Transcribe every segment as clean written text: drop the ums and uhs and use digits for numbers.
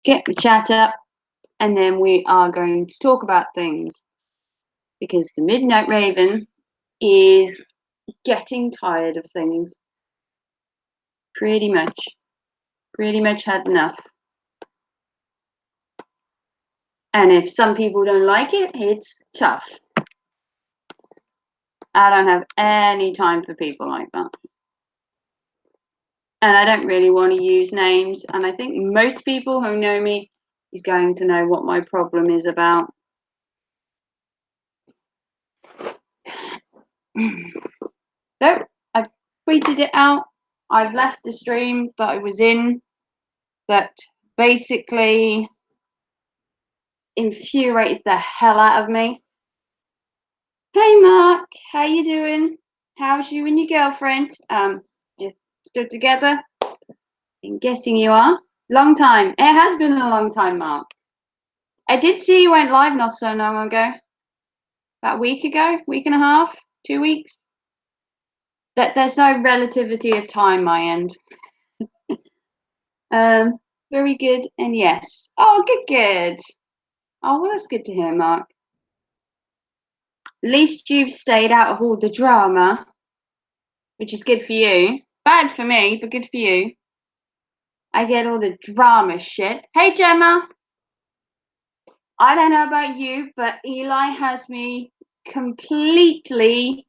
get the chat up, and then we are going to talk about things, because the Midnight Raven is getting tired of things. Pretty much had enough. And if some people don't like it, it's tough. I don't have any time for people like that. And I don't really want to use names. And I think most people who know me is going to know what my problem is about. So I've tweeted it out. I've left the stream that I was in that basically infuriated the hell out of me. Hey Mark, how you doing? How's you and your girlfriend? You still together? I'm guessing you are. Long time. It has been a long time, Mark. I did see you went live not so long ago. About a week ago, week and a half, 2 weeks. There's no relativity of time, my end. Very good, and yes. Oh, good. Oh, well, that's good to hear, Mark. At least you've stayed out of all the drama, which is good for you. Bad for me, but good for you. I get all the drama shit. Hey, Gemma. I don't know about you, but Eli has me completely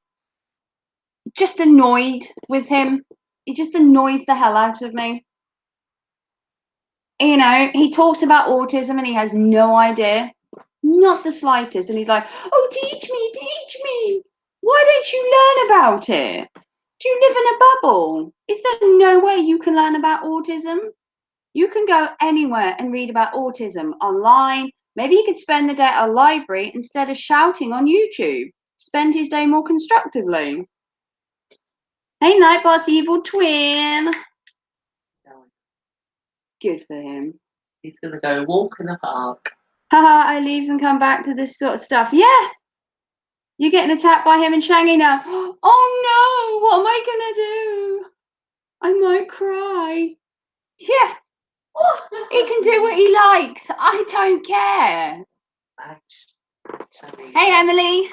just annoyed with him. He just annoys the hell out of me. You know, he talks about autism and he has no idea. Not the slightest. And he's like, oh, teach me. Why don't you learn about it? Do you live in a bubble? Is there no way you can learn about autism? You can go anywhere and read about autism online. Maybe he could spend the day at a library instead of shouting on YouTube. Spend his day more constructively. Hey, Nightbot's evil twin. Good for him. He's going to go walk in the park. Haha, I leaves and come back to this sort of stuff. Yeah. You're getting attacked by him and Shangy now. Oh no, what am I going to do? I might cry. Yeah. He can do what he likes. I don't care. Hey, Emily.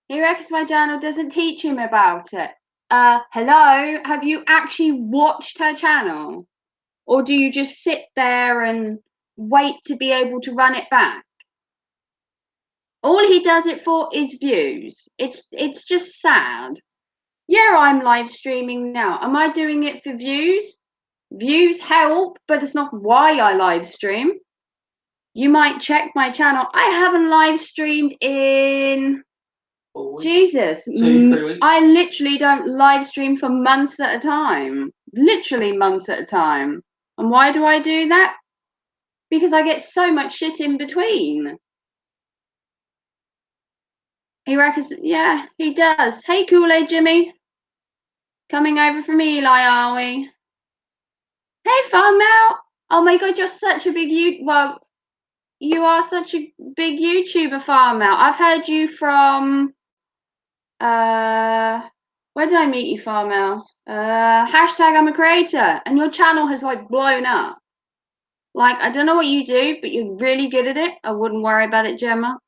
He reckons my channel doesn't teach him about it. Hello? Have you actually watched her channel? Or do you just sit there and wait to be able to run it back? All he does it for is views. It's just sad. Yeah, I'm live streaming now. Am I doing it for views? Views help, but it's not why I live stream. You might check my channel. I haven't live streamed in Jesus. 2-3 weeks. I literally don't live stream for months at a time. Literally months at a time. And why do I do that? Because I get so much shit in between. He reckons, yeah, he does. Hey, Kool-Aid Jimmy. Coming over from Eli, are we? Hey, Farmel. Oh my God, you're such a big you are such a big YouTuber, Farmel. I've heard you from where did I meet you, Farmel? Hashtag I'm a creator, and your channel has like blown up. Like, I don't know what you do, but you're really good at it. I wouldn't worry about it, Gemma.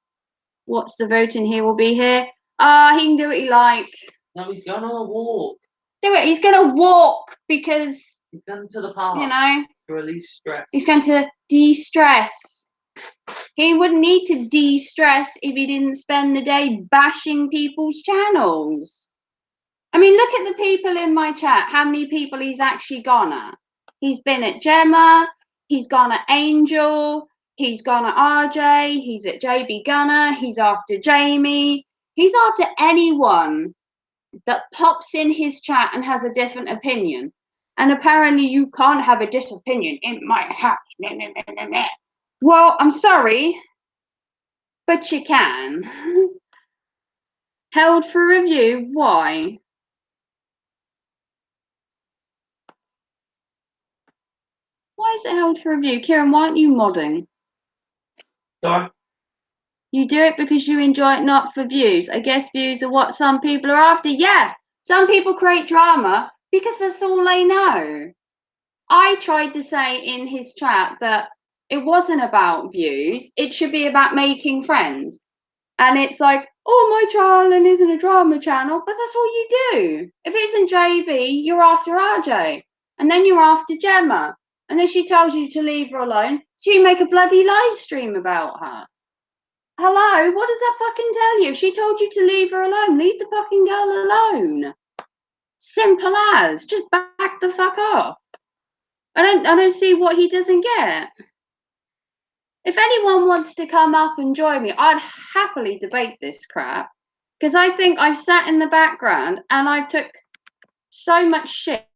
What's the voting? He will be here. He can do what he like. No, he's going on a walk. Do it. He's gonna walk because he's going to the park. You know, to release stress. He's going to de-stress. He wouldn't need to de-stress if he didn't spend the day bashing people's channels. I mean, look at the people in my chat. How many people he's actually gone at? He's been at Gemma. He's gone at Angel. He's gone at RJ. He's at JB Gunner. He's after Jamie. He's after anyone that pops in his chat and has a different opinion. And apparently you can't have a disopinion in my house. Well, I'm sorry, but you can. Held for review, why? Why is it held for review? Kieran, why aren't you modding? Sorry? You do it because you enjoy it, not for views. I guess views are what some people are after. Yeah, some people create drama because that's all they know. I tried to say in his chat that it wasn't about views, it should be about making friends. And it's like, oh, my channel isn't a drama channel, but that's all you do. If it isn't JB, you're after RJ. And then you're after Gemma. And then she tells you to leave her alone. So you make a bloody live stream about her. Hello, what does that fucking tell you? She told you to leave her alone. Leave the fucking girl alone. Simple as. Just back the fuck off. I don't see what he doesn't get. If anyone wants to come up and join me, I'd happily debate this crap. Because I think I've sat in the background and I've took so much shit.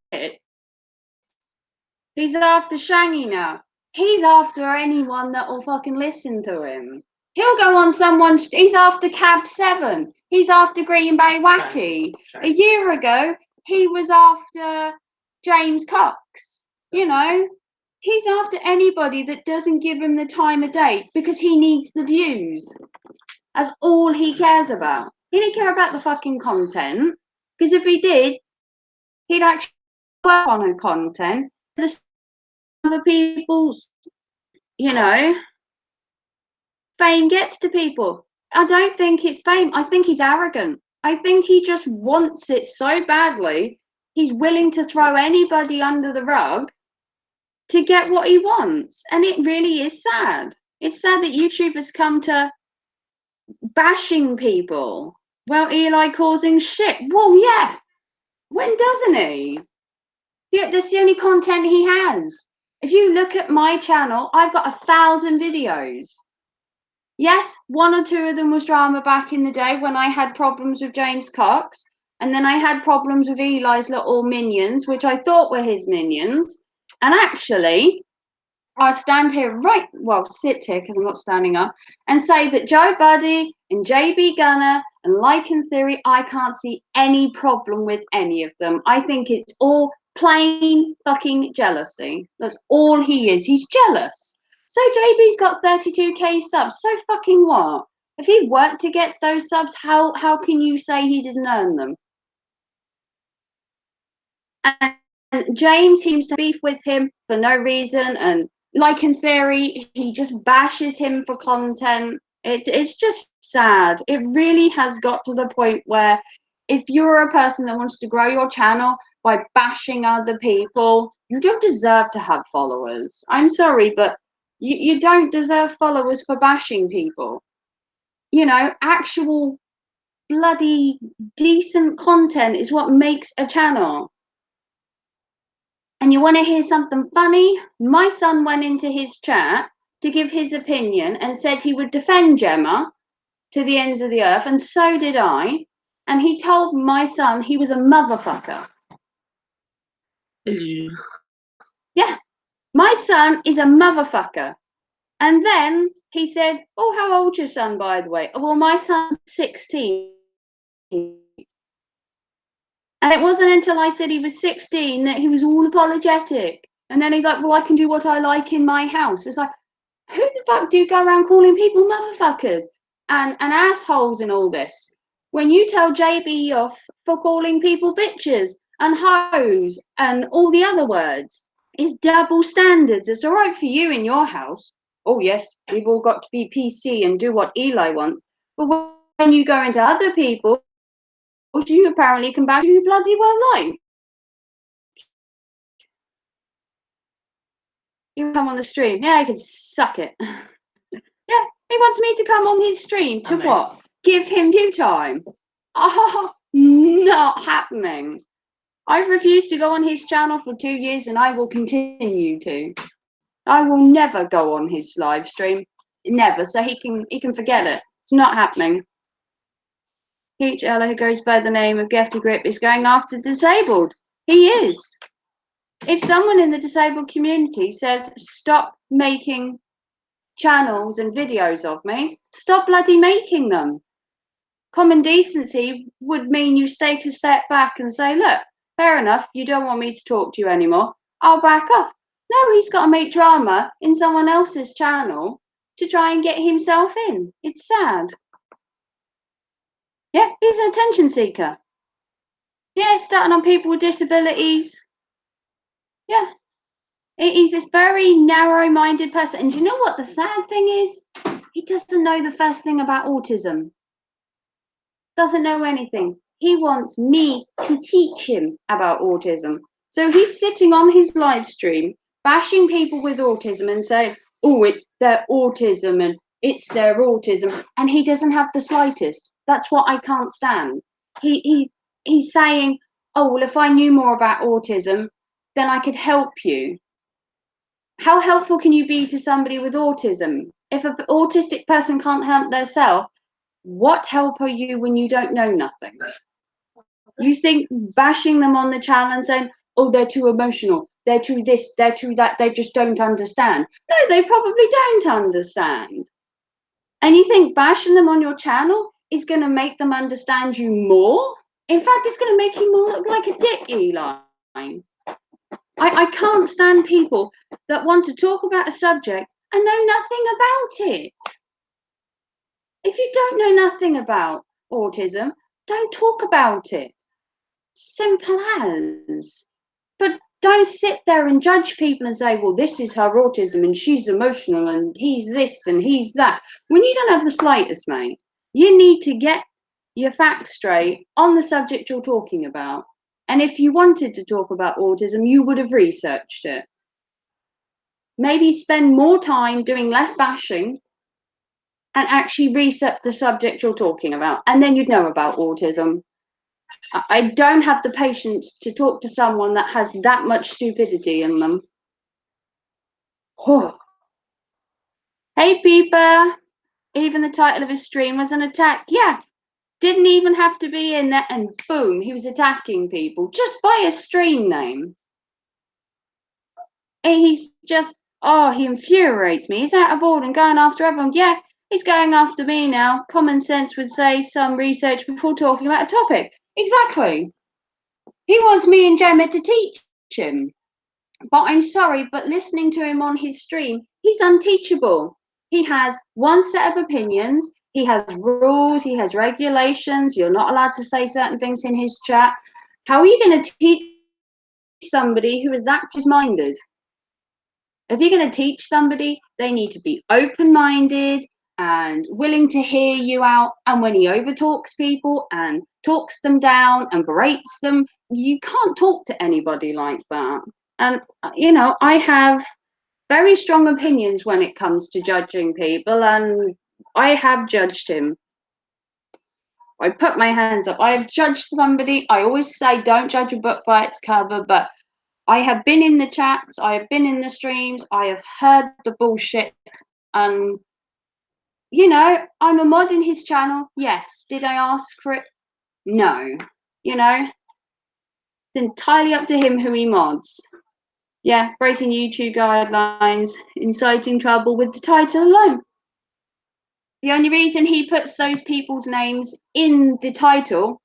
He's after Shangy now. He's after anyone that will fucking listen to him. He'll go on someone's. He's after Cab 7. He's after Green Bay Wacky. A year ago, he was after James Cox. You know, he's after anybody that doesn't give him the time of day because he needs the views. That's all he cares about. He didn't care about the fucking content. Because if he did, he'd actually work on the content. The other people's, you know, fame gets to people. I don't think it's fame. I think he's arrogant. I think he just wants it so badly. He's willing to throw anybody under the rug to get what he wants. And it really is sad. It's sad that YouTube has come to bashing people. Well, Eli causing shit. Well, yeah. When doesn't he? Yeah, that's the only content he has. If you look at my channel, I've got 1,000 videos. Yes, one or two of them was drama back in the day when I had problems with James Cox. And then I had problems with Eli's little minions, which I thought were his minions. And actually, I stand here sit here because I'm not standing up, and say that Joe Buddy and JB Gunner and Lycan Theory, I can't see any problem with any of them. I think it's all plain fucking jealousy. That's all he is. He's jealous. So JB's got 32k subs. So fucking what? If he worked to get those subs, how can you say he didn't earn them? And James seems to beef with him for no reason, and like in theory, he just bashes him for content. It's just sad. It really has got to the point where if you're a person that wants to grow your channel by bashing other people, you don't deserve to have followers. I'm sorry, but you don't deserve followers for bashing people. You know, actual bloody decent content is what makes a channel. And you want to hear something funny? My son went into his chat to give his opinion and said he would defend Gemma to the ends of the earth, and so did I. And he told my son he was a motherfucker. Yeah, my son is a motherfucker. And then he said, oh, how old's your son, by the way? Oh, well, my son's 16. And it wasn't until I said he was 16 that he was all apologetic. And then he's like, well, I can do what I like in my house. It's like, who the fuck do you go around calling people motherfuckers and assholes in all this? When you tell JB off for calling people bitches and hoes and all the other words, it's double standards. It's all right for you in your house. Oh, yes, we've all got to be PC and do what Eli wants. But when you go into other people, you apparently can bash you bloody well like. You come on the stream. Yeah, I can suck it. Yeah, he wants me to come on his stream to what? Give him view time. Oh, not happening. I've refused to go on his channel for 2 years and I will continue to. I will never go on his live stream. Never. So he can forget it. It's not happening. Peach Ella, who goes by the name of Gefty Grip, is going after disabled. He is. If someone in the disabled community says, stop making channels and videos of me, stop bloody making them. Common decency would mean you take a step back and say, look, fair enough, you don't want me to talk to you anymore. I'll back off. No, he's got to make drama in someone else's channel to try and get himself in. It's sad. Yeah, he's an attention seeker. Yeah, starting on people with disabilities. Yeah. He's a very narrow-minded person. And do you know what the sad thing is? He doesn't know the first thing about autism. Doesn't know anything. He wants me to teach him about autism. So he's sitting on his live stream, bashing people with autism and saying, oh, it's their autism and it's their autism. And he doesn't have the slightest. That's what I can't stand. He's saying, oh, well, if I knew more about autism, then I could help you. How helpful can you be to somebody with autism? If an autistic person can't help themselves, what help are you when you don't know nothing? You think bashing them on the channel and saying, oh, they're too emotional, they're too this, they're too that, they just don't understand. No, they probably don't understand. And you think bashing them on your channel is going to make them understand you more? In fact, it's going to make you more look like a dick, Eli. I can't stand people that want to talk about a subject and know nothing about it. If you don't know nothing about autism, don't talk about it. Simple as. But don't sit there and judge people and say, well, this is her autism and she's emotional and he's this and he's that. When you don't have the slightest, mate, you need to get your facts straight on the subject you're talking about. And if you wanted to talk about autism, you would have researched it. Maybe spend more time doing less bashing and actually research the subject you're talking about. And then you'd know about autism. I don't have the patience to talk to someone that has that much stupidity in them. Oh. Hey, Peeper. Even the title of his stream was an attack. Yeah. Didn't even have to be in there, and boom, he was attacking people just by a stream name. And he's just, oh, he infuriates me. He's out of order and going after everyone. Yeah, he's going after me now. Common sense would say some research before talking about a topic. Exactly. He wants me and Gemma to teach him. But I'm sorry, but listening to him on his stream, he's unteachable. He has one set of opinions. He has rules. He has regulations. You're not allowed to say certain things in his chat. How are you going to teach somebody who is that close-minded? If you're going to teach somebody, they need to be open-minded and willing to hear you out. And when he overtalks people and talks them down and berates them, you can't talk to anybody like that. And, you know, I have very strong opinions when it comes to judging people, and I have judged him. I put my hands up. I have judged somebody. I always say don't judge a book by its cover, but I have been in the chats, I have been in the streams, I have heard the bullshit, and, you know, I'm a mod in his channel. Yes. Did I ask for it? No. You know, it's entirely up to him who he mods. Yeah, breaking YouTube guidelines, inciting trouble with the title alone. The only reason he puts those people's names in the title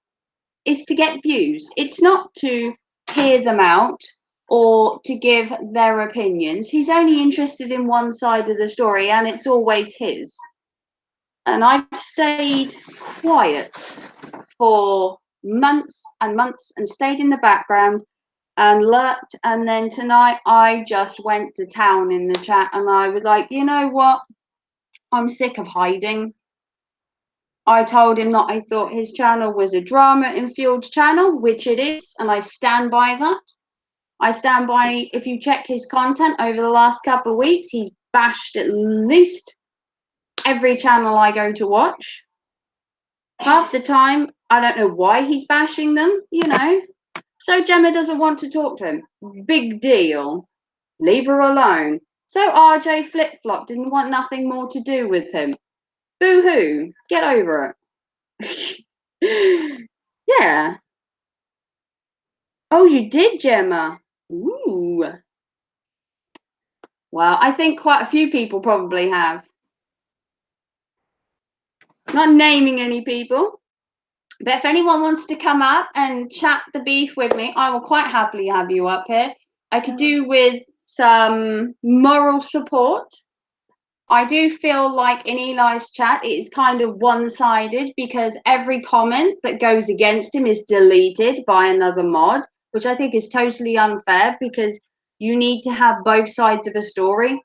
is to get views. It's not to hear them out or to give their opinions. He's only interested in one side of the story, and it's always his. And I've stayed quiet for months and months and stayed in the background and lurked, and then tonight I just went to town in the chat and I was like, you know what, I'm sick of hiding. I told him that I thought his channel was a drama-infused channel, which it is, and I stand by that. I stand by, if you check his content over the last couple of weeks, he's bashed at least every channel I go to watch. Half the time, I don't know why he's bashing them, you know. So Gemma doesn't want to talk to him. Big deal. Leave her alone. So RJ flip-flop didn't want nothing more to do with him. Boo-hoo. Get over it. Yeah. Oh, you did, Gemma. Ooh. Well, I think quite a few people probably have. Not naming any people. But if anyone wants to come up and chat the beef with me, I will quite happily have you up here. I could do with some moral support. I do feel like in Eli's chat, it is kind of one-sided because every comment that goes against him is deleted by another mod, which I think is totally unfair because you need to have both sides of a story.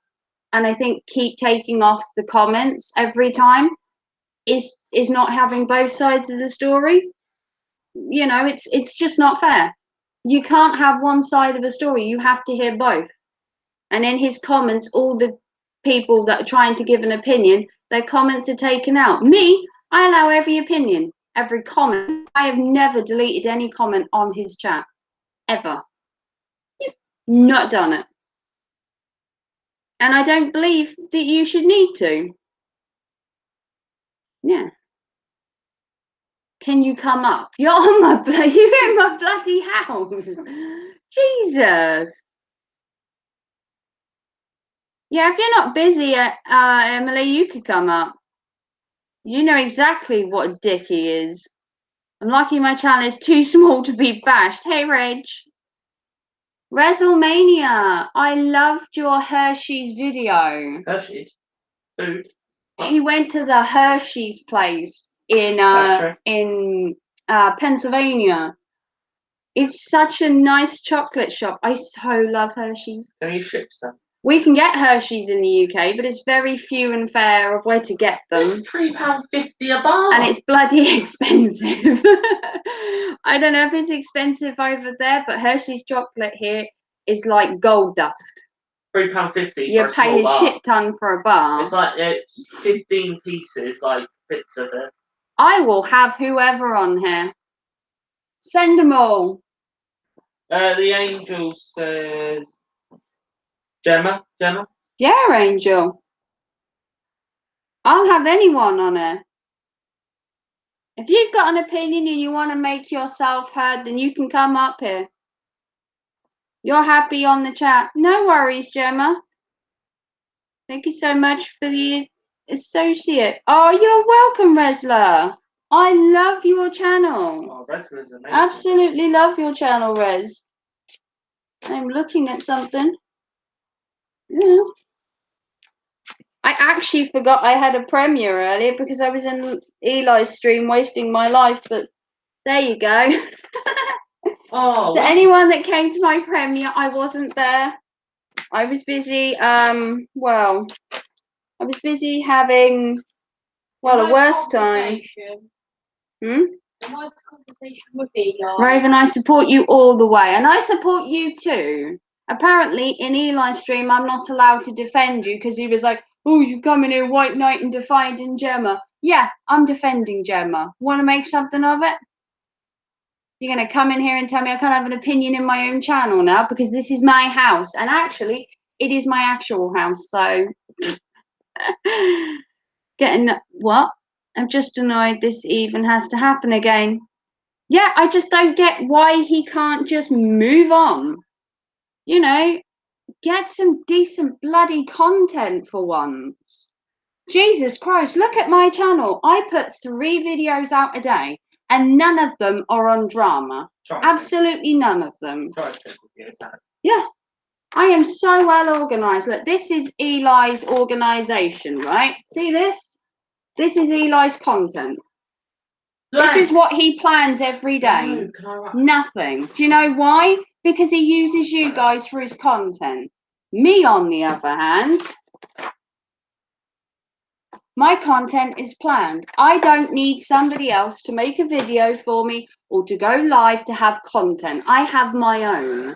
And I think keep taking off the comments every time is not having both sides of the story. You know, it's just not fair. You can't have one side of a story. You have to hear both. And in his comments, all the people that are trying to give an opinion, their comments are taken out. Me, I allow every opinion, every comment. I have never deleted any comment on his chat, ever. You've not done it. And I don't believe that you should need to. Yeah. Can you come up? You're on my you're in my bloody house. Jesus. Yeah, if you're not busy, Emily, you could come up. You know exactly what a dick he is. I'm lucky my channel is too small to be bashed. Hey, Reg. WrestleMania. I loved your Hershey's video. Hershey's. Food. He went to the Hershey's place in Pennsylvania. It's such a nice chocolate shop. I so love Hershey's. Can you ship some? We can get Hershey's in the UK, but it's very few and fair of where to get them. It's £3.50 a bar. And it's bloody expensive. I don't know if it's expensive over there, but Hershey's chocolate here is like gold dust. £3.50. You pay a shit ton for a bar. It's 15 pieces, like bits of it. I will have whoever on here. Send them all. The Angel says Gemma. Yeah, Angel. I'll have anyone on here. If you've got an opinion and you want to make yourself heard, then you can come up here. You're happy on the chat. No worries, Gemma. Thank you so much for the associate. Oh, you're welcome, Resler. I love your channel. Oh, Resler's amazing. Absolutely love your channel, Res. I'm looking at something. Yeah. I actually forgot I had a premiere earlier because I was in Eli's stream wasting my life, but there you go. Oh. So anyone that came to my premiere, I wasn't there. I was busy, well, I was busy having, well, a worse time. A nice conversation with Eli. Raven, I support you all the way, and I support you too. Apparently, in Eli's stream, I'm not allowed to defend you because he was like, "Oh, you come in here, White Knight, and defending Gemma." Yeah, I'm defending Gemma. Want to make something of it? You're gonna come in here and tell me I can't have an opinion in my own channel now because this is my house, and actually, it is my actual house. So, getting what? I'm just annoyed this even has to happen again. Yeah, I just don't get why he can't just move on. You know, get some decent bloody content for once. Jesus Christ, look at my channel. I put 3 videos out a day and none of them are on drama. Absolutely none of them. Yeah, I am so well organised. Look, this is Eli's organisation, right? See this? This is Eli's content. This is what he plans every day. Nothing. Do you know why? Because he uses you guys for his content. Me, on the other hand, my content is planned. I don't need somebody else to make a video for me or to go live to have content. I have my own.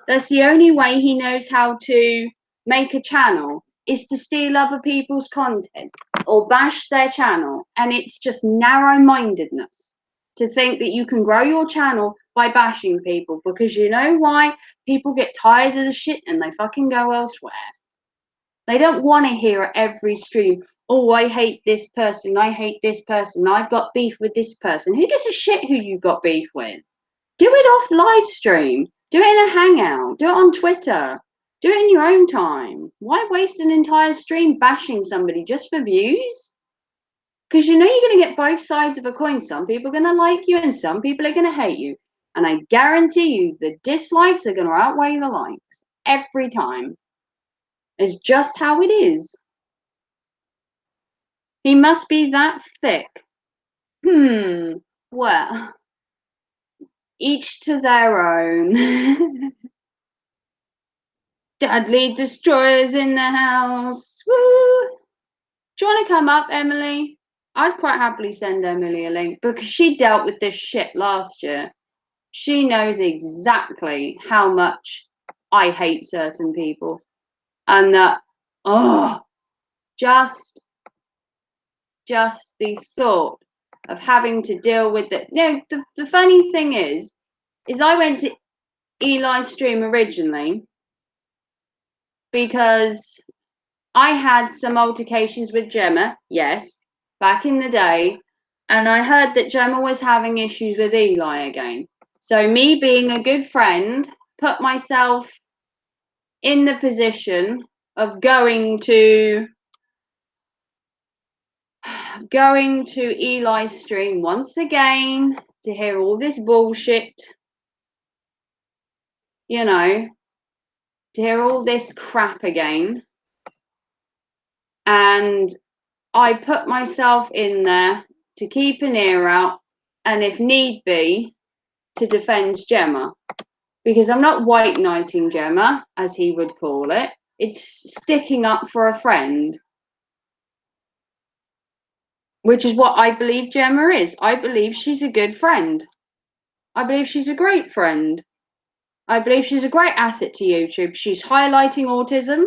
That's the only way he knows how to make a channel, is to steal other people's content or bash their channel. And it's just narrow-mindedness to think that you can grow your channel by bashing people, because you know why? People get tired of the shit and they fucking go elsewhere. They don't want to hear at every stream, "Oh, I hate this person, I hate this person, I've got beef with this person." Who gives a shit who you got beef with? Do it off live stream. Do it in a hangout. Do it on Twitter. Do it in your own time. Why waste an entire stream bashing somebody just for views? Because you know you're going to get both sides of a coin. Some people are going to like you and some people are going to hate you. And I guarantee you the dislikes are going to outweigh the likes every time. It's just how it is. He must be that thick. Well, each to their own. Dudley Destroyer's in the house. Woo! Do you want to come up, Emily? I'd quite happily send Emily a link because she dealt with this shit last year. She knows exactly how much I hate certain people. And that, just the thought of having to deal with it. No, the funny thing is I went to Eli's stream originally because I had some altercations with Gemma, yes, back in the day, and I heard that Gemma was having issues with Eli again. So me being a good friend, put myself in the position of going to Eli's stream once again to hear all this bullshit, you know, to hear all this crap again. And I put myself in there to keep an ear out and if need be to defend Gemma, because I'm not white knighting Gemma, as he would call it. It's sticking up for a friend, which is what I believe Gemma is. I believe she's a good friend. I believe she's a great friend. I believe she's a great asset to YouTube. She's highlighting autism.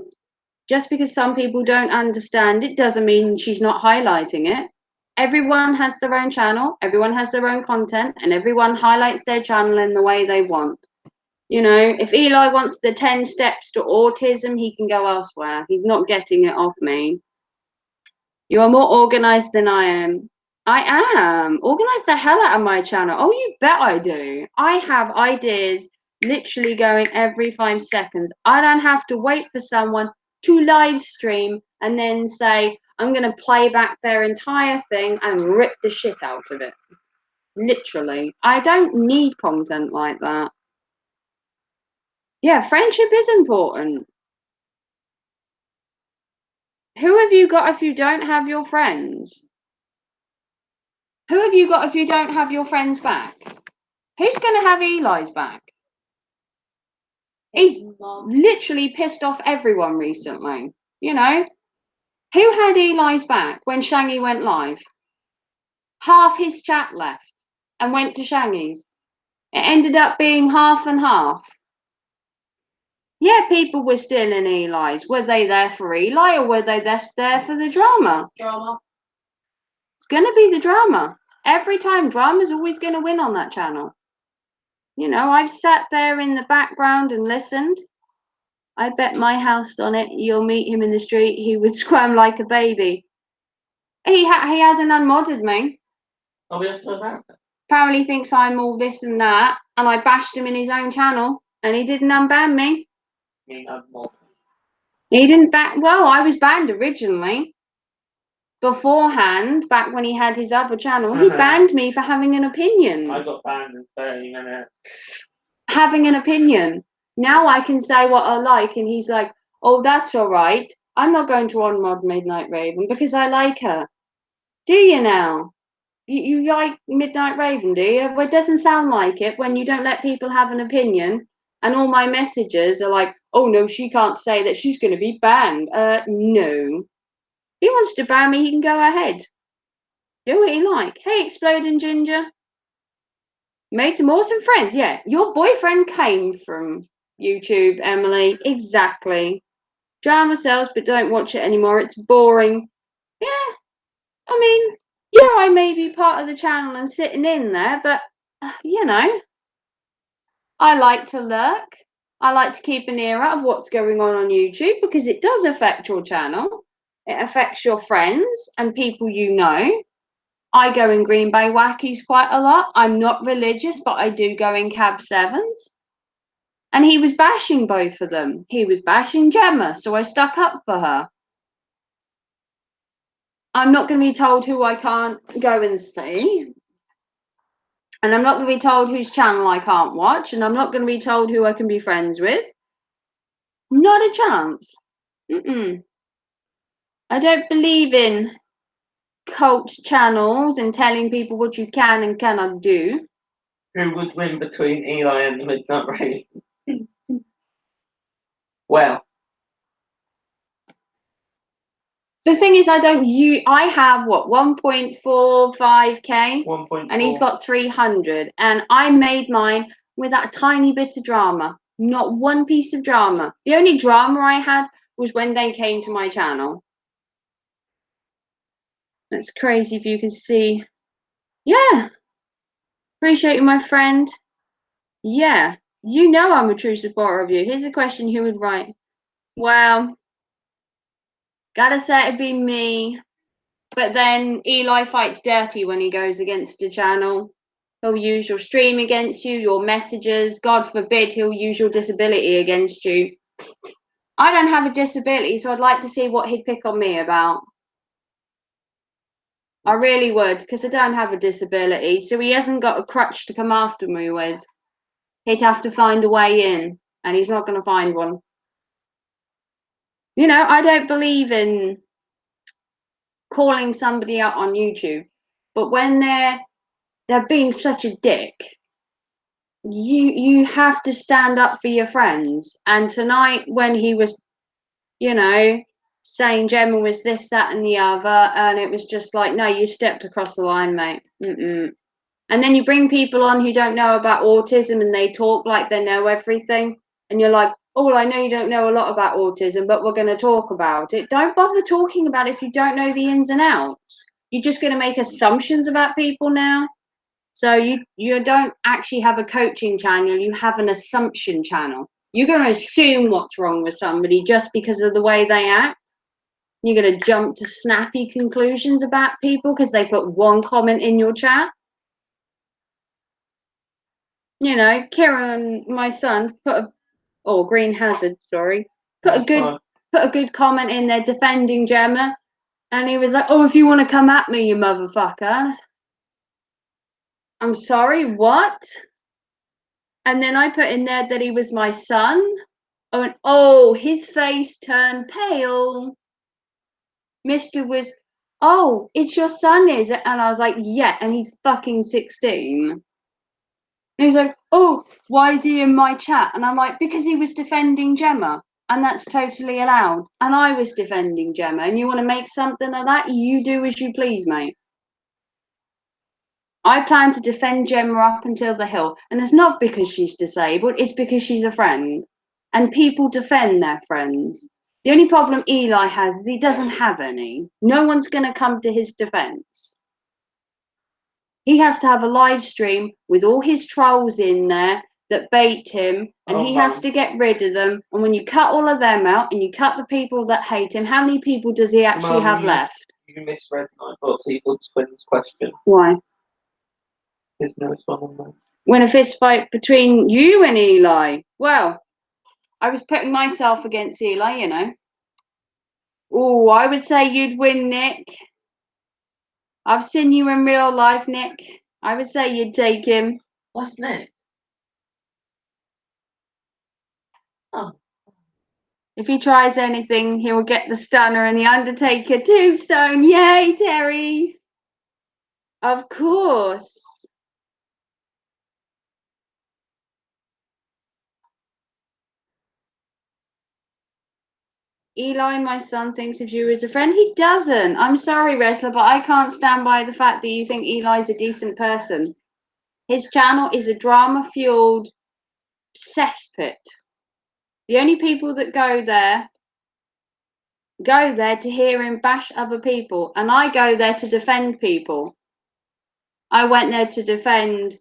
Just because some people don't understand it doesn't mean she's not highlighting it. Everyone has their own channel, everyone has their own content, and everyone highlights their channel in the way they want. You know, if Eli wants the 10 steps to autism, he can go elsewhere. He's not getting it off me. You are more organized than I am. I am. Organize the hell out of my channel. Oh, you bet I do. I have ideas literally going every 5 seconds. I don't have to wait for someone to live stream and then say, I'm going to play back their entire thing and rip the shit out of it. Literally. I don't need content like that. Yeah, friendship is important. Who have you got if you don't have your friends? Who have you got if you don't have your friends back? Who's going to have Eli's back? He's literally pissed off everyone recently. You know? Who had Eli's back when Shangy went live? Half his chat left and went to Shangy's. It ended up being half and half. Yeah, people were still in Eli's. Were they there for Eli or were they there for the drama? Drama. It's going to be the drama. Every time, drama's always going to win on that channel. You know, I've sat there in the background and listened. I bet my house on it. You'll meet him in the street. He would squirm like a baby. He hasn't unmodded me. Are we off to America? Apparently thinks I'm all this and that, and I bashed him in his own channel, and he didn't unban me. He didn't ban. Well, I was banned originally. Beforehand, back when he had his other channel, he banned me for having an opinion. I got banned in 30 minutes. Having an opinion. Now I can say what I like, and he's like, oh, that's all right. I'm not going to unmod Midnight Raven because I like her. Do you now? You like Midnight Raven, do you? Well, it doesn't sound like it when you don't let people have an opinion, and all my messages are like, oh, no, she can't say that she's going to be banned. No. If he wants to ban me, he can go ahead. Do what he like. Hey, Exploding Ginger. Made some awesome friends. Yeah, your boyfriend came from YouTube, Emily. Exactly. Drama sells, but don't watch it anymore. It's boring. Yeah, I mean, yeah, I may be part of the channel and sitting in there, but, you know, I like to lurk. I like to keep an ear out of what's going on YouTube because it does affect your channel. It affects your friends and people you know. I go in Green Bay Wackies quite a lot. I'm not religious, but I do go in Cab 7s. And he was bashing both of them. He was bashing Gemma, so I stuck up for her. I'm not going to be told who I can't go and see. And I'm not going to be told whose channel I can't watch. And I'm not going to be told who I can be friends with. Not a chance. I don't believe in cult channels and telling people what you can and cannot do. Who would win between Eli and the Midnight Raven? Well, The thing is, I have what, 1.45k, 1.4. and he's got 300, and I made mine without a tiny bit of drama, not one piece of drama. The only drama I had was when they came to my channel. That's crazy if you can see. Yeah, appreciate you, my friend. Yeah, you know I'm a true supporter of you. Here's a question: who would write? Well, gotta say it'd be me. But then Eli fights dirty when he goes against the channel. He'll use your stream against you, your messages. God forbid he'll use your disability against you. I don't have a disability, so I'd like to see what he'd pick on me about. I really would, because I don't have a disability, so he hasn't got a crutch to come after me with. He'd have to find a way in, and he's not going to find one. You know, I don't believe in calling somebody out on YouTube, but when they're being such a dick, you have to stand up for your friends. And tonight, when he was, you know, saying Gemma was this, that, and the other, and it was just like, no, you stepped across the line, mate. And then you bring people on who don't know about autism, and they talk like they know everything, and you're like, oh, well, I know you don't know a lot about autism, but we're going to talk about it. Don't bother talking about it if you don't know the ins and outs. You're just going to make assumptions about people now. So you don't actually have a coaching channel, you have an assumption channel. You're going to assume what's wrong with somebody just because of the way they act. You're going to jump to snappy conclusions about people because they put one comment in your chat. You know, Kieran, my son, Green Hazard, sorry, put a good comment in there defending Gemma, and he was like, "Oh, if you want to come at me, you motherfucker." I'm sorry, what? And then I put in there that he was my son. Oh, his face turned pale. Mr. was, oh, it's your son, is it? And I was like, yeah, and he's fucking 16. And he's like, oh, why is he in my chat? And I'm like, because he was defending Gemma. And that's totally allowed. And I was defending Gemma. And you want to make something of that? You do as you please, mate. I plan to defend Gemma up until the hill. And it's not because she's disabled, it's because she's a friend. And people defend their friends. The only problem Eli has is he doesn't have any. No one's going to come to his defense. He has to have a live stream with all his trolls in there that bait him, and he has to get rid of them. And when you cut all of them out and you cut the people that hate him, how many people does he actually have left? You misread my Seagull Twins question. Why? There's no one on there. Win a fist fight between you and Eli. Well, I was putting myself against Eli, you know. Oh, I would say you'd win, Nick. I've seen you in real life, Nick. I would say you'd take him. What's Nick? Oh. If he tries anything, he will get the stunner and the Undertaker tombstone. Yay, Terry! Of course. Eli, my son, thinks of you as a friend. He doesn't. I'm sorry, wrestler, but I can't stand by the fact that you think Eli's a decent person. His channel is a drama-fueled cesspit. The only people that go there to hear him bash other people, and I go there to defend people. I went there to defend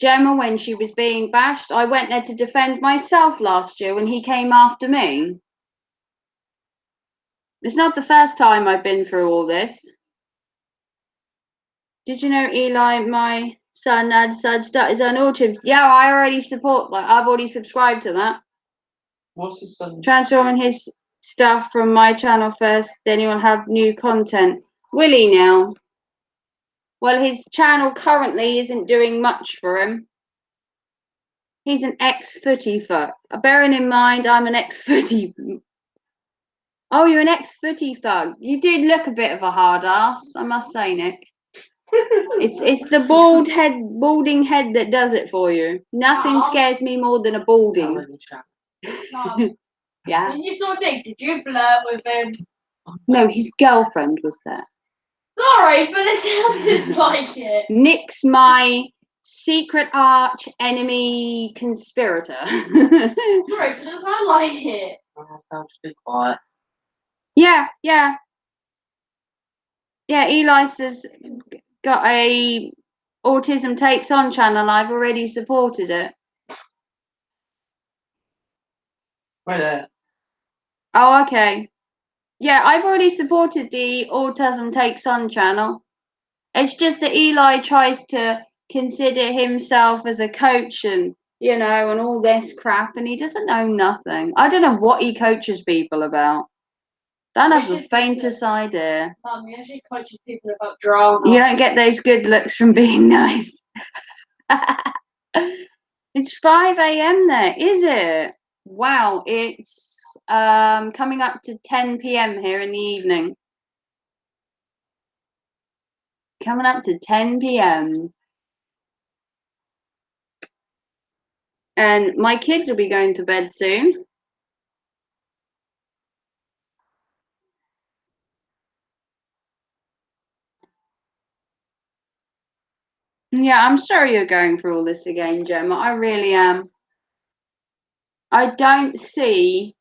Gemma when she was being bashed. I went there to defend myself last year when he came after me. It's not the first time I've been through all this. Did you know Eli, my son, had decided to start his own autism? Yeah, I already support that. I've already subscribed to that. What's his son? Transforming his stuff from my channel first, then he will have new content. Will he now? Well, his channel currently isn't doing much for him. He's an ex-footy fuck. Bearing in mind, I'm an ex-footy. Oh, you're an ex-footy thug. You did look a bit of a hard ass, I must say, Nick. It's the balding head that does it for you. Nothing scares me more than a balding. Yeah. When you saw Nick, did you flirt with him? No, his girlfriend was there. Sorry, but it sounded like it. Nick's my secret arch enemy conspirator. Sorry, but it sounded like it. I'll just be quiet. Yeah. Eli's has got a Autism Takes On channel. I've already supported it. Right there. Oh, okay. Yeah, I've already supported the Autism Takes On channel. It's just that Eli tries to consider himself as a coach and, and all this crap, and he doesn't know nothing. I don't know what he coaches people about. Don't have the faintest idea. Mum, he actually coaches people about drama. You don't get those good looks from being nice. It's 5 a.m. there, is it? Wow, it's coming up to 10 p.m. here in the evening. Coming up to 10 p.m. And my kids will be going to bed soon. Yeah, I'm sorry you're going through all this again, Gemma. I really am. I don't see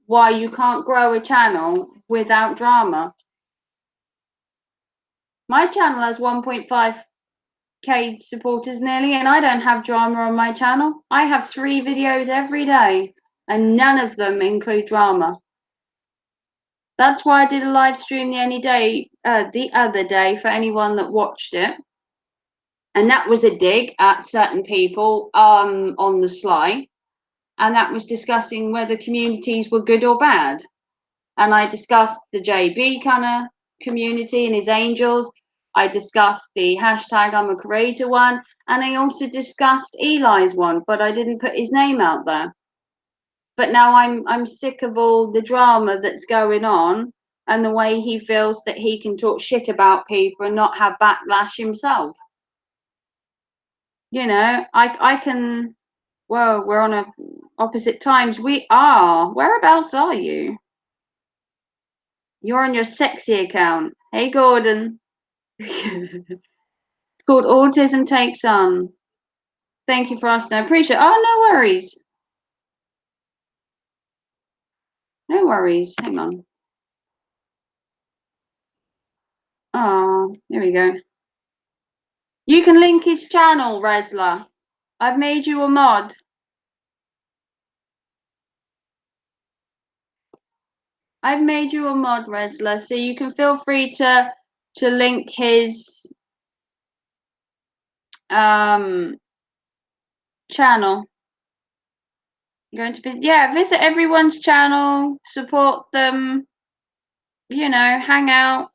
why you can't grow a channel without drama. My channel has 1.5k supporters nearly, and I don't have drama on my channel. I have 3 videos every day, and none of them include drama. That's why I did a live stream the other day for anyone that watched it. And that was a dig at certain people on the sly. And that was discussing whether communities were good or bad. And I discussed the JB kind of community and his angels. I discussed the hashtag I'm a creator one. And I also discussed Eli's one, but I didn't put his name out there. But now I'm sick of all the drama that's going on and the way he feels that he can talk shit about people and not have backlash himself. I can. Whoa, we're on opposite times. We are. Whereabouts are you? You're on your sexy account. Hey, Gordon. It's called Autism Takes On. Thank you for asking. I appreciate it. Oh, no worries. No worries. Hang on. Oh, here we go. You can link his channel, Resla. I've made you a mod. I've made you a mod, Resla, so you can feel free to link his channel. Going to be visit everyone's channel, support them, hang out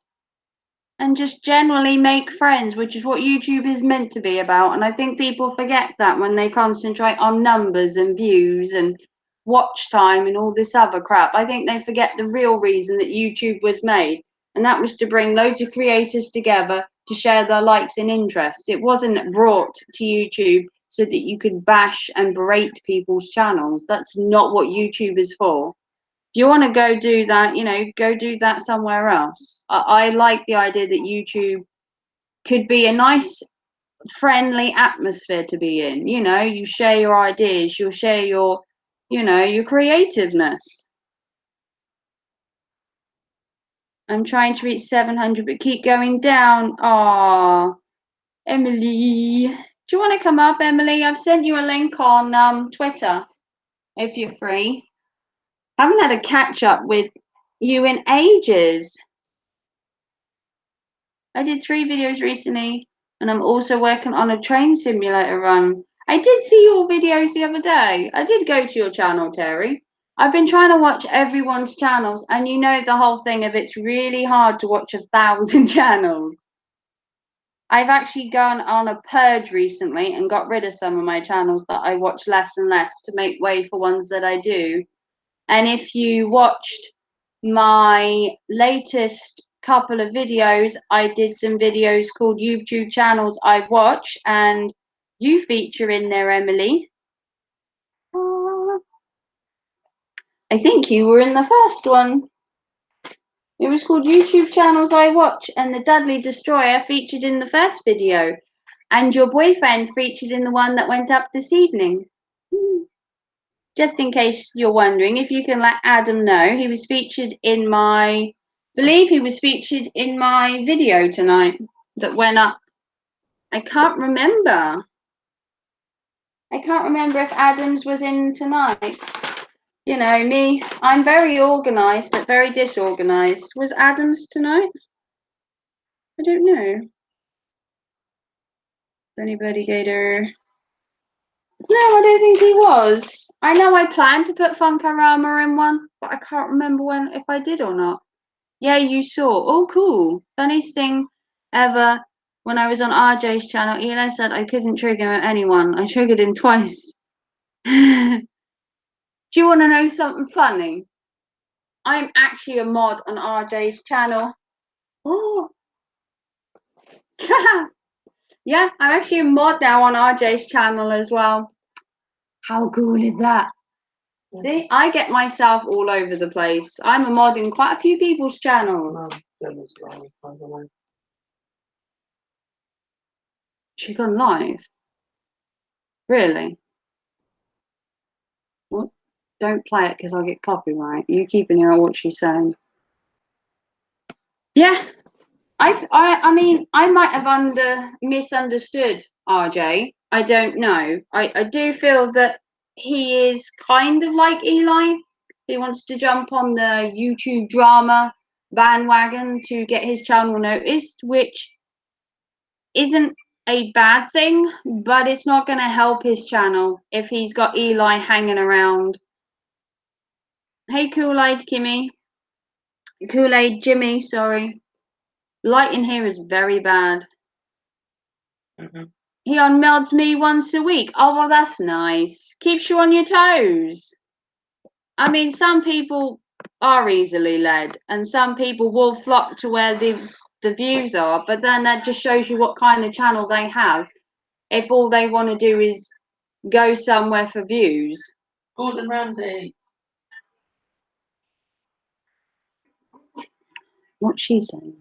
and just generally make friends, which is what YouTube is meant to be about. And I think people forget that when they concentrate on numbers and views and watch time and all this other crap. I think they forget the real reason that YouTube was made, and that was to bring loads of creators together to share their likes and interests. It wasn't brought to YouTube so that you could bash and berate people's channels. That's not what YouTube is for. If you want to go do that, go do that somewhere else. I like the idea that YouTube could be a nice, friendly atmosphere to be in. You share your ideas, you'll share your, your creativeness. I'm trying to reach 700, but keep going down. Aw, Emily. Do you want to come up, Emily? I've sent you a link on Twitter, if you're free. I haven't had a catch up with you in ages. I did 3 videos recently, and I'm also working on a train simulator run. I did see your videos the other day. I did go to your channel, Terry. I've been trying to watch everyone's channels, and the whole thing of it's really hard to watch 1,000 channels. I've actually gone on a purge recently and got rid of some of my channels that I watch less and less to make way for ones that I do. And if you watched my latest couple of videos, I did some videos called YouTube channels I watch, and you feature in there, Emily. I think you were in the first one. It was called YouTube Channels I Watch, and the Dudley Destroyer featured in the first video, and your boyfriend featured in the one that went up this evening. Just in case you're wondering, if you can let Adam know, he was featured in my, believe he was featured in my video tonight that went up. I can't remember. I can't remember if Adam's was in tonight's. You know me, I'm very organised but very disorganised. Was Adam's tonight? I don't know. Anybody Gator? No, I don't think he was. I know I planned to put Funkorama in one, but I can't remember if I did or not. Yeah, you saw. Oh, cool. Funniest thing ever. When I was on RJ's channel, Eli said I couldn't trigger anyone. I triggered him twice. Do you want to know something funny? I'm actually a mod on RJ's channel. Oh. Yeah, I'm actually a mod now on RJ's channel as well. How cool is that? See, I get myself all over the place. I'm a mod in quite a few people's channels. She's gone live? Really? What? Don't play it because I'll get copyright. You keep an ear on what she's saying. Yeah. I mean, I might have misunderstood RJ. I don't know. I do feel that he is kind of like Eli. He wants to jump on the YouTube drama bandwagon to get his channel noticed, which isn't a bad thing, but it's not going to help his channel if he's got Eli hanging around. Hey, Kool-Aid Kimmy. Kool-Aid Jimmy, sorry. Light in here is very bad. He unmelds me once a week. Oh, well, that's nice. Keeps you on your toes. I mean, some people are easily led, and some people will flock to where the views are, but then that just shows you what kind of channel they have. If all they want to do is go somewhere for views. Gordon Ramsay. What's she saying?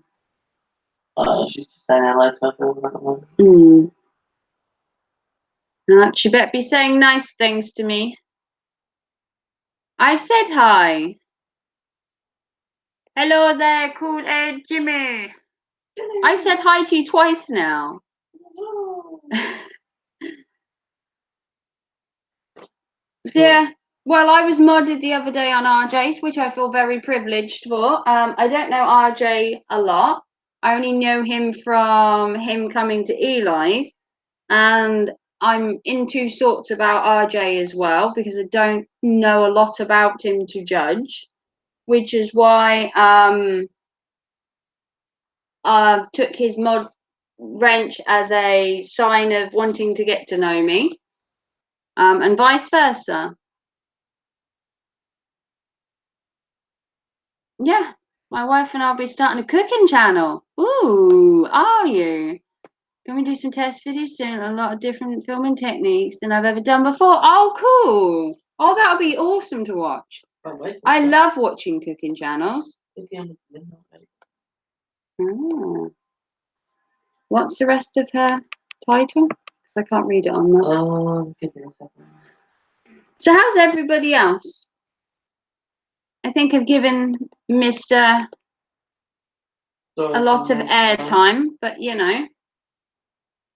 She's just saying hello to everyone. She better be saying nice things to me. I've said hi. Hello there, Kool-Aid Jimmy. I've said hi to you twice now. Yeah. Well, I was modded the other day on RJ's, which I feel very privileged for. I don't know RJ a lot. I only know him from him coming to Eli's, and I'm in two sorts about RJ as well because I don't know a lot about him to judge, which is why took his mod wrench as a sign of wanting to get to know me, and vice versa. Yeah, my wife and I'll be starting a cooking channel. Ooh, are you? Can we do some test videos soon? A lot of different filming techniques than I've ever done before. Oh, cool. Oh, that would be awesome to watch. I love watching cooking channels. Ah. What's the rest of her title? Because I can't read it on that. Give me a second. So how's everybody else? I think I've given Mr. a lot of airtime, but you know,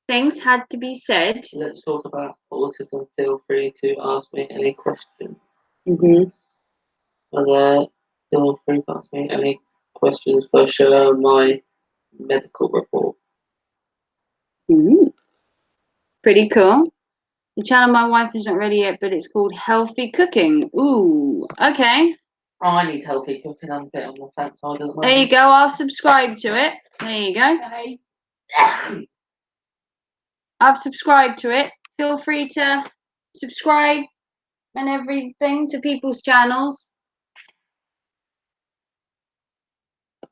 things had to be said. Let's talk about autism. Feel free to ask me any questions. Mm-hmm. Feel free to ask me any questions for share my medical report. Mm-hmm. Pretty cool. The channel my wife isn't ready yet, but it's called Healthy Cooking. Ooh, okay. Oh, I need healthy cooking. I'm a bit on the fat side at the moment. There you go. I'll subscribe to it. There you go. Okay. I've subscribed to it. Feel free to subscribe and everything to people's channels.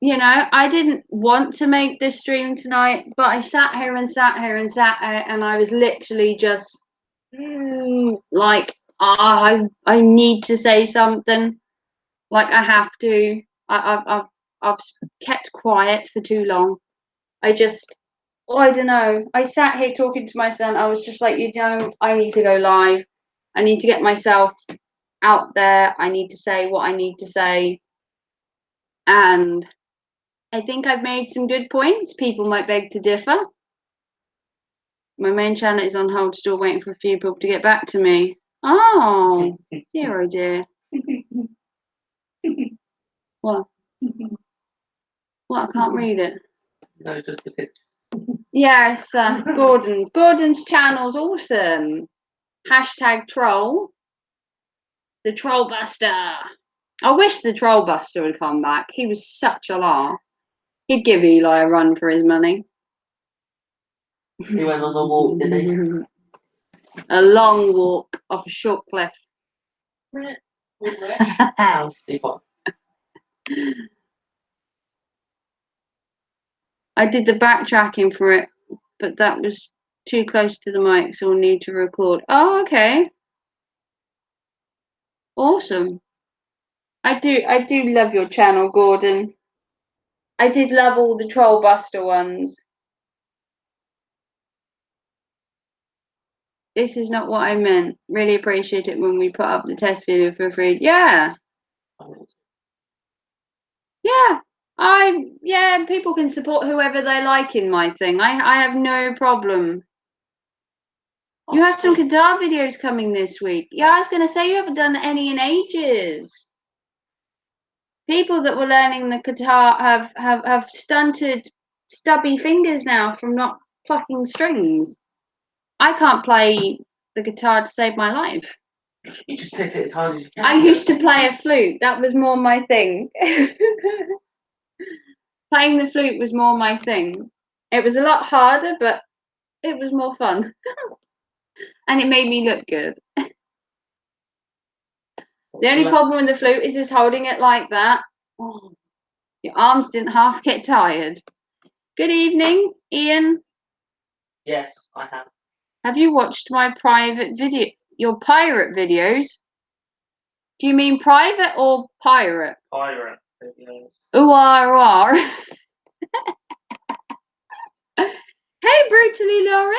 You know, I didn't want to make this stream tonight, but I sat here and sat here and sat here, and I was literally just like, I need to say something. Like I have to. I've kept quiet for too long. I don't know. I sat here talking to my son. I was just like, I need to go live. I need to get myself out there. I need to say what I need to say. And I think I've made some good points. People might beg to differ. My main channel is on hold, still waiting for a few people to get back to me. Oh, dear, oh dear. What? What? I can't read it. No, just the picture. Yes, Gordon's. Gordon's channel's awesome. Hashtag troll. The Troll Buster. I wish the Troll Buster would come back. He was such a laugh. He'd give Eli a run for his money. He went on the walk, didn't he? A long walk off a short cliff. How deep on? I did the backtracking for it, but that was too close to the mic, so we'll need to record. Oh, okay. Awesome. I do love your channel, Gordon. I did love all the Troll Buster ones. This is not what I meant. Really appreciate it when we put up the test video for free. Yeah. Yeah. People can support whoever they like in my thing. I have no problem. You have some guitar videos coming this week. Yeah, I was gonna say you haven't done any in ages. People that were learning the guitar have stunted, stubby fingers now from not plucking strings. I can't play the guitar to save my life. You just hit it as hard as you can. I used to play a flute. That was more my thing. Playing the flute was more my thing. It was a lot harder, but it was more fun. And it made me look good. The only problem with the flute is holding it like that. Oh, your arms didn't half get tired. Good evening, Ian. Yes, I have. Have you watched my private video, your pirate videos? Do you mean private or pirate? Pirate videos. Ooh, Hey, Brutally Lauren.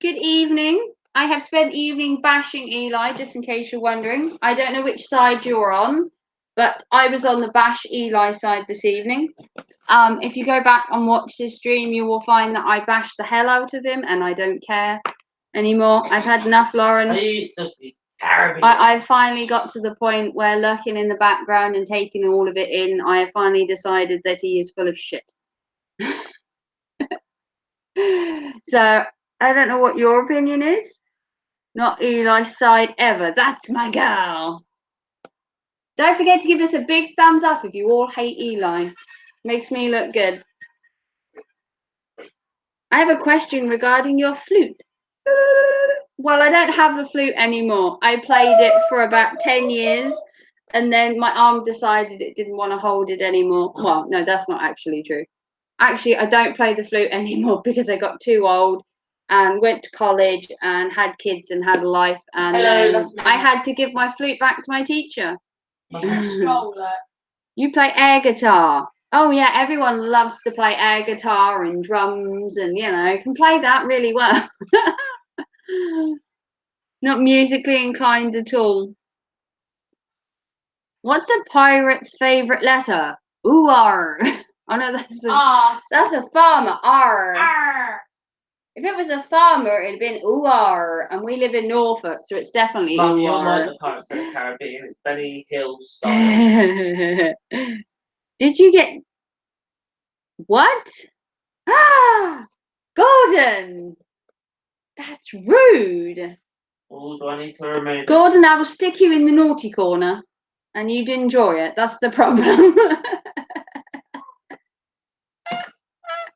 Good evening. I have spent the evening bashing Eli, just in case you're wondering. I don't know which side you're on, but I was on the bash Eli side this evening. If you go back and watch this stream, you will find that I bashed the hell out of him, and I don't care anymore. I've had enough, Lauren. I finally got to the point where lurking in the background and taking all of it in, I have finally decided that he is full of shit. So I don't know what your opinion is. Not Eli's side ever. That's my girl. Don't forget to give us a big thumbs up if you all hate Eli. Makes me look good. I have a question regarding your flute. Well, I don't have the flute anymore. I played it for about 10 years and then my arm decided it didn't want to hold it anymore. Well, no, that's not actually true. Actually, I don't play the flute anymore because I got too old and went to college and had kids and had a life. And then I had to give my flute back to my teacher. You play air guitar. Oh yeah, everyone loves to play air guitar and drums and, can play that really well. Not musically inclined at all. What's a pirate's favourite letter? Ooh, R. Oh no, that's a farmer. R. Arr. If it was a farmer, it'd been ooh, R. And we live in Norfolk, so it's definitely Mum, ooh, you're R. like the Pirates of the Caribbean. It's Benny Hill style. Did you get what? Ah, Gordon. That's rude. Oh, do I need to remove it? Gordon, I will stick you in the naughty corner, and you'd enjoy it. That's the problem.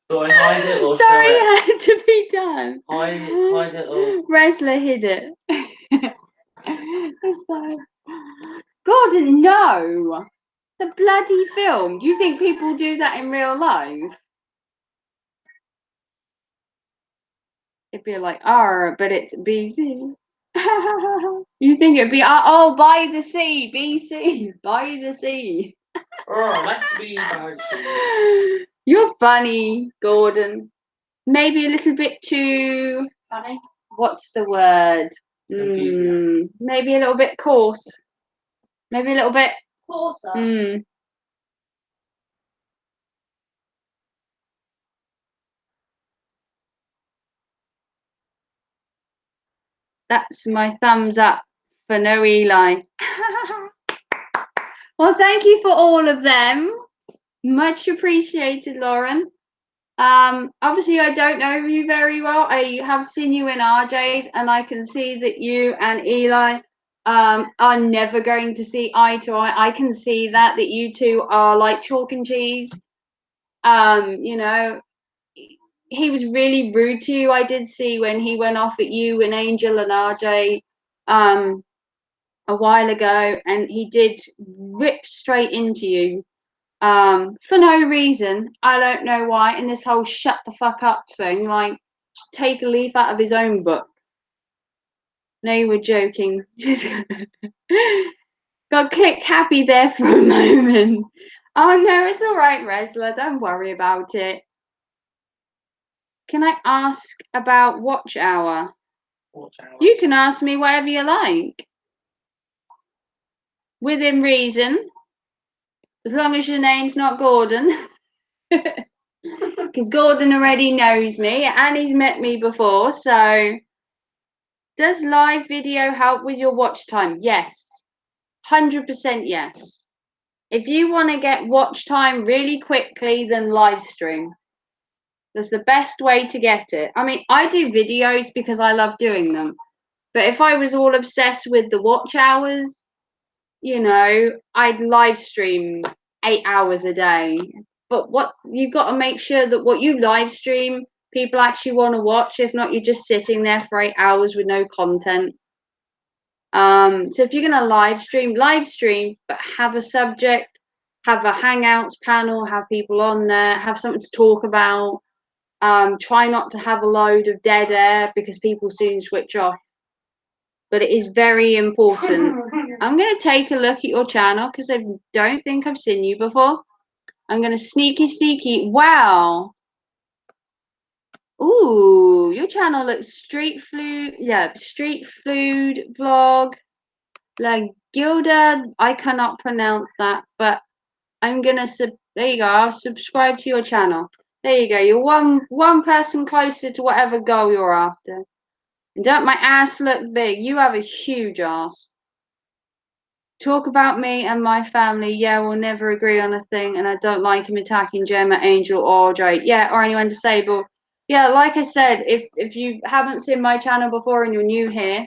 Do I hide it or Sorry, show it? it had to be done. Hide it or... Resler hid it. That's fine. Gordon, no. The bloody film. Do you think people do that in real life? It'd be like, but it's busy. You think it'd be oh by the sea, BC, by the sea. Oh, let's be by the sea. You're funny, Gordon. Maybe a little bit too. Funny. What's the word? Enthusiastic. Maybe a little bit coarse. Maybe a little bit. Corsa. That's my thumbs up for no Eli. Well, thank you for all of them. Much appreciated, Lauren. Obviously I don't know you very well. I have seen you in RJ's, and I can see that you and Eli are never going to see eye to eye. I can see that you two are like chalk and cheese. You know, he was really rude to you. I did see when he went off at you and Angel and RJ a while ago, and he did rip straight into you for no reason. I don't know why. And this whole shut the fuck up thing, like, take a leaf out of his own book. No, you were joking. Got click happy there for a moment. Oh no, it's all right, Resla. Don't worry about it. Can I ask about watch hour? Watch out. You can ask me whatever you like. Within reason. As long as your name's not Gordon. Because Gordon already knows me and he's met me before. So, does live video help with your watch time? Yes. 100% yes. If you want to get watch time really quickly, then live stream. That's the best way to get it. I mean, I do videos because I love doing them. But if I was all obsessed with the watch hours, you know, I'd live stream 8 hours a day. But what you've got to make sure that what you live stream, people actually want to watch. If not, you're just sitting there for 8 hours with no content. So if you're going to live stream, but have a subject, have a Hangouts panel, have people on there, have something to talk about. Try not to have a load of dead air because people soon switch off. But it is very important. I'm going to take a look at your channel because I don't think I've seen you before. I'm going to sneaky. Wow. Ooh, your channel looks street food vlog. La Gilda, I cannot pronounce that, but I'm gonna there you go. I'll subscribe to your channel. There you go. You're one person closer to whatever goal you're after. And don't my ass look big? You have a huge ass. Talk about me and my family. Yeah, we'll never agree on a thing, and I don't like him attacking Gemma, Angel, or Drake. Yeah, or anyone disabled. Yeah, like I said, if you haven't seen my channel before and you're new here,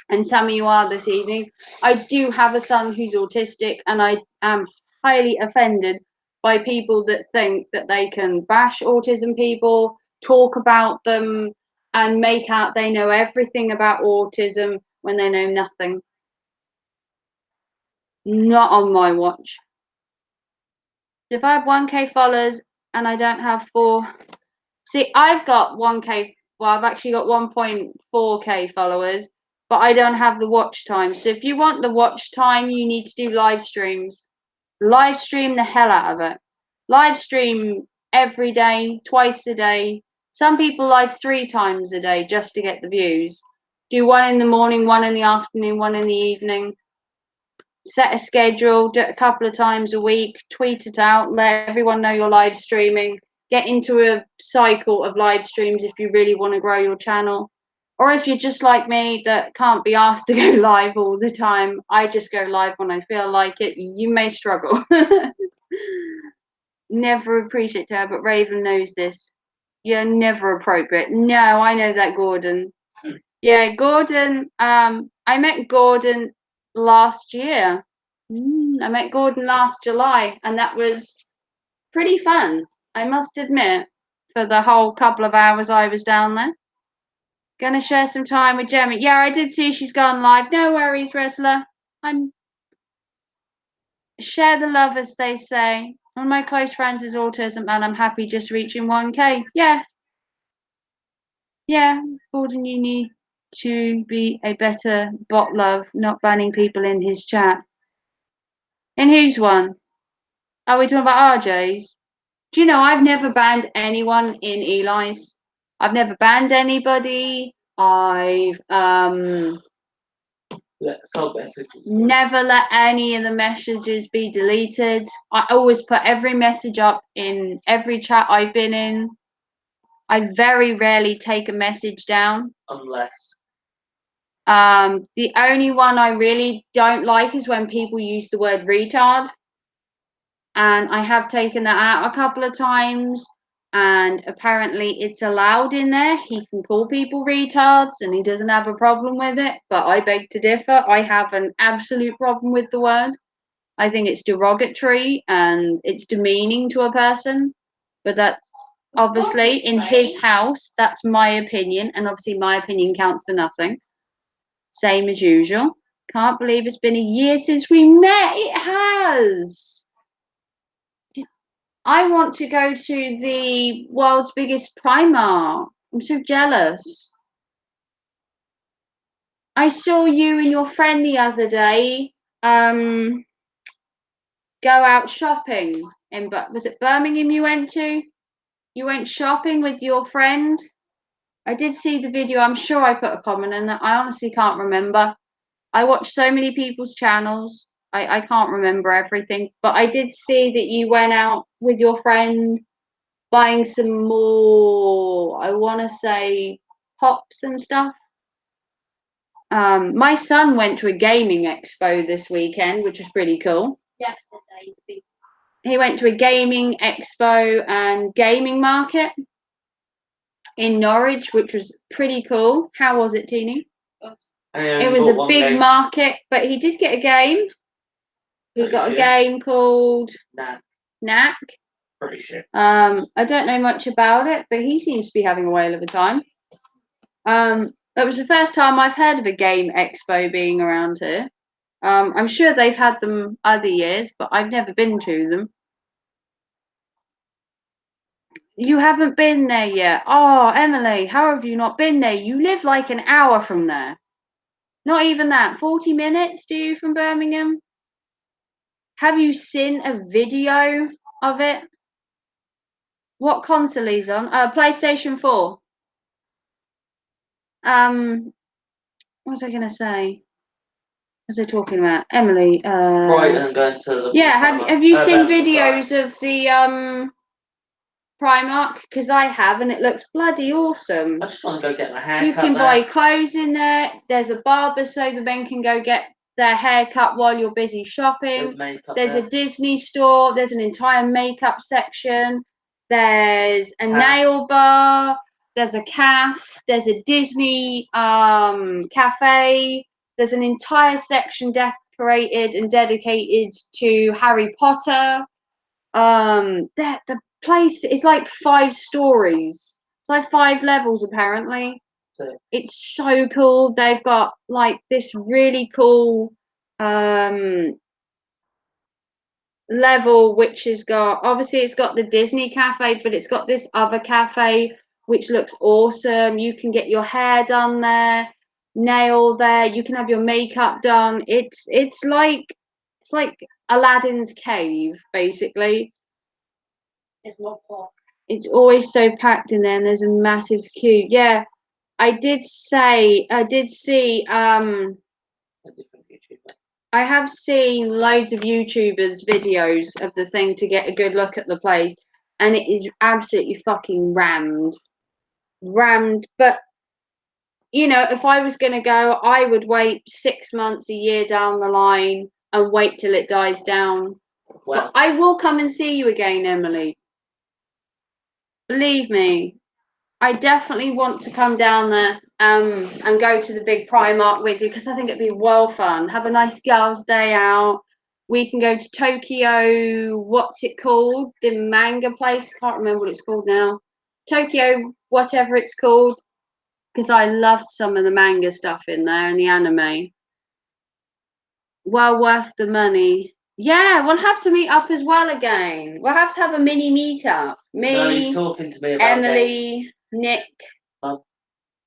and some of you are this evening, I do have a son who's autistic, and I am highly offended by people that think that they can bash autism people, talk about them, and make out they know everything about autism when they know nothing. Not on my watch. If I have 1K followers and I don't have 4, see, I've got 1K. Well, I've actually got 1.4K followers, but I don't have the watch time. So if you want the watch time, you need to do live streams. Live stream the hell out of it. Live stream every day, twice a day. Some people live 3 times a day just to get the views. Do one in the morning, one in the afternoon, one in the evening. Set a schedule, do it a couple of times a week, tweet it out, let everyone know you're live streaming. Get into a cycle of live streams if you really want to grow your channel. Or if you're just like me that can't be asked to go live all the time, I just go live when I feel like it. You may struggle. Never appreciate her, but Raven knows this. You're never appropriate. No, I know that, Gordon. Yeah, Gordon. I met Gordon last year. I met Gordon last July, and that was pretty fun, I must admit, for the whole couple of hours I was down there. Gonna share some time with Gemma. Yeah, I did see she's gone live. No worries, wrestler. I'm share the love, as they say. One of my close friends is autism, and I'm happy just reaching 1K. Yeah. Yeah, Gordon, you need to be a better bot love, not banning people in his chat. In whose one? Are we talking about RJ's? Do you know I've never banned anyone in Eli's? I've never banned anybody. I've Let some messages. never let any of the messages be deleted. I always put every message up in every chat I've been in. I very rarely take a message down. Unless. The only one I really don't like is when people use the word retard. And I have taken that out a couple of times. And apparently it's allowed in there. He can call people retards and he doesn't have a problem with it. But I beg to differ. I have an absolute problem with the word. I think it's derogatory and it's demeaning to a person. But that's obviously in his house. That's my opinion. And obviously my opinion counts for nothing. Same as usual. Can't believe it's been a year since we met. It has. I want to go to the world's biggest Primark. I'm so jealous. I saw you and your friend the other day go out shopping in, was it Birmingham you went to? You went shopping with your friend? I did see the video. I'm sure I put a comment in that. I honestly can't remember. I watch so many people's channels. I can't remember everything, but I did see that you went out with your friend buying some more, I want to say, pops and stuff. My son went to a gaming expo this weekend, which was pretty cool. Yesterday. He went to a gaming expo and gaming market in Norwich, which was pretty cool. How was it, Teeny? It was a big market, but he did get a game. He got a game called Knack. Pretty sure. I don't know much about it, but he seems to be having a whale of a time. It was the first time I've heard of a game expo being around here. I'm sure they've had them other years, but I've never been to them. You haven't been there yet. Oh, Emily, how have you not been there? You live like an hour from there. Not even that. 40 minutes, do you, from Birmingham? Have you seen a video of it? What console is on? PlayStation 4. What was I going to say? What was I talking about? Emily. Brighton going to the. Yeah, have you seen videos of the Primark? Because I have, and it looks bloody awesome. I just want to go get my hair You cut can there. buy clothes in there. There's a barber so the men can go get their hair cut while you're busy shopping. There's a Disney store. There's an entire makeup section. There's a nail bar. There's a cafe. There's a Disney cafe. There's an entire section decorated and dedicated to Harry Potter. The place is like 5 stories. It's like 5 levels apparently. It's so cool. They've got like this really cool level which has got, obviously it's got the Disney cafe, but it's got this other cafe which looks awesome. You can get your hair done there, nail there, you can have your makeup done. It's like Aladdin's cave basically. It's always so packed in there and there's a massive queue. Yeah, I did see I have seen loads of YouTubers videos of the thing to get a good look at the place, and it is absolutely fucking rammed. But you know, if I was going to go, I would wait 6 months, a year down the line and wait till it dies down. But I will come and see you again, Emily. Believe me, I definitely want to come down there and go to the big Primark with you because I think it'd be well fun. Have a nice girls' day out. We can go to Tokyo. What's it called? The manga place. Can't remember what it's called now. Tokyo, whatever it's called. Because I loved some of the manga stuff in there and the anime. Well worth the money. Yeah, we'll have to meet up as well again. We'll have to have a mini meetup. Me, no, he's talking to me about Emily, games. Nick.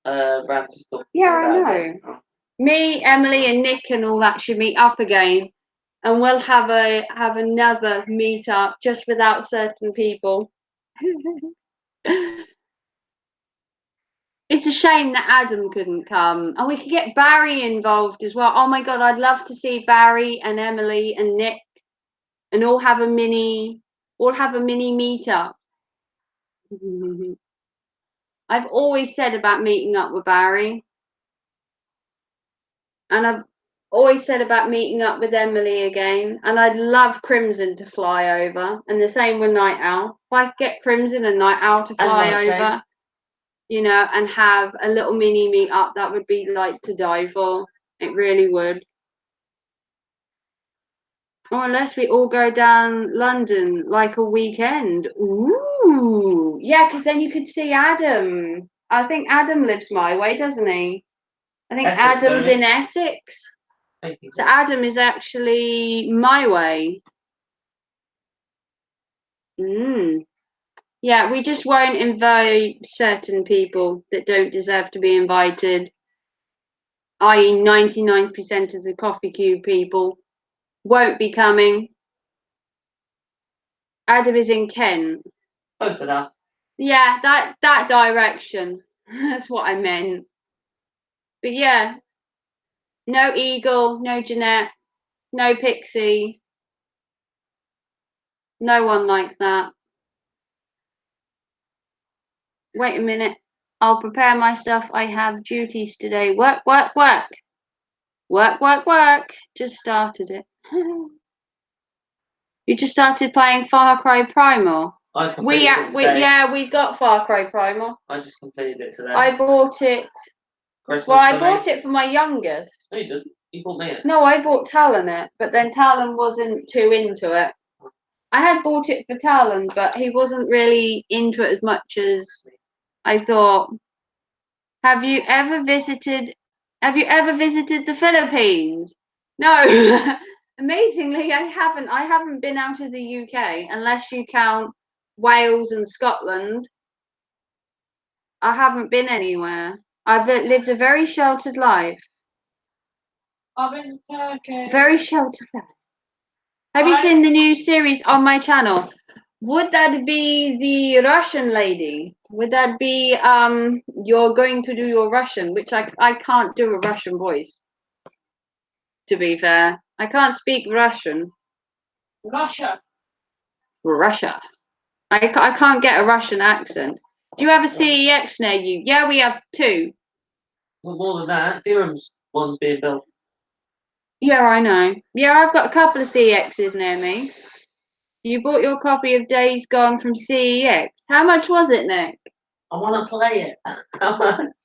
Ramsey's talking Yeah, to I me about know. it. Me, Emily, and Nick, and all that should meet up again, and we'll have another meet up just without certain people. It's a shame that Adam couldn't come, and we could get Barry involved as well. Oh my god, I'd love to see Barry and Emily and Nick, and all have a mini meetup. I've always said about meeting up with Barry, and I've always said about meeting up with Emily again, and I'd love Crimson to fly over, and the same with Night Owl. If I could get Crimson and Night Owl to fly Nightshade. over, and have a little mini meet up, that would be like to die for. It really would. Or unless we all go down London like a weekend. Ooh, yeah, because then you could see Adam. I think Adam lives my way, doesn't he? I think Essex, Adam's don't he? in Essex. Thank you. So Adam is actually my way. Yeah, we just won't invite certain people that don't deserve to be invited, i.e. 99% of the Coffee Cube people won't be coming. Adam is in Kent. Close enough. Yeah, that direction. That's what I meant. But yeah, no Eagle, no Jeanette, no Pixie. No one like that. Wait a minute. I'll prepare my stuff. I have duties today. Work, work, work. Work, work, work. Just started it. You just started playing Far Cry Primal. I completed it today. Yeah, we got Far Cry Primal. I just completed it today. I bought it. Christmas Well, I for bought me. it for my youngest. No, you didn't. You bought me it. No, I bought Talon it, but then Talon wasn't too into it. I had bought it for Talon, but he wasn't really into it as much as I thought. Have you ever visited the Philippines? No. Amazingly, I haven't. I haven't been out of the UK unless you count Wales and Scotland. I haven't been anywhere. I've lived a very sheltered life. I've been to Turkey. Very sheltered life. Have you seen the new series on my channel? Would that be the Russian lady? Would that be you're going to do your Russian, which I can't do a Russian voice. To be fair, I can't speak Russian. Russia. Russia. I can't get a Russian accent. Do you have a CEX near you? Yeah, we have two. Well, more than that, Durham's one's being built. Yeah, I know. Yeah, I've got a couple of CEXs near me. You bought your copy of Days Gone from CEX. How much was it, Nick? I want to play it.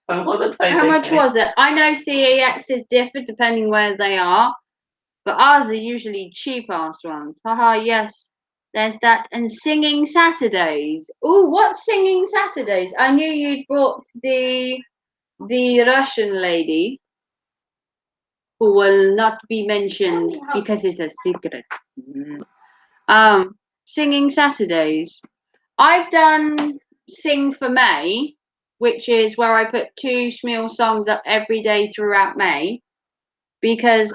I want to play it. How much was it? I know CEXs differ depending where they are, but ours are usually cheap-ass ones. Haha, yes. There's that. And Singing Saturdays. Ooh, what's Singing Saturdays? I knew you'd brought the Russian lady, who will not be mentioned because it's a secret. Singing Saturdays. I've done Sing for May, which is where I put 2 Smule songs up every day throughout May, because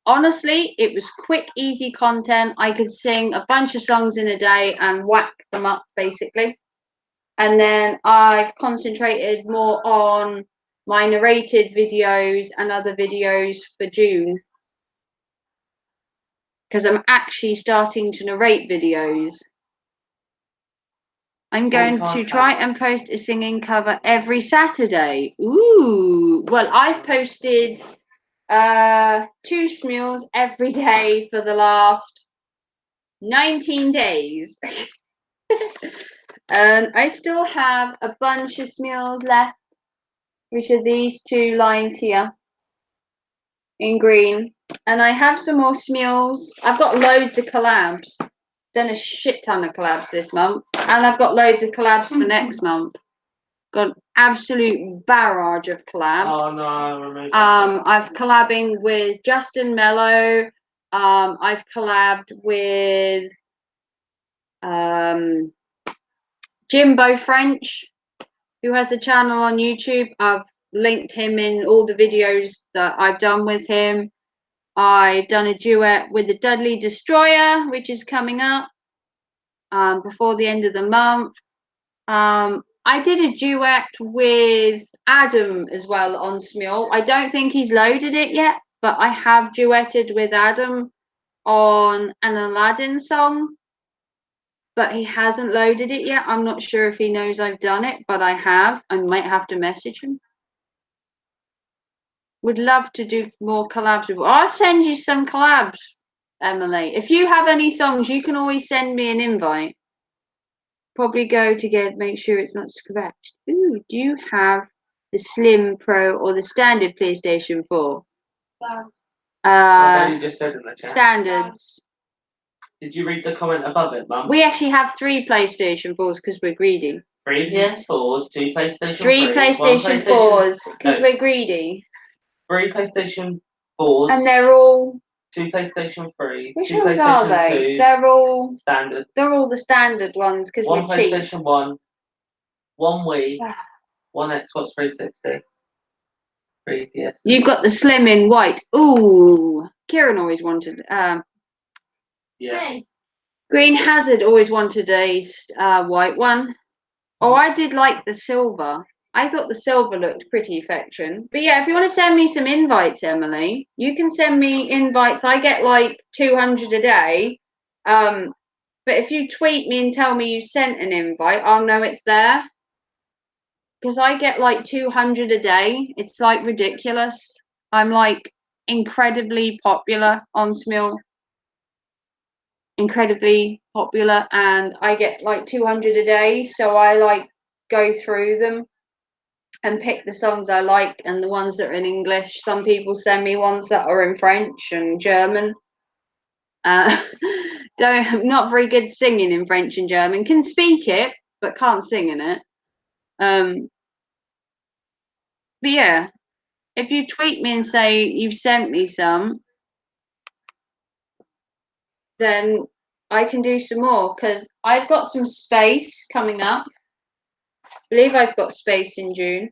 honestly, it was quick, easy content. I could sing a bunch of songs in a day and whack them up, basically. And then I've concentrated more on my narrated videos and other videos for June, because I'm actually starting to narrate videos. I'm going to try and post a singing cover every Saturday. Ooh, well, I've posted 2 Smules every day for the last 19 days. And I still have a bunch of Smules left, which are these 2 lines here in green. And I have some more Smules. I've got loads of collabs. Done a shit ton of collabs this month. And I've got loads of collabs for next month. Got an absolute barrage of collabs. Oh no, I remember. I've collabing with Justin Mello. I've collabed with Jimbo French. who has a channel on YouTube. I've linked him in all the videos that I've done with him. I've done a duet with the Dudley Destroyer, which is coming up before the end of the month. I did a duet with Adam as well on Smule. I don't think he's loaded it yet, but I have duetted with Adam on an Aladdin song, but he hasn't loaded it yet. I'm not sure if he knows I've done it, but I have. I might have to message him. Would love to do more collabs with. I'll send you some collabs, Emily. If you have any songs, you can always send me an invite. Probably go to make sure it's not scratched. Ooh, do you have the Slim Pro or the standard PlayStation 4? I just said in the chat. Standards. Did you read the comment above it, Mum? We actually have 3 PlayStation 4s because we're greedy. 3 PS4s, 2 PlayStation 3 3s, PlayStation 4s because no. we're greedy. 3 PlayStation 4s. And they're all. 2 PlayStation 3s. Which 2 ones PlayStation are they? 2s. They're all. Standards. They're all the standard ones because we're 1 cheap. PlayStation 1. 1 Wii. 1 Xbox 360. 3 PS. You've got the Slim in white. Ooh. Kieran always wanted. Yeah. Hey. Green Hazard always wanted a white one. Oh, I did like the silver. I thought the silver looked pretty affection. But yeah, if you want to send me some invites, Emily, you can send me invites. I get like 200 a day. But if you tweet me and tell me you sent an invite, I'll know it's there. Because I get like 200 a day. It's like ridiculous. I'm like incredibly popular on Smule. Incredibly popular, and I get like 200 a day, so I like go through them and pick the songs I like and the ones that are in English. Some people send me ones that are in French and German. I'm not very good singing in French and German. Can speak it, but can't sing in it. But yeah, if you tweet me and say you've sent me some, then I can do some more because I've got some space coming up. I believe I've got space in June.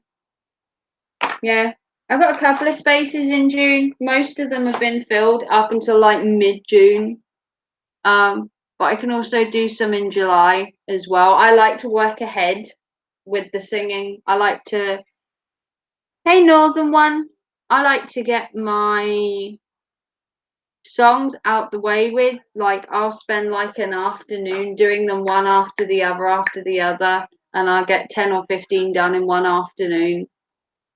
Yeah, I've got a couple of spaces in June. Most of them have been filled up until like mid-June. But I can also do some in July as well. I like to work ahead with the singing. I like to. Hey, Northern One. I like to get my songs out the way with. Like I'll spend like an afternoon doing them one after the other, and I'll get 10 or 15 done in one afternoon.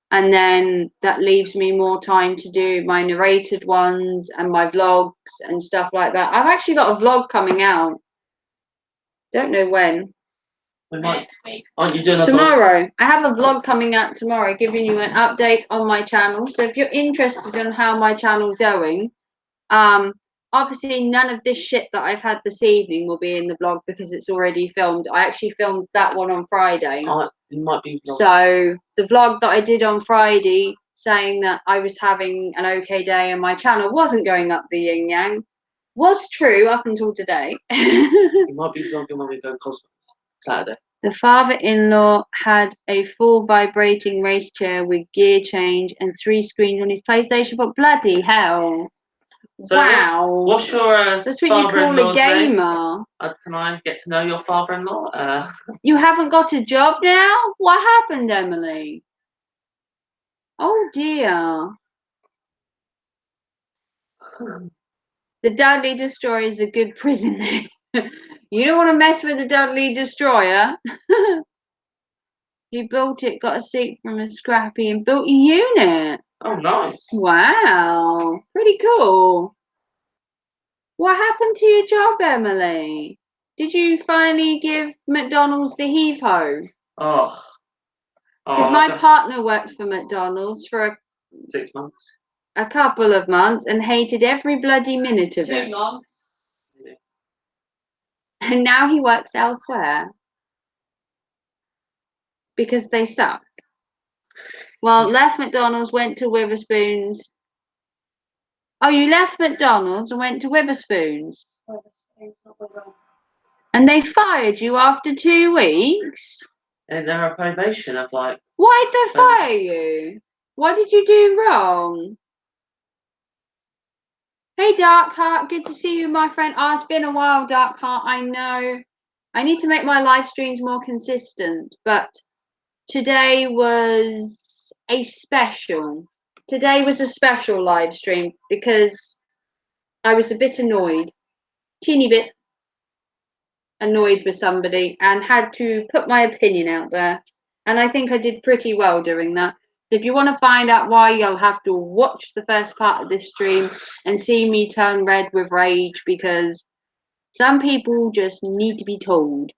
And then that leaves me more time to do my narrated ones and my vlogs and stuff like that. I've actually got a vlog coming out. Don't know when. We might. Next week. Aren't you doing a Tomorrow. I have a vlog coming out tomorrow giving you an update on my channel. So if you're interested in how my channel's going, obviously none of this shit that I've had this evening will be in the vlog because it's already filmed. I actually filmed that one on Friday. It might be. So the vlog that I did on Friday saying that I was having an okay day and my channel wasn't going up the yin yang was true up until today. You might be vlogging when we go Cosmos Saturday. The father-in-law had a full vibrating race chair with gear change and 3 screens on his PlayStation, but bloody hell. So wow. What's your That's what you call a gamer. Can I get to know your father-in-law? You haven't got a job now? What happened, Emily? Oh dear. The Dudley Destroyer is a good prison name. You don't want to mess with the Dudley Destroyer. He built it, got a seat from a scrappy and built a unit. Oh, nice. Wow. Pretty cool. What happened to your job, Emily? Did you finally give McDonald's the heave-ho? Oh. Because my partner worked for McDonald's for 6 months. A couple of months and hated every bloody minute of 2 it. months. Yeah. And now he works elsewhere. Because they suck. Well, left McDonald's, went to Witherspoons. Oh, you left McDonald's and went to Witherspoons? And they fired you after 2 weeks? And they're on probation of like, Why'd they fire you? What did you do wrong? Hey, Darkheart, good to see you, my friend. Oh, it's been a while, Darkheart. I know. I need to make my live streams more consistent, but today was a special. Today was a special live stream because I was a bit annoyed, teeny bit annoyed with somebody, and had to put my opinion out there. And I think I did pretty well doing that. If you want to find out why, you'll have to watch the first part of this stream and see me turn red with rage, because some people just need to be told.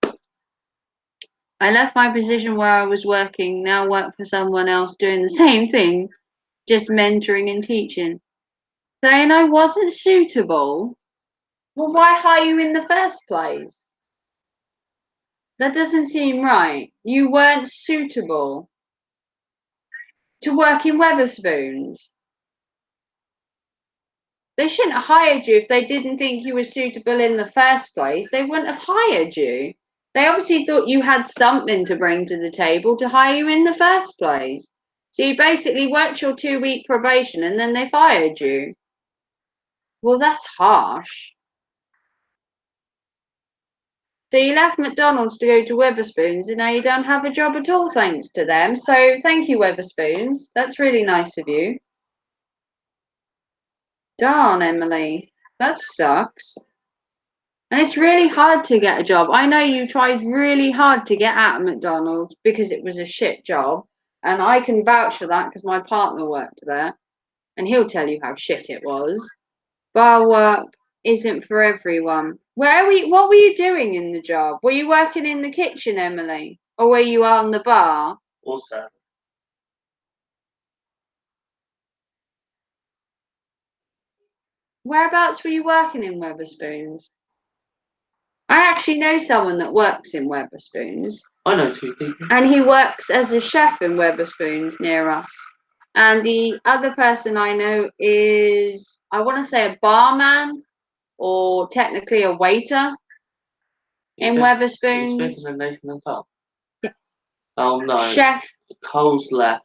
I left my position where I was working, now work for someone else doing the same thing, just mentoring and teaching. Saying I wasn't suitable? Well, why hire you in the first place? That doesn't seem right. You weren't suitable to work in Wetherspoons. They shouldn't have hired you if they didn't think you were suitable in the first place. They wouldn't have hired you. They obviously thought you had something to bring to the table to hire you in the first place. So you basically worked your 2-week probation and then they fired you. Well, that's harsh. So you left McDonald's to go to Wetherspoons and now you don't have a job at all thanks to them. So thank you, Wetherspoons. That's really nice of you. Darn, Emily. That sucks. And it's really hard to get a job. I know you tried really hard to get out of McDonald's because it was a shit job. And I can vouch for that because my partner worked there. And he'll tell you how shit it was. Bar work isn't for everyone. What were you doing in the job? Were you working in the kitchen, Emily? Or were you on the bar? also, Whereabouts were you working in Wetherspoons? I actually know someone that works in Wetherspoons. I know 2 people. And he works as a chef in Wetherspoons near us. And the other person I know is, I want to say, a barman or technically a waiter in Wetherspoons. You speaking of Nathan and Cole? Yeah. Oh no. Chef. Cole's left.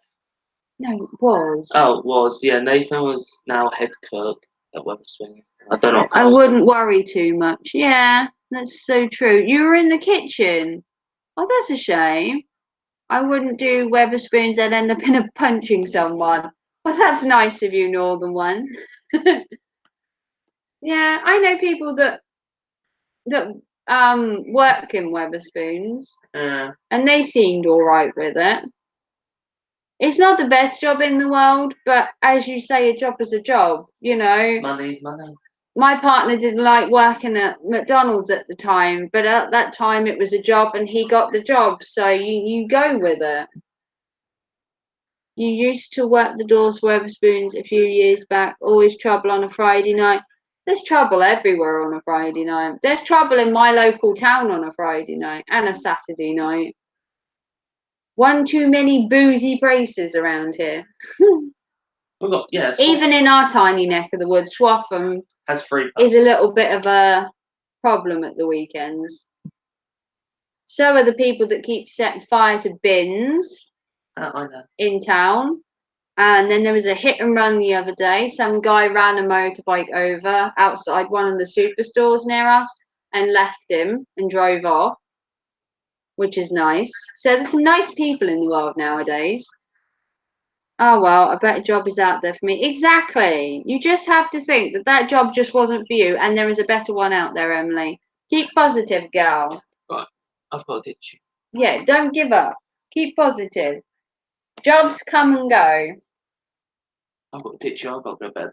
No, it was. Oh, it was. Yeah, Nathan was now head cook at Wetherspoons. I don't know. I wouldn't worry too much. Yeah, that's so true. You were in the kitchen. Oh, that's a shame. I wouldn't do Wetherspoons. I'd end up in a punching someone. Well, that's nice of you, Northern One. Yeah, I know people that work in Wetherspoons, and they seemed all right with it. It's not the best job in the world, but as you say, a job is a job. You know, Money's money. my partner didn't like working at McDonald's at the time, but at that time it was a job, and he got the job, so you go with it. You used to work the doors for Wetherspoons a few years back. Always trouble on a Friday night. There's trouble everywhere on a Friday night. There's trouble in my local town on a Friday night and a Saturday night. One too many boozy braces around here. We've got, yeah. Even in our tiny neck of the woods, Swaffham has 3 is a little bit of a problem at the weekends. So are the people that keep setting fire to bins I know. in town. And then there was a hit and run the other day. Some guy ran a motorbike over outside one of the superstores near us and left him and drove off, which is nice. So there's some nice people in the world nowadays. Oh, well, I bet a job is out there for me. Exactly. You just have to think that that job just wasn't for you and there is a better one out there, Emily. Keep positive, girl. Right. I've got to ditch you. Yeah, don't give up. Keep positive. Jobs come and go. I've got to ditch you. I've got to go to bed.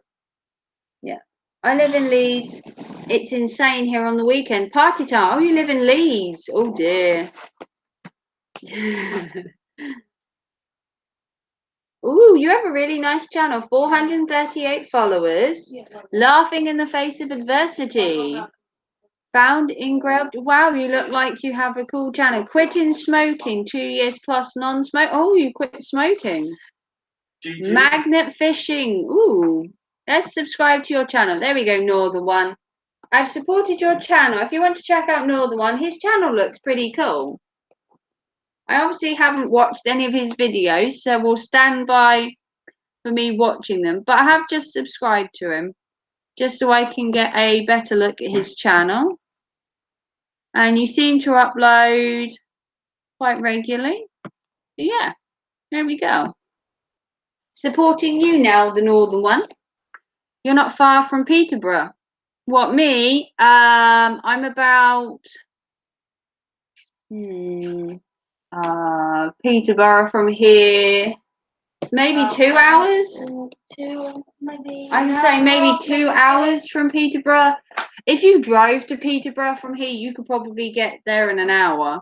Yeah. I live in Leeds. It's insane here on the weekend. Party time. Oh, you live in Leeds. Oh, dear. Ooh, you have a really nice channel. 438 followers. Laughing in the face of adversity. Found engraved. Wow, you look like you have a cool channel. Quitting smoking. 2 years plus non-smoke. Oh, you quit smoking. GG. Magnet fishing. Ooh. Let's subscribe to your channel. There we go, Northern One. I've supported your channel. If you want to check out Northern One, his channel looks pretty cool. I obviously haven't watched any of his videos, so we'll stand by for me watching them. But I have just subscribed to him, just so I can get a better look at his channel. And you seem to upload quite regularly. So yeah, there we go. Supporting you now, the northern one. You're not far from Peterborough. What, me? I'm about Peterborough from here, maybe 2 hours. Maybe. I would say maybe 2 hours from Peterborough. If you drove to Peterborough from here, you could probably get there in an hour.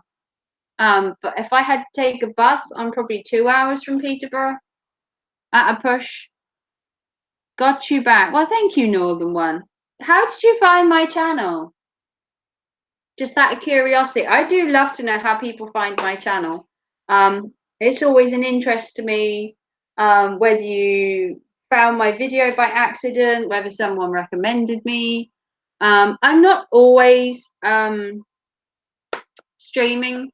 But if I had to take a bus, I'm probably 2 hours from Peterborough at a push. Got you back. Well, thank you, Northern One. How did you find my channel? Just out of curiosity. I do love to know how people find my channel. It's always an interest to me, whether you found my video by accident, whether someone recommended me. I'm not always streaming,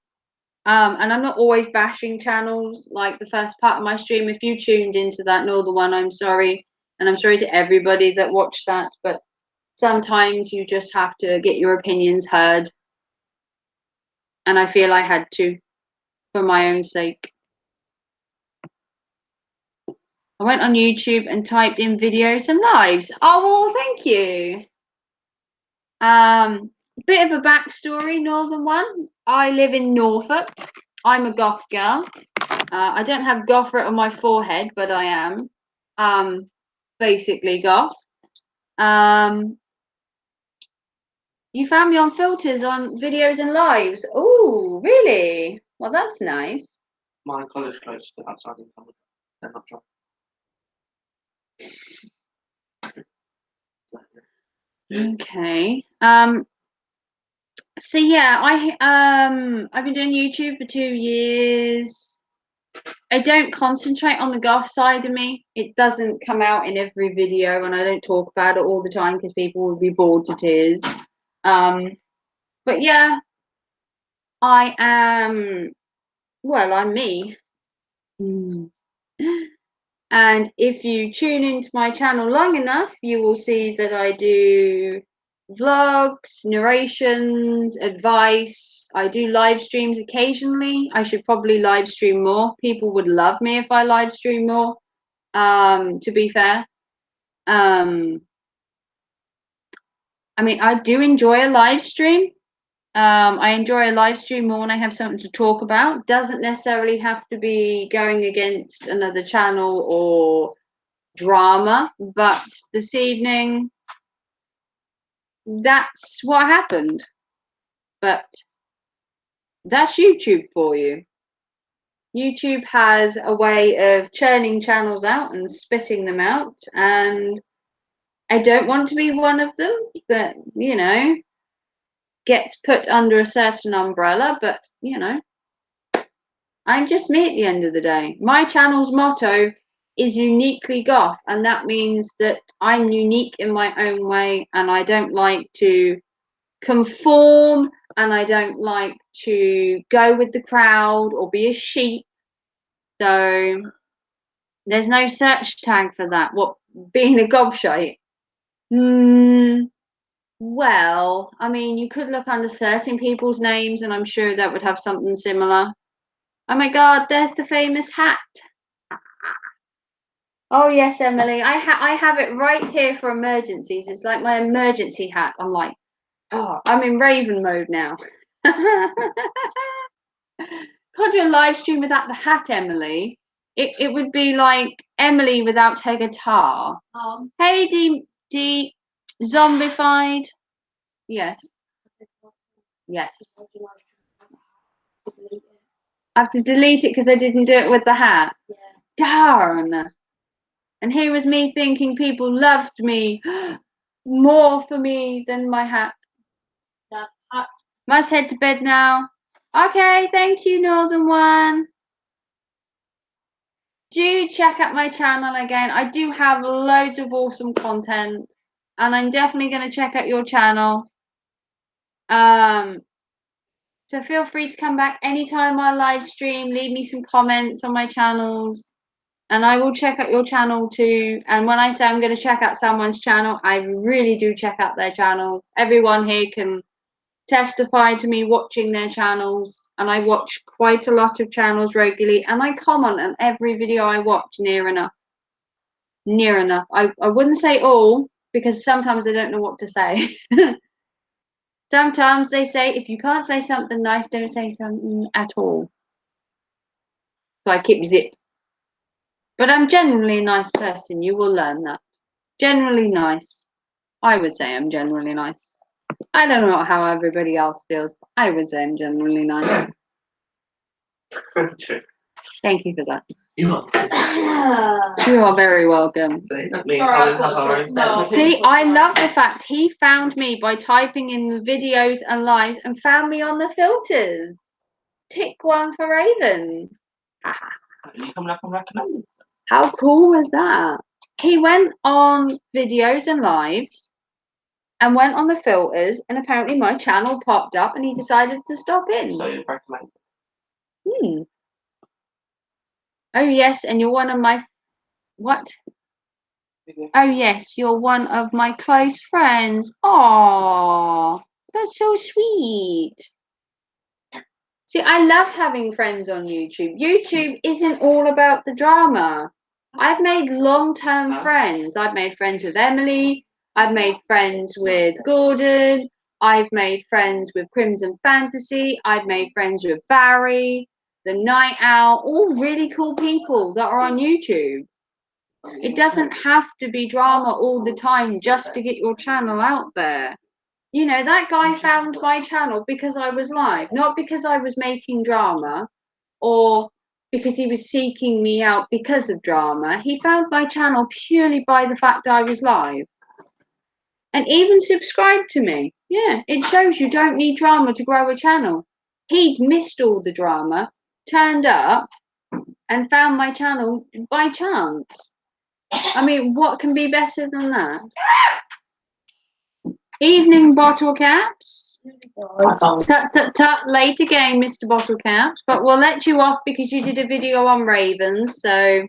and I'm not always bashing channels like the first part of my stream. If you tuned into that Northern One, I'm sorry, and I'm sorry to everybody that watched that, but sometimes you just have to get your opinions heard, and I feel I had to for my own sake. I went on YouTube and typed in videos and lives. Oh, well, thank you. Bit of a backstory, Northern One. I live in Norfolk. I'm a goth girl. I don't have goth on my forehead, but I am basically goth. You found me on filters on videos and lives. Oh, really? Well, that's nice. My college close to outside in Canada. They're not drunk. Okay. So yeah, I've been doing YouTube for 2 years. I don't concentrate on the goth side of me. It doesn't come out in every video, and I don't talk about it all the time because people would be bored to tears. But yeah, I am. Well, I'm me. And if you tune into my channel long enough, you will see that I do vlogs, narrations, advice. I do live streams occasionally. I should probably live stream more. People would love me if I live stream more, to be fair. I mean, I do enjoy a live stream. I enjoy a live stream more when I have something to talk about. Doesn't necessarily have to be going against another channel or drama, but this evening, that's what happened. But that's YouTube for you. YouTube has a way of churning channels out and spitting them out, and I don't want to be one of them that, you know, gets put under a certain umbrella, but, you know, I'm just me at the end of the day. My channel's motto is uniquely goth, and that means that I'm unique in my own way, and I don't like to conform, and I don't like to go with the crowd or be a sheep. So there's no search tag for that. What, being a gobshite? Well, I mean, you could look under certain people's names, and I'm sure that would have something similar. Oh my God, there's the famous hat. Oh yes, Emily, I have it right here for emergencies. It's like my emergency hat. I'm like, oh, I'm in Raven mode now. Can't do a live stream without the hat, Emily. It would be like Emily without her guitar. Hey, D zombified. Yes. Yes. I have to delete it because I didn't do it with the hat. Yeah. Darn. And here was me thinking people loved me more for me than my hat. That hat. Must head to bed now. Okay, thank you, Northern One. Do check out my channel again. I do have loads of awesome content, and I'm definitely going to check out your channel. So feel free to come back anytime I live stream. Leave me some comments on my channels. And I will check out your channel too. And when I say I'm going to check out someone's channel, I really do check out their channels. Everyone here can testify to me watching their channels. And I watch quite a lot of channels regularly. And I comment on every video I watch near enough. Near enough. I wouldn't say all, because sometimes I don't know what to say. Sometimes they say, if you can't say something nice, don't say something at all. So I keep zip. But I'm generally a nice person. You will learn that. Generally nice. I would say I'm generally nice. I don't know how everybody else feels, but I would say I'm generally nice. Thank you for that. You are. You are very welcome. See, that means Sorry, having I've got our a own short smile. sense. See, I love the fact he found me by typing in the videos and lives and found me on the filters. Tick one for Raven. You coming up and recommending? How cool was that? He went on videos and lives and went on the filters, and apparently my channel popped up and he decided to stop in. So you recommend. Oh yes, and you're one of my what? Oh yes, you're one of my close friends. Aww, that's so sweet. See, I love having friends on YouTube. YouTube isn't all about the drama. I've made long-term friends. I've made friends with Emily. I've made friends with Gordon. I've made friends with Crimson Fantasy. I've made friends with Barry, the Night Owl, all really cool people that are on YouTube. It doesn't have to be drama all the time just to get your channel out there. You know, that guy found my channel because I was live, not because I was making drama or because he was seeking me out because of drama. He found my channel purely by the fact I was live. And even subscribed to me. Yeah, it shows you don't need drama to grow a channel. He'd missed all the drama, turned up, and found my channel by chance. I mean, what can be better than that? Evening, bottle caps. Tut, tut, tut. Late again, Mr. Bottle Caps. But we'll let you off because you did a video on ravens. So, Is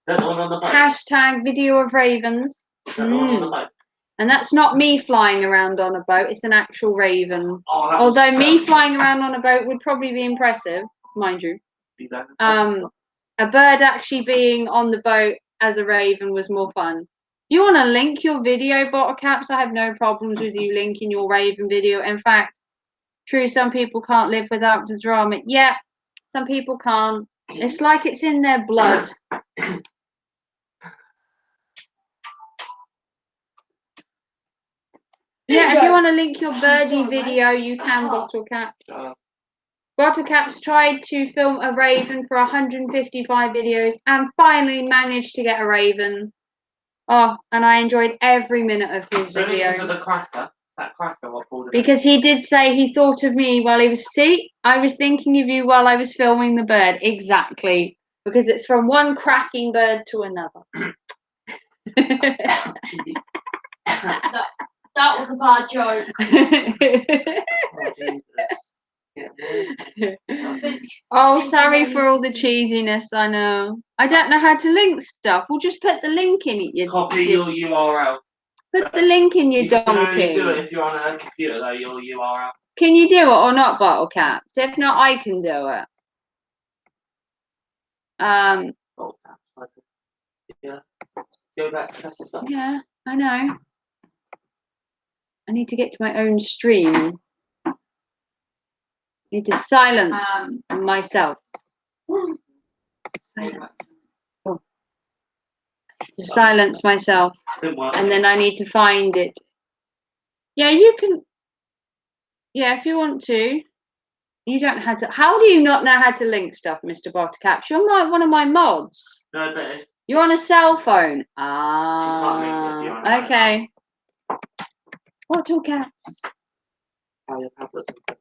that the one on the boat? hashtag video of ravens. Is that the one on the boat? And that's not me flying around on a boat. It's an actual raven. Oh, that was Although me stealth. flying around on a boat would probably be impressive, mind you. You don't- A bird actually being on the boat as a raven was more fun. You want to link your video, Bottle Caps? I have no problems with you linking your raven video. In fact, true, some people can't live without the drama. Yeah, some people can't. It's like it's in their blood. Yeah, if you want to link your birdie video, you can, Bottle Caps. Bottle Caps tried to film a raven for 155 videos and finally managed to get a raven. Oh, and I enjoyed every minute of his So video. because of the cracker, that cracker what pulled it. Because he did say he thought of me while he was... See, I was thinking of you while I was filming the bird. Exactly. Because it's from one cracking bird to another. That was a bad joke. Oh, Jesus. Yeah. Oh, sorry for all the cheesiness, I know. I don't know how to link stuff. We'll just put the link in it, you Copy your URL. Put the link in, you You can only donkey. do it if you're on a computer, though, your URL. Can you do it or not, Bottle Caps? If not, I can do it. Oh, yeah. Go back to press this button. Yeah, I know. I need to get to my own stream. I need to silence myself. To silence myself. Didn't work. And then I need to find it. Yeah, you can. Yeah, if you want to. You don't have to. How do you not know how to link stuff, Mr. Bottercaps? You're one of my mods. No, but if You're on a cell phone. you can't link it if you're on a Okay. Bottle caps. how your tablet and stuff.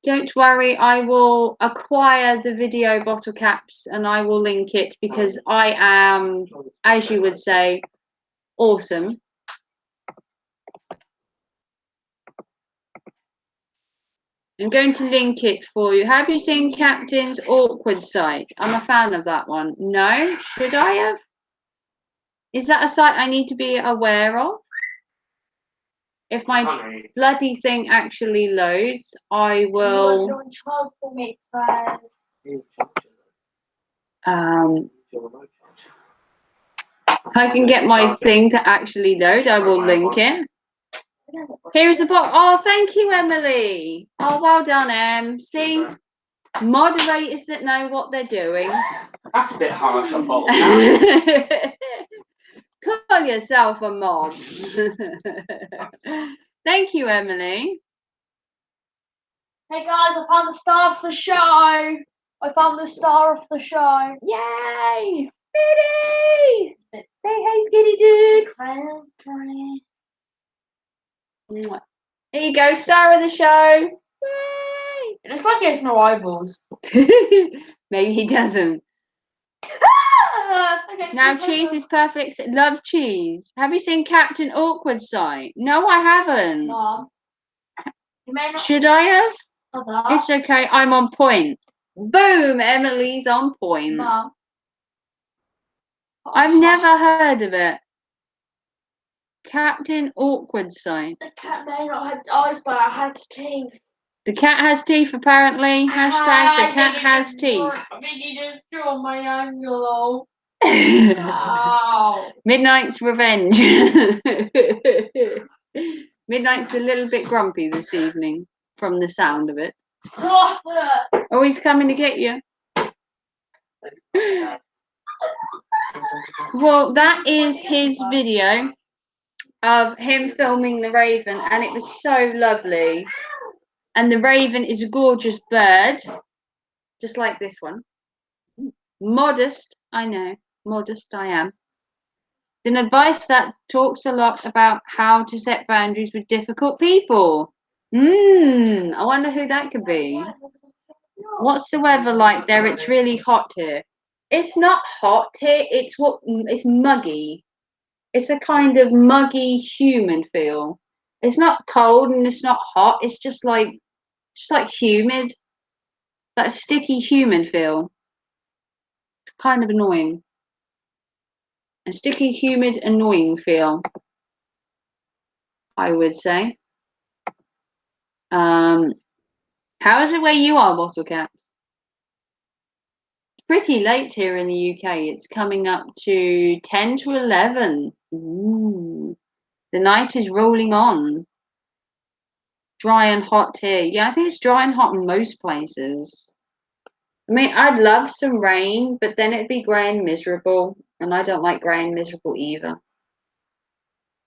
Don't worry, I will acquire the video Bottle Caps and I will link it because I am, as you would say, awesome. I'm going to link it for you. Have you seen Captain's Awkward Site? I'm a fan of that one. No? Should I have? Is that a site I need to be aware of? If my bloody thing actually loads, I will. You're in charge for me, Claire. If I can get my thing to actually load, I will link it. Here's the box. Oh, thank you, Emily. Oh, well done, Em. See, moderators that know what they're doing. That's a bit harsh, I thought. Call yourself a mod. Thank you, Emily. Hey guys, I found the star of the show. I found the star of the show. Yay! Biddy! Say hey, skinny dude. Mwah. There you go, star of the show. Yay! It looks like he has no eyeballs. Maybe he doesn't. Okay, Now cheese is perfect. Love cheese. Have you seen Captain Awkward Site? No, I haven't. Mom. You may not. Should I have? Mother. It's okay. I'm on point. Boom! Emily's on point. Mom. I've never heard of it. Captain Awkward Site. The cat may not have eyes, but it had teeth. The cat has teeth, apparently. Hashtag the cat has teeth. I think he just drew my Angelo. Ow. Midnight's revenge. Midnight's a little bit grumpy this evening, from the sound of it. Oh, he's coming to get you. Well, that is his video of him filming the raven, and it was so lovely. And the raven is a gorgeous bird, just like this one. Modest, I know, modest I am. An advice that talks a lot about how to set boundaries with difficult people. I wonder who that could be. What's the weather like there? It's really hot here. It's not hot here, it's muggy. It's a kind of muggy, humid feel. It's not cold and it's not hot, it's just like humid. That sticky, humid feel. It's kind of annoying. A sticky, humid, annoying feel, I would say. How is it where you are, Bottle Cap? It's pretty late here in the UK. It's coming up to 10 to 11. Ooh. The night is rolling on. Dry and hot here. Yeah, I think it's dry and hot in most places. I mean, I'd love some rain, but then it'd be grey and miserable. And I don't like grey and miserable either.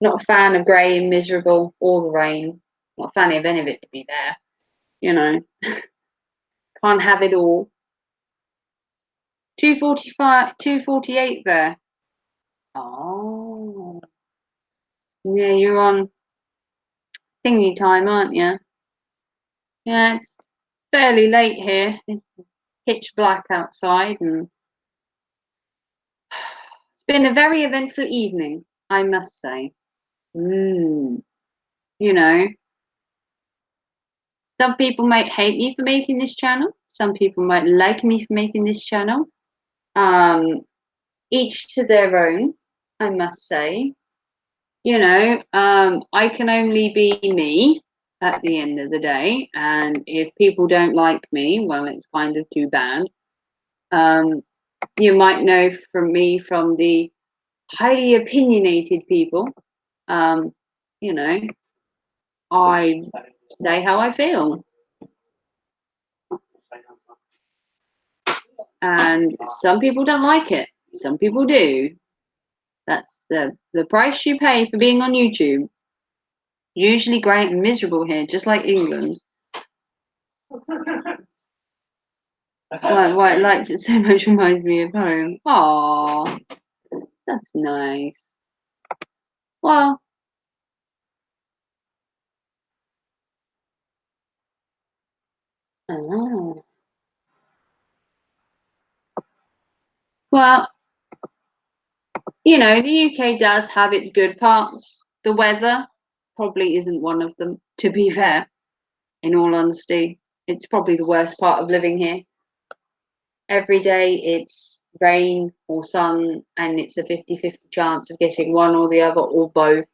Not a fan of grey and miserable or the rain. Not a fan of any of it, to be fair. You know. Can't have it all. 2:45, 2:48 there. Oh. Yeah, you're on thingy time, aren't you? Yeah, it's fairly late here. It's pitch black outside, and it's been a very eventful evening, I must say. You know, some people might hate me for making this channel. Some people might like me for making this channel. Each to their own, I must say. You know, I can only be me at the end of the day, and if people don't like me, well, it's kind of too bad. You might know from me from the highly opinionated people, you know, I say how I feel. And some people don't like it. Some people do. That's the price you pay for being on YouTube. Usually great and miserable here, just like England. Why I liked it so much reminds me of home. Aww, that's nice. Well, oh. Well, you know, the UK does have its good parts. The weather probably isn't one of them, to be fair, in all honesty. It's probably the worst part of living here. Every day it's rain or sun, and it's a 50-50 chance of getting one or the other or both.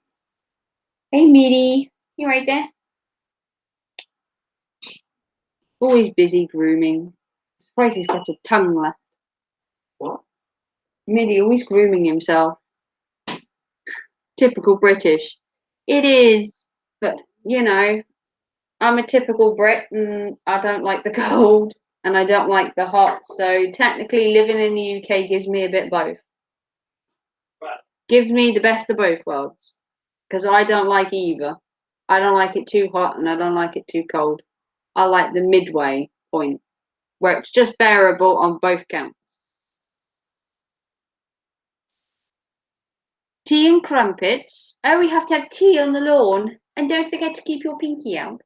Hey, Mitty, you right there? Always busy grooming. Surprised he's got a tongue left. What? Mitty always grooming himself. Typical British. It is, but you know, I'm a typical Brit, and I don't like the cold, and I don't like the hot. So technically, living in the UK gives me a bit both. Right. Gives me the best of both worlds, because I don't like either. I don't like it too hot, and I don't like it too cold. I like the midway point, where it's just bearable on both counts. Tea and crumpets. Oh, we have to have tea on the lawn, and don't forget to keep your pinky out.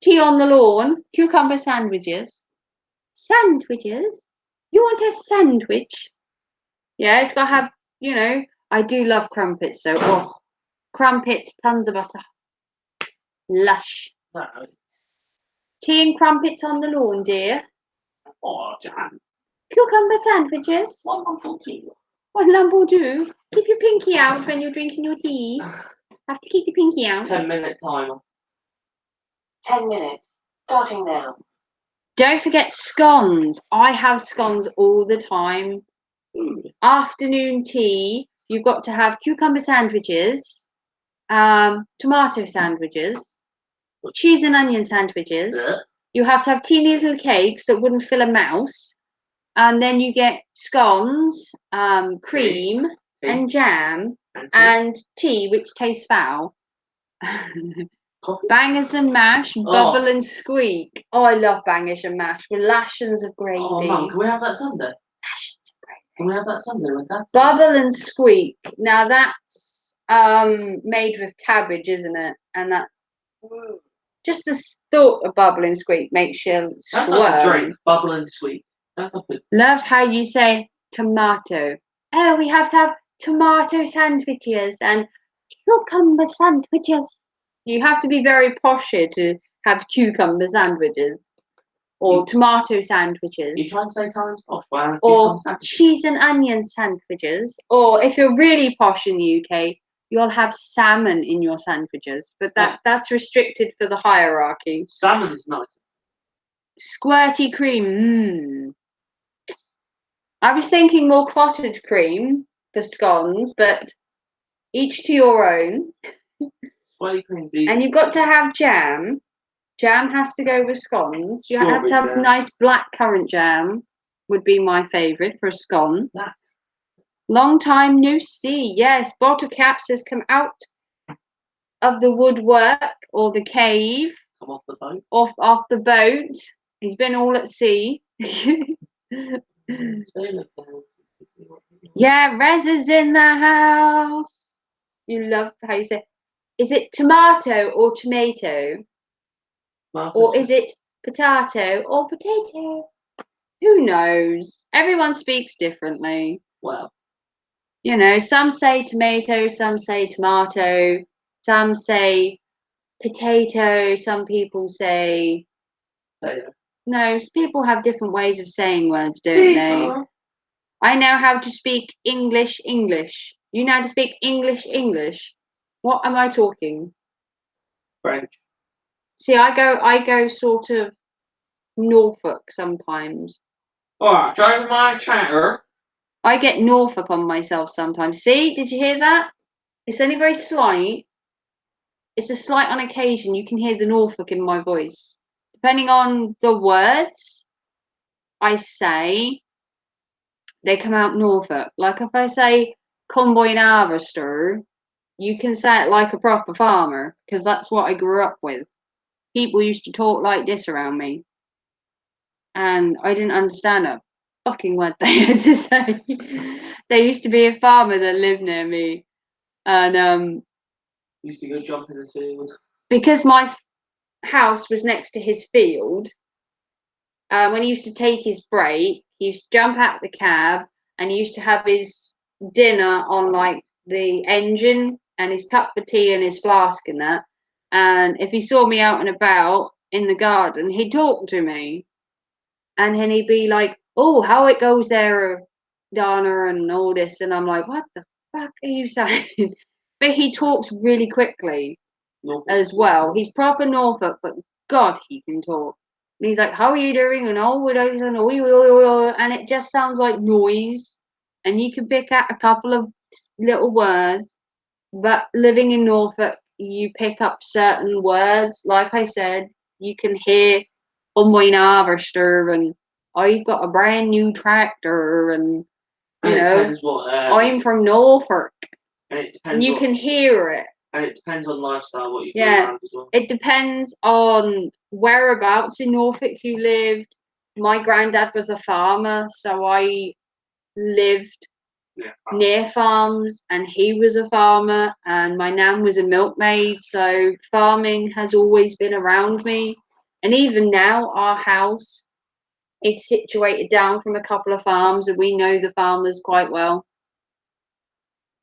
Tea on the lawn, cucumber sandwiches. Sandwiches? You want a sandwich? Yeah, it's got to have, you know, I do love crumpets, so, oh, crumpets, tons of butter. Lush. No. Tea and crumpets on the lawn, dear. Oh, Jan. Cucumber sandwiches. One lump or two. One lump will do. Keep your pinky out when you're drinking your tea. Have to keep the pinky out. 10-minute timer. 10 minutes. Starting now. Don't forget scones. I have scones all the time. Afternoon tea, you've got to have cucumber sandwiches, tomato sandwiches, cheese and onion sandwiches. Yeah. You have to have teeny little cakes that wouldn't fill a mouse. And then you get scones, cream, Tea. and jam, And tea. and tea, which tastes foul. Coffee. Bangers and mash, bubble and squeak. Oh, I love bangers and mash with lashons of gravy. Oh, Mum, can we have that Sunday? Lashons of gravy. Can we have that Sunday with that? Bubble and squeak. Now that's made with cabbage, isn't it? And that's just the thought of bubble and squeak makes you That's like a squirm. drink. Bubble and sweet. That's like a... Love how you say tomato. Oh, we have to have tomato sandwiches and cucumber sandwiches. You have to be very posh here to have cucumber sandwiches or tomato sandwiches. You try to say Italian's posh by having Or cucumber sandwiches. cheese and onion sandwiches. Or if you're really posh in the UK, you'll have salmon in your sandwiches. But that's restricted for the hierarchy. Salmon is nice. Squirty cream. I was thinking more clotted cream for scones, but each to your own. Sweaty cream's easy. And you've got to have jam. Jam has to go with scones. You have to have Strawberry jam. nice black currant jam, would be my favourite for a scone. Black. Long time no see. Yes, Bottle Caps has come out of the woodwork or the cave, Come off the boat. off the boat. He's been all at sea. Yeah, Rez is in the house. You love how you say, is it tomato or tomato? Or is it potato or potato? Who knows? Everyone speaks differently. Well, You know, some say tomato, some say tomato, some say potato, some people say... potato. No, people have different ways of saying words, don't they? I know how to speak English. You know how to speak English. What am I talking? French. See, I go sort of Norfolk sometimes. Alright, drive my chatter. I get Norfolk on myself sometimes. See, did you hear that? It's only very slight. It's a slight on occasion. You can hear the Norfolk in my voice. Depending on the words I say, they come out Norfolk. Like if I say combine harvester, you can say it like a proper farmer, because that's what I grew up with. People used to talk like this around me, and I didn't understand a fucking word they had to say. There used to be a farmer that lived near me, and Used to go jump in the field. because my house was next to his field, when he used to take his break, he used to jump out the cab, and he used to have his dinner on like the engine and his cup of tea and his flask and that. And if he saw me out and about, in the garden, he'd talk to me, and then he'd be like, "Oh, how it goes there, Donna," and all this, and I'm like, "What the fuck are you saying?" But he talks really quickly as well. He's proper Norfolk, but God, he can talk. And he's like, "How are you doing?" And oh, and it just sounds like noise, and you can pick out a couple of little words. But living in Norfolk, you pick up certain words. Like I said, you can hear "Convoy harvester" and "I've got a brand new tractor," and And you it know, depends what. "I'm from Norfolk," And it depends. and you can hear it. And it depends on lifestyle what you go Yeah. around as well. It depends on whereabouts in Norfolk you lived. My granddad was a farmer, so I lived Yeah. near farms, and he was a farmer, and my nan was a milkmaid, so farming has always been around me. And even now, our house is situated down from a couple of farms, and we know the farmers quite well.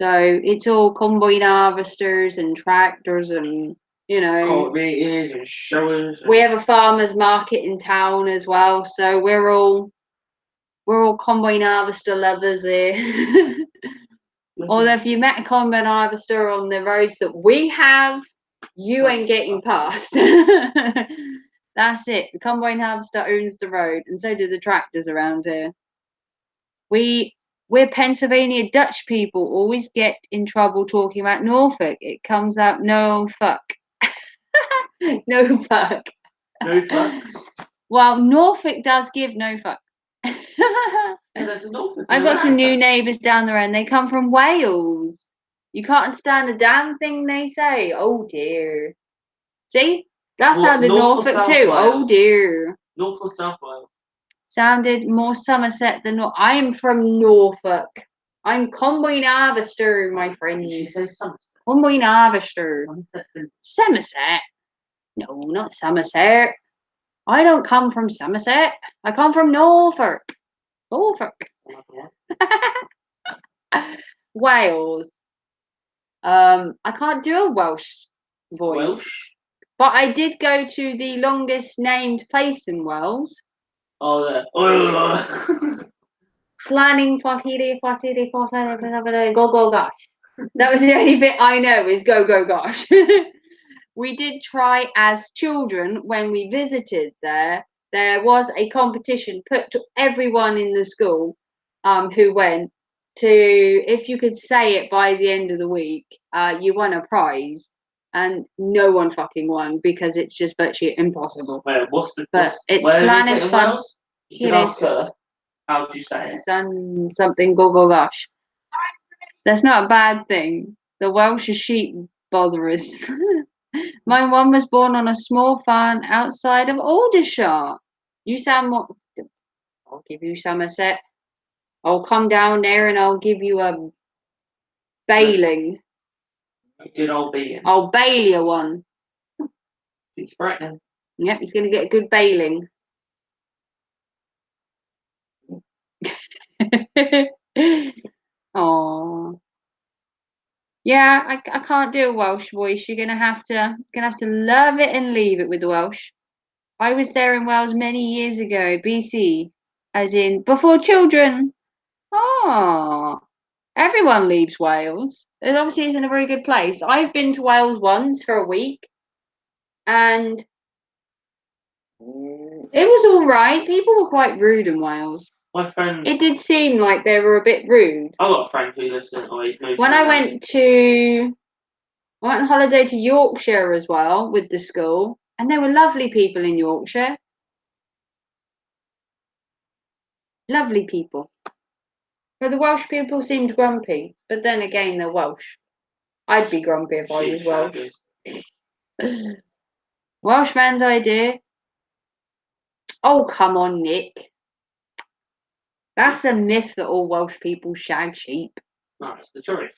So it's all combine harvesters and tractors, and you know, Cultivators and showers. we have a farmers market in town as well, so we're all combine harvester lovers here. Although if you met a combine harvester on the roads that we have, you ain't getting past. That's it. The combine harvester owns the road, and so do the tractors around here. We're Pennsylvania Dutch people always get in trouble talking about Norfolk. It comes out no fuck. No fuck. No fucks. Well, Norfolk does give no fuck. Yeah, there's a Norfolk. I've got some new neighbours down the road, and they come from Wales. You can't understand a damn thing they say. Oh dear. See? That What, sounded North or Norfolk South too. Oh Wales? dear. North or South Wales? Sounded more Somerset than I am from Norfolk. I'm combine harvester, my friend. She says Somerset. Combine harvester. Somerset's in. Somerset? No, not Somerset. I don't come from Somerset. I come from Norfolk. Norfolk. Wales. I can't do a Welsh voice. Welsh? But I did go to the longest named place in Wales. Oh, there. Slanning go go gosh. That was the only bit I know is go go gosh. We did try as children when we visited there. There was a competition put to everyone in the school who went to, if you could say it by the end of the week, you won a prize. And no one fucking won because it's just virtually impossible. Wait, what's the? But it's where slang is it and in fun. Wales? You can ask her. How do you say it? Something go go gosh. That's not a bad thing. The Welsh are sheep botherers. My one was born on a small farm outside of Aldershot. You sound more. I'll give you Somerset. I'll come down there and I'll give you a bailing. A good old being. I'll bail you one. He's threatening. Yep, he's going to get a good bailing. Oh. Yeah, I can't do a Welsh voice. You're gonna have to love it and leave it with the Welsh. I was there in Wales many years ago, BC, as in before children. Oh, everyone leaves Wales. It obviously isn't a very good place. I've been to Wales once for a week, and it was all right. People were quite rude in Wales. My friend. It did seem like they were a bit rude. I've got a friend who lives in. Oh, he's moved. When I went on holiday to Yorkshire as well with the school, and there were lovely people in Yorkshire. Lovely people. But the Welsh people seemed grumpy, but then again, they're Welsh. I'd be grumpy if I was Welsh. Welshman's idea. Oh, come on, Nick. That's a myth that all Welsh people shag sheep. No, it's the truth.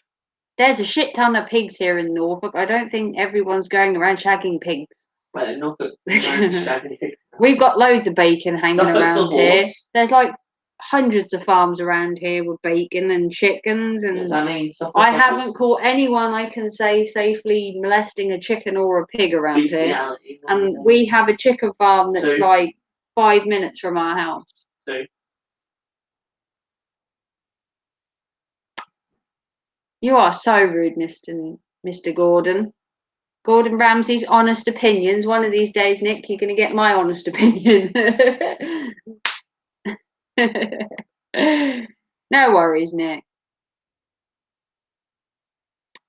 There's a shit ton of pigs here in Norfolk. I don't think everyone's going around shagging pigs. Wait, in Norfolk, shagging pigs. We've got loads of bacon hanging Suffolk's around a here. horse. There's like hundreds of farms around here with bacon and chickens, and I mean, stuff I like haven't caught anyone I can say safely molesting a chicken or a pig around here. bestiality And nowadays. we have a chicken farm that's So- like 5 minutes from our house. So, You are so rude, Mr. Gordon. Gordon Ramsay's honest opinions. One of these days, Nick, you're going to get my honest opinion. No worries, Nick.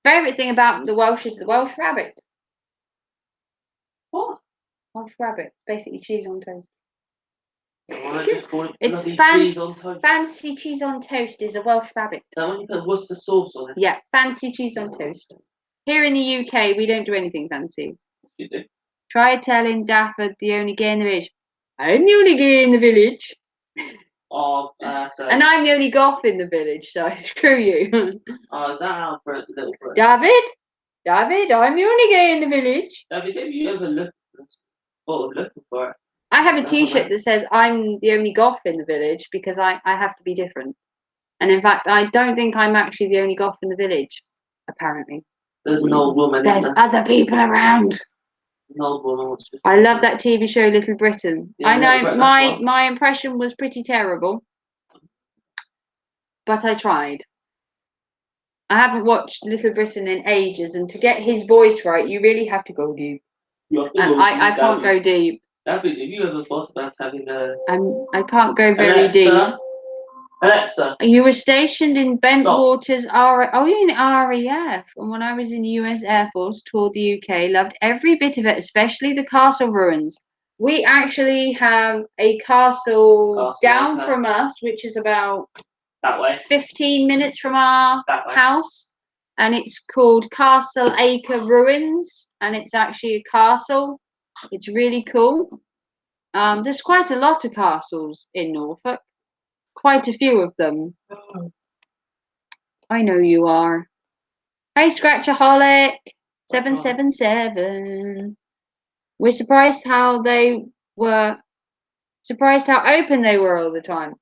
Favourite thing about the Welsh is the Welsh rabbit. what? Welsh rabbit, basically cheese on toast. Why just call it It's bloody fancy- cheese on toast? Fancy cheese on toast is a Welsh rabbit. Now when you put Worcester sauce on it, Yeah, fancy cheese on toast. Here in the UK, we don't do anything fancy. you do. Try telling Dafford the only gay in the village. I'm the only gay in the village. Oh, so, And I'm the only goth in the village, so screw you. oh, is that our little brother? David, I'm the only gay in the village. David, have you ever looked thought of looking for it? I have a Oh, t-shirt right. that says I'm the only goth in the village because I have to be different. And in fact, I don't think I'm actually the only goth in the village, apparently. There's an old woman There's in there. other people around. An old woman was just I love that TV show, Little Britain. Yeah, I know Little Britain, that's what- my impression was pretty terrible, but I tried. I haven't watched Little Britain in ages, and to get his voice right, you really have to go deep. You have to And go I deep, can't David. go deep. David, have you ever thought about having a I can't go very deep. Alexa, You were stationed in Bentwaters Stop. you're in the RAF. And when I was in the US Air Force, toured the UK, loved every bit of it, especially the castle ruins. We actually have a castle down okay. from us, which is about that way, 15 minutes from our that way. house, and it's called Castle Acre Ruins, and it's actually a castle. It's really cool. There's quite a lot of castles in Norfolk. Quite a few of them. I know you are. Hey, Scratchaholic 777. We're surprised how open they were all the time.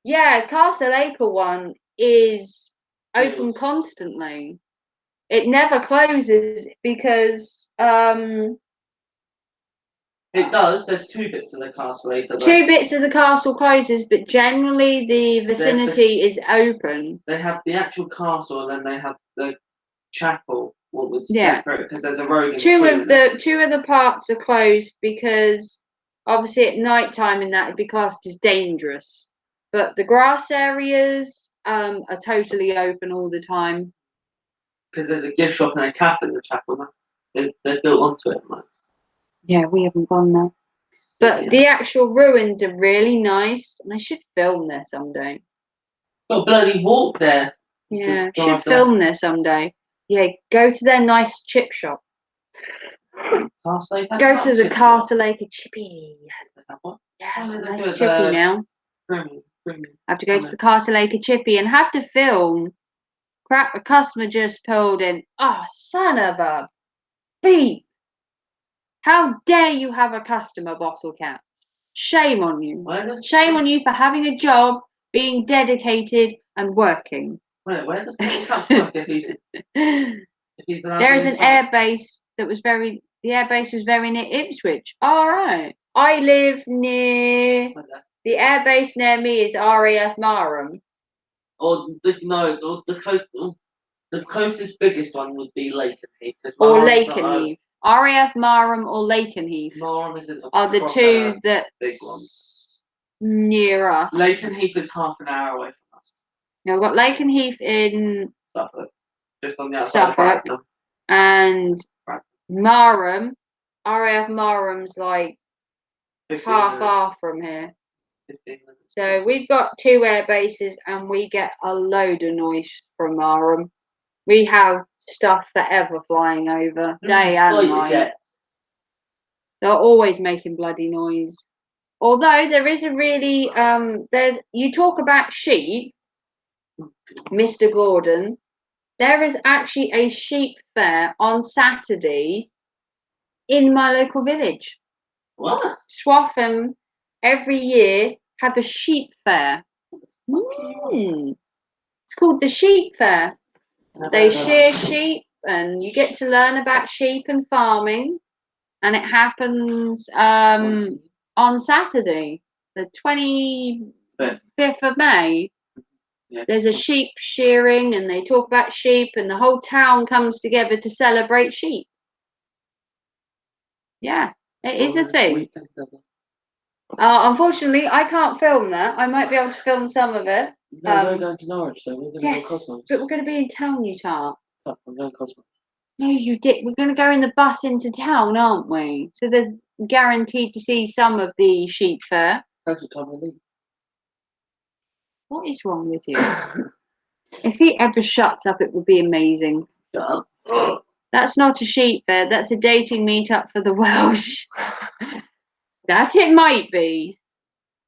Yeah, Castle Acre one is open Yes. constantly. It never closes because It does. There's two bits in the castle later. two bits of the castle closes, but generally the vicinity is open. They have the actual castle, and then they have the chapel. What was Yeah. separate because there's a road in Two between of them. the parts are closed because obviously at night time and that it'd be classed as dangerous. But the grass areas are totally open all the time. Because there's a gift shop and a cafe in the chapel now. They're built onto it. Like. Yeah, we haven't gone there. But Yeah. the actual ruins are really nice, and I should film there someday. Got a bloody walk there. Yeah, Drive should film there someday. Yeah, go to their nice chip shop. Castle Acre. Go to the Castle Acre Chippy. What? Yeah, Oh, no, nice they're chippy good, now. Premium. I have to go to the Castle Acre Chippy and have to film. Crap, a customer just pulled in. Oh, son of a beep. How dare you have a customer bottle cap? Shame on you. Shame on you for having a job, being dedicated and working. Where does the cup work if he's allowed There is to an inside? air base that was the air base was very near Ipswich. All right. I live near, Where there? the air base near me is RAF Marham. Or the closest biggest one would be Lakenheath. Or Lakenheath. RAF Marham or Lakenheath Marham isn't a are the proper two that big one. near us. Lakenheath is half an hour away from us. Now we've got Lakenheath in Suffolk. Just on the outside Suffolk. of Bracknell. and Right. Marham. RAF Marham's like 15 half minutes. hour from here. 15 minutes. So we've got two air bases and we get a load of noise from Marham. We have stuff forever flying over, day and Fighter night. jets. They're always making bloody noise. Although there is a really you talk about sheep, Mr. Gordon. There is actually a sheep fair on Saturday in my local village. What? Swaffham every year have a sheep fair. It's called the Sheep Fair. They shear sheep, and you get to learn about sheep and farming. And it happens on Saturday, the 25th of May. Yeah. There's a sheep shearing, and they talk about sheep, and the whole town comes together to celebrate sheep. Yeah, it is a thing. Unfortunately, I can't film that. I might be able to film some of it. No, we're going to Norwich, so we're going to go Yes, Cosmos. but we're going to be in town, you tart. I'm going Cosmos. No, you dick. We're going to go in the bus into town, aren't we? So there's guaranteed to see some of the sheep fair. That's the time we leave. What is wrong with you? If he ever shuts up, it would be amazing. Shut up. That's not a sheep fair. That's a dating meetup for the Welsh. That it might be.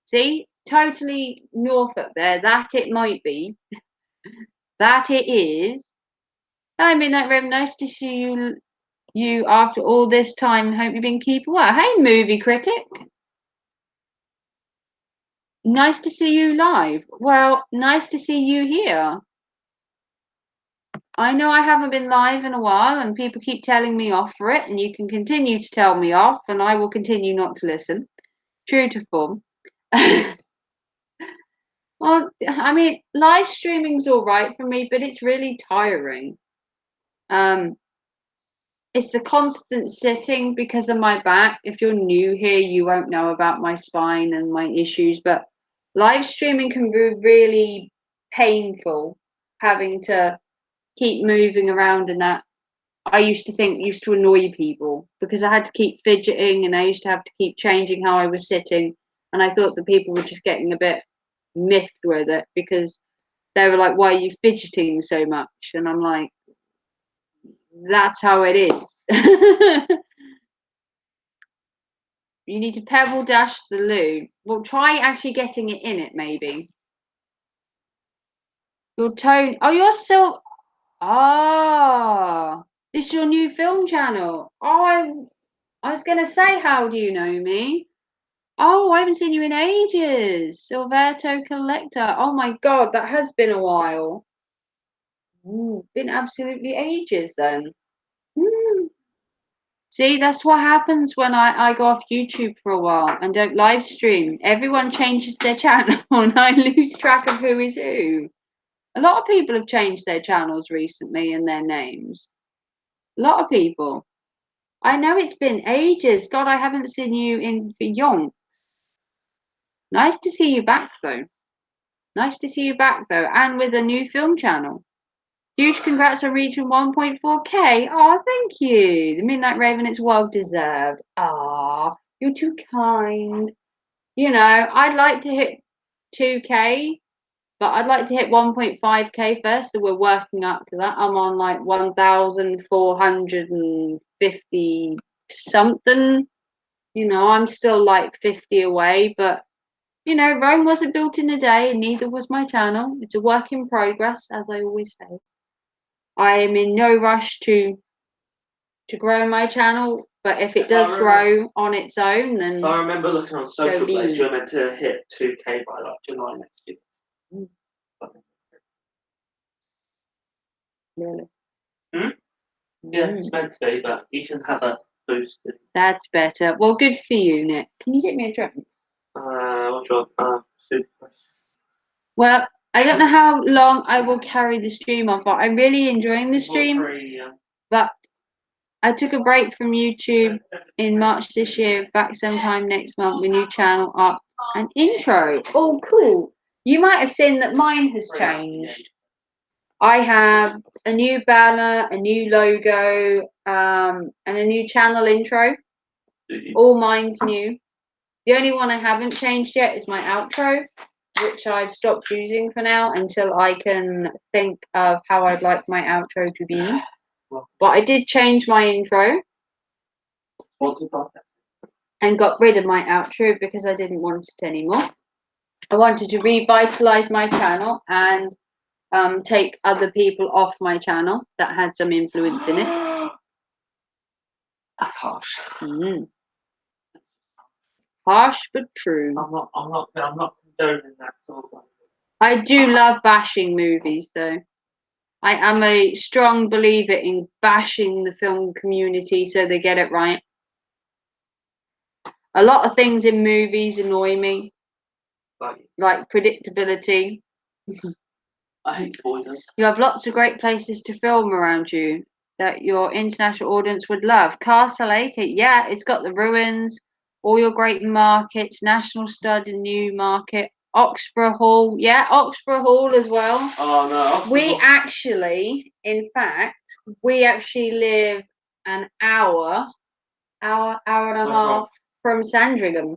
See? Totally Norfolk there. That it might be. That it is. I mean, that Rev, nice to see you after all this time. Hope you've been keeping well. Hey, movie critic. Nice to see you live. Well, nice to see you here. I know I haven't been live in a while, and people keep telling me off for it, and you can continue to tell me off, and I will continue not to listen. True to form. Well, I mean, live streaming's all right for me, but it's really tiring. It's the constant sitting because of my back. If you're new here, you won't know about my spine and my issues, but live streaming can be really painful, having to keep moving around, and that I used to annoy people because I had to keep fidgeting, and I used to have to keep changing how I was sitting, and I thought the people were just getting a bit miffed with it because they were like, why are you fidgeting so much? And I'm like, that's how it is. You need to pebble dash the loo. Well, try actually getting it in it, maybe. Your tone. Oh, you're so. Ah, this is your new film channel. Oh, I was gonna say, how do you know me? Oh, I haven't seen you in ages. Silverto Collector. Oh my God, that has been a while. Been absolutely ages then. See, that's what happens when I go off YouTube for a while and don't live stream. Everyone changes their channel and I lose track of who is who. A lot of people have changed their channels recently and their names. A lot of people. I know it's been ages. God, I haven't seen you in for yonk. Nice to see you back though. Nice to see you back though, and with a new film channel. Huge congrats on reaching 1.4k. Oh, thank you. The Midnight Raven, it's well deserved. Ah, you're too kind. You know, I'd like to hit 2k, but I'd like to hit 1.5k first, so we're working up to that. I'm on like 1,450 something. You know, I'm still like 50 away, but you know, Rome wasn't built in a day, and neither was my channel. It's a work in progress, as I always say. I am in no rush to grow my channel, but if it does grow on its own, then I remember looking on social be page, you're meant to hit 2k by like July next year. really. Yeah, it's meant to be, but you can have a boost. That's better. Well, good for you, Nick. Can you get me a drink? What's your super question? Well, I don't know how long I will carry the stream on, but I'm really enjoying the stream. But I took a break from YouTube in March this year, back sometime next month, with new channel up and intro. Oh, cool. You might have seen that mine has changed. I have a new banner, a new logo, and a new channel intro. All mine's new. The only one I haven't changed yet is my outro, which I've stopped using for now until I can think of how I'd like my outro to be. But I did change my intro and got rid of my outro because I didn't want it anymore. I wanted to revitalize my channel and take other people off my channel that had some influence in it. That's harsh. Harsh but true. I'm not condoning that sort of I do love bashing movies, though. I am a strong believer in bashing the film community so they get it right. A lot of things in movies annoy me, like predictability. I hate spoilers. You have lots of great places to film around you that your international audience would love. Castlelake, yeah, it's got the ruins, all your great markets, National Stud and Newmarket, Oxborough Hall, yeah, Oxborough Hall as well. Oh no. We actually, in fact, we actually live an hour and a Where's half from Sandringham.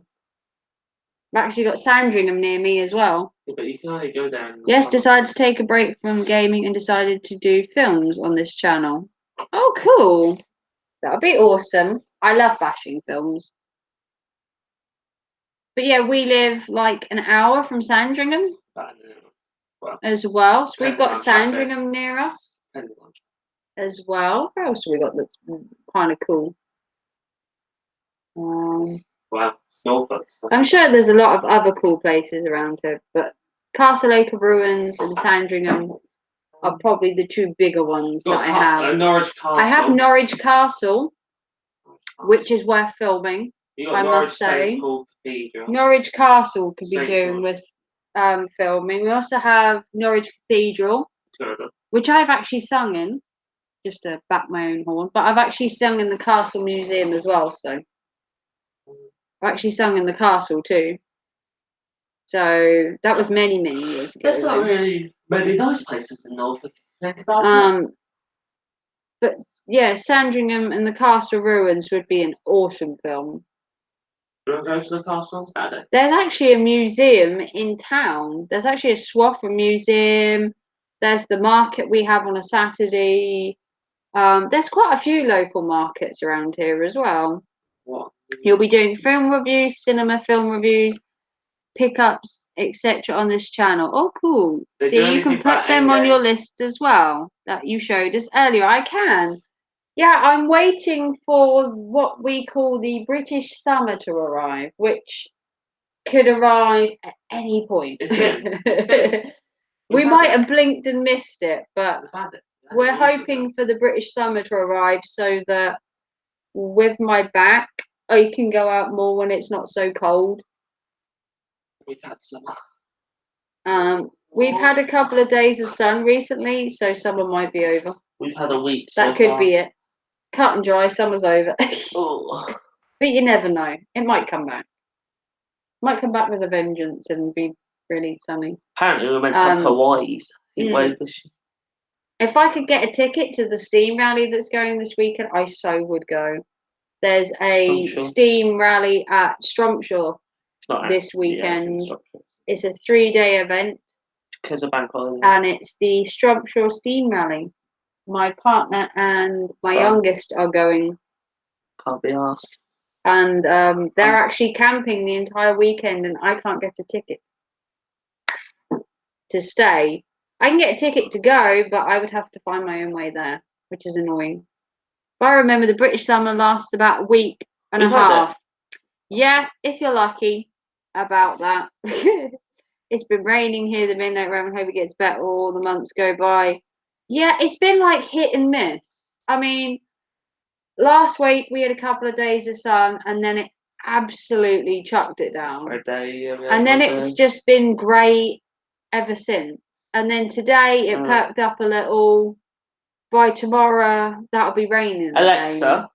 I've actually got Sandringham near me as well. Yeah, but you can only go there. Yes, decided to take a break from gaming and decided to do films on this channel. Oh, cool. That'll be awesome. I love bashing films. But yeah, we live like an hour from Sandringham as well. So we've got Sandringham near us as well. What else have we got that's kind of cool? Wow, Norfolk. I'm sure there's a lot of other cool places around here, but Castlelake Ruins and Sandringham are probably the two bigger ones that I have. Norwich Castle. I have Norwich Castle, which is worth filming. You got I Norwich must say. St. Paul Cathedral. Norwich Castle could be St. doing George. with filming. We also have Norwich Cathedral, which I've actually sung in, just to back my own horn. But I've actually sung in the Castle Museum as well. So I've actually sung in the castle too. So that was many years ago. There's not really many nice places in Norfolk. Think about it. But yeah, Sandringham and the Castle Ruins would be an awesome film. Do you want to go to the castle on Saturday? There's actually a museum in town. There's actually a Swaffer museum. There's the market we have on a Saturday. There's quite a few local markets around here as well. What? You'll be doing film reviews, cinema film reviews, pickups, etc. on this channel. Oh, cool. They See, do you can anything about put them on Endgame? your list as well that you showed us earlier. I can. Yeah, I'm waiting for what we call the British summer to arrive, which could arrive at any point. It's been. We We've might had have blinked and missed it, but We've had it. we're hoping for the British summer to arrive so that with my back, I can go out more when it's not so cold. We've had some. We've had a couple of days of sun recently, so summer might be over. We've had a week. That could be it. Cut and dry, summer's over. Oh. But you never know. It might come back. Might come back with a vengeance and be really sunny. Apparently, we were meant to have Hawaii's heat wave this year. If I could get a ticket to the Steam rally that's going this weekend, I so would go. There's a Steam rally at Strumpshaw this weekend. It's a 3-day event. Because of bank holiday. And it's the Strumpshaw Steam rally. My partner and my youngest are going. Can't be asked. And they're actually camping the entire weekend, and I can't get a ticket to stay. I can get a ticket to go, but I would have to find my own way there, which is annoying. But I remember the British summer lasts about a week and a half. Yeah, if you're lucky about that. It's been raining here the midnight round. Hope it gets better all the months go by. Yeah, it's been like hit and miss. I mean, last week we had a couple of days of sun and then it absolutely chucked it down. For a day, and then it's just been grey ever since. And then today it perked up a little. By tomorrow, that'll be raining. Alexa,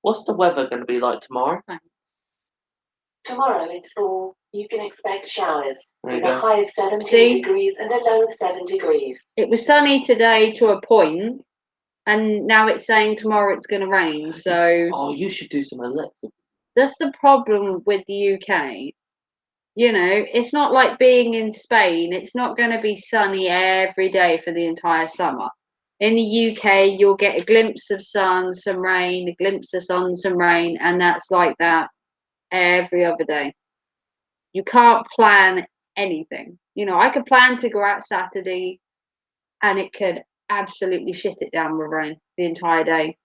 what's the weather going to be like tomorrow? Tomorrow it's fall. You can expect showers with go. a high of 17 degrees and a low of 7 degrees. It was sunny today to a point, and now it's saying tomorrow it's going to rain. So oh, you should do some Alexa. That's the problem with the UK. You know, it's not like being in Spain. It's not going to be sunny every day for the entire summer. In the UK, you'll get a glimpse of sun, some rain, a glimpse of sun, some rain, and that's like that every other day. You can't plan anything. You know, I could plan to go out Saturday and it could absolutely shit it down with rain the entire day.